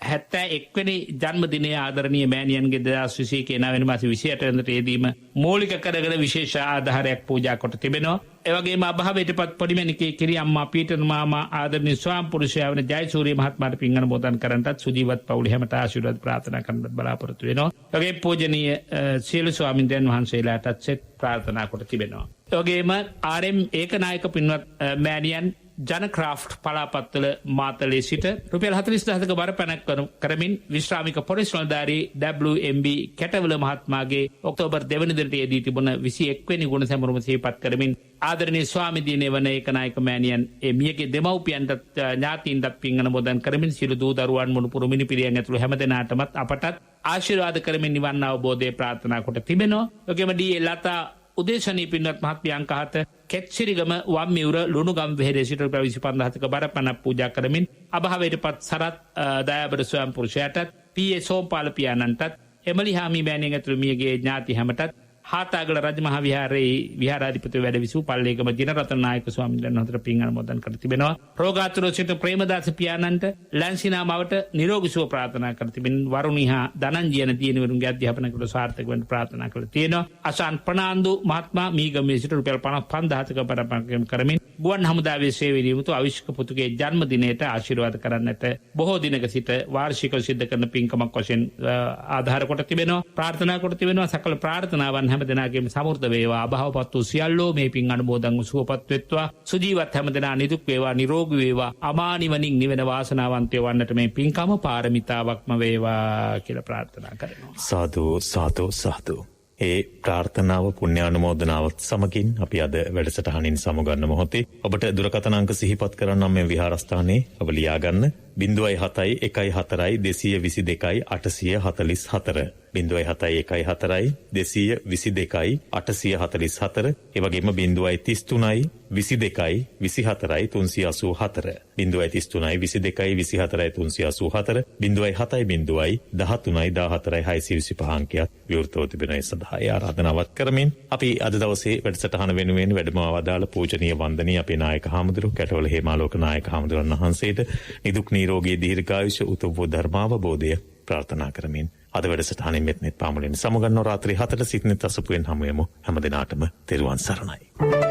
71 වෙනි ජන්මදිනයේ ආදරණීය මෑණියන්ගේ 2021 9 වෙනි මාසේ 28 වෙනිදාට යෙදීම මූලික කරගෙන විශේෂ ආධාරයක් පූජා කොට තිබෙනවා. ඒ වගේම අභාවයටපත් පොඩිමැණිකේ කිරි අම්මා පීටර් මාමා ආදරණීය ස්වාම පුරුෂයා වන ජයසූරිය මහත්මයාට පින් අනුමෝදන් කරන්නටත් සුජීවත් පවුලේ හැමත ආශිර්වාද ප්‍රාර්ථනා කරන්නත් බලාපොරොත්තු වෙනවා. ඒ වගේම පූජනීය සියලු ස්වාමින්දයන් වහන්සේලාටත් සෙත් ප්‍රාර්ථනා කොට තිබෙනවා. ඒ වගේම RM ඒකනායක පින්වත් මෑණියන් ජනක්‍රාෆ්ට් පලාපත්වල මාතලේ සිට රුපියල් 40000ක බරපැනක් කරමින් විශ්‍රාමික පොලිස් නිලධාරී WMB කැටවල මහත්මයාගේ ඔක්තෝබර් 2 වෙනි දිනට යෙදී තිබුණ 21 වෙනි ගුණ සැමරුම සිහිපත් කරමින් ආදරණීය ස්වාමී දිනේ වන ඒකනායක මෑණියන් මියගේ දෙමව්පියන්ට ඥාතීන්ට පින් අනුමෝදන් කරමින් සියලු දූ දරුවන් මුණුපුරු මිනිපිරියන් ඇතුළු හැම දෙනාටමත් අපටත් ආශිර්වාද කරමින් නිවන් අවබෝධය ප්‍රාර්ථනා කොට තිබෙනවා. ඔකෙම ඩී ලතා උදේශනී පින්වත් මහත්මිය අංක 7 කෙච්චිරිගම වම්මිවුර ලුණුගම් වෙහෙරේ සිට රුපියල් 25000ක බරපණක් පූජා කරමින් අභාවයටපත් සරත් දයාබර ස්වයං පුරුෂයාටත් පී.ඒ. සෝම්පාල පියාණන්ටත් එමලි හාමි මෑණියන් ඇතුළු මියගේ ඥාති හැමටත් හාතාගල රජමහා විහාරයේ විහාරාධිපති වැඩ විසූ පල්ලේකම දිනරතන නායක ස්වාමීන් වහන්සේට පින් අනුමෝදන් කර තිබෙනවා. රෝගාතුරව සිට ප්‍රේමදාස පියාණන්ට ලැන්සිනා මවට නිරෝගී සුව ප්‍රාර්ථනා කර තිබෙන වරුණිහා ධනංජයන දිනවරුන්ගේ අධ්‍යාපන කොට සාර්ථක වෙන්න ප්‍රාර්ථනා කළ තියෙනවා. අසන් ප්‍රනාන්දු මහත්මයා මීගමේ සිට රුපියල් 55000ක පරපරම් කරමින් ගුවන් හමුදාවේ සේවය නියමිත අවිෂ්ක පුතුගේ ජන්මදිනයට ආශිර්වාද කරන්නට බොහෝ දිනක සිට වාර්ෂිකව සිද්ධ කරන පින්කමක් වශයෙන් ආධාර කොට තිබෙනවා. ප්‍රාර්ථනා කොට තිබෙනවා. සකල ප්‍රාර්ථනාවන් හැම දෙනාගේම සමෘද්ධ වේවා. අභාවපත් වූ සියල්ලෝ මේ පින් අනුමෝදන් වූ සුවපත් වෙත්වා. සුජීවත් හැම දෙනා නිදුක් වේවා, නිරෝගී වේවා, අමා නිවනින් නිවෙන වාසනාවන්තයෝ වන්නට මේ පින්කම පාරමිතාවක්ම වේවා කියලා ප්‍රාර්ථනා කරනවා. සාදු සාදු සාදු. ඒ ප්‍රාර්ථනාව පුණ්‍යානුමෝදනාවත් සමගින් අපි අද වැඩසටහනින් සමුගන්න මොහොතේ ඔබට දුරකථන අංක සිහිපත් කරන්නම් මේ විහාරස්ථානයේ ඔබ ලියා ගන්න 071 14 222 844 071 222 844 ඒ වගේම 033 22 24 384 033 22 24 384 070 13 14 625 අංකයක් විවෘතව තිබෙන ඒ සඳහා ආරාධනාවක් කරමින් අපි අද දවසේ වැඩසටහන වෙනුවෙන් වැඩම අවදාළ පූජනීය වන්දනීය අපේ නායක හාමුදුරුවෝ කැටවල හේමාලෝක නායක හාමුදුරන් වහන්සේට නිදුක් නිරෝගී දීර්ඝායුෂ උතුම් වූ ධර්මාවබෝධය ප්‍රාර්ථනා කරමින් අද වැඩසටහනින් මෙත් පාමුලෙන් සමුගන්නවා. රාත්‍රී 7ට සිටින තසපුවෙන් හමු වෙමු. හැම දිනාටම තෙරුවන් සරණයි.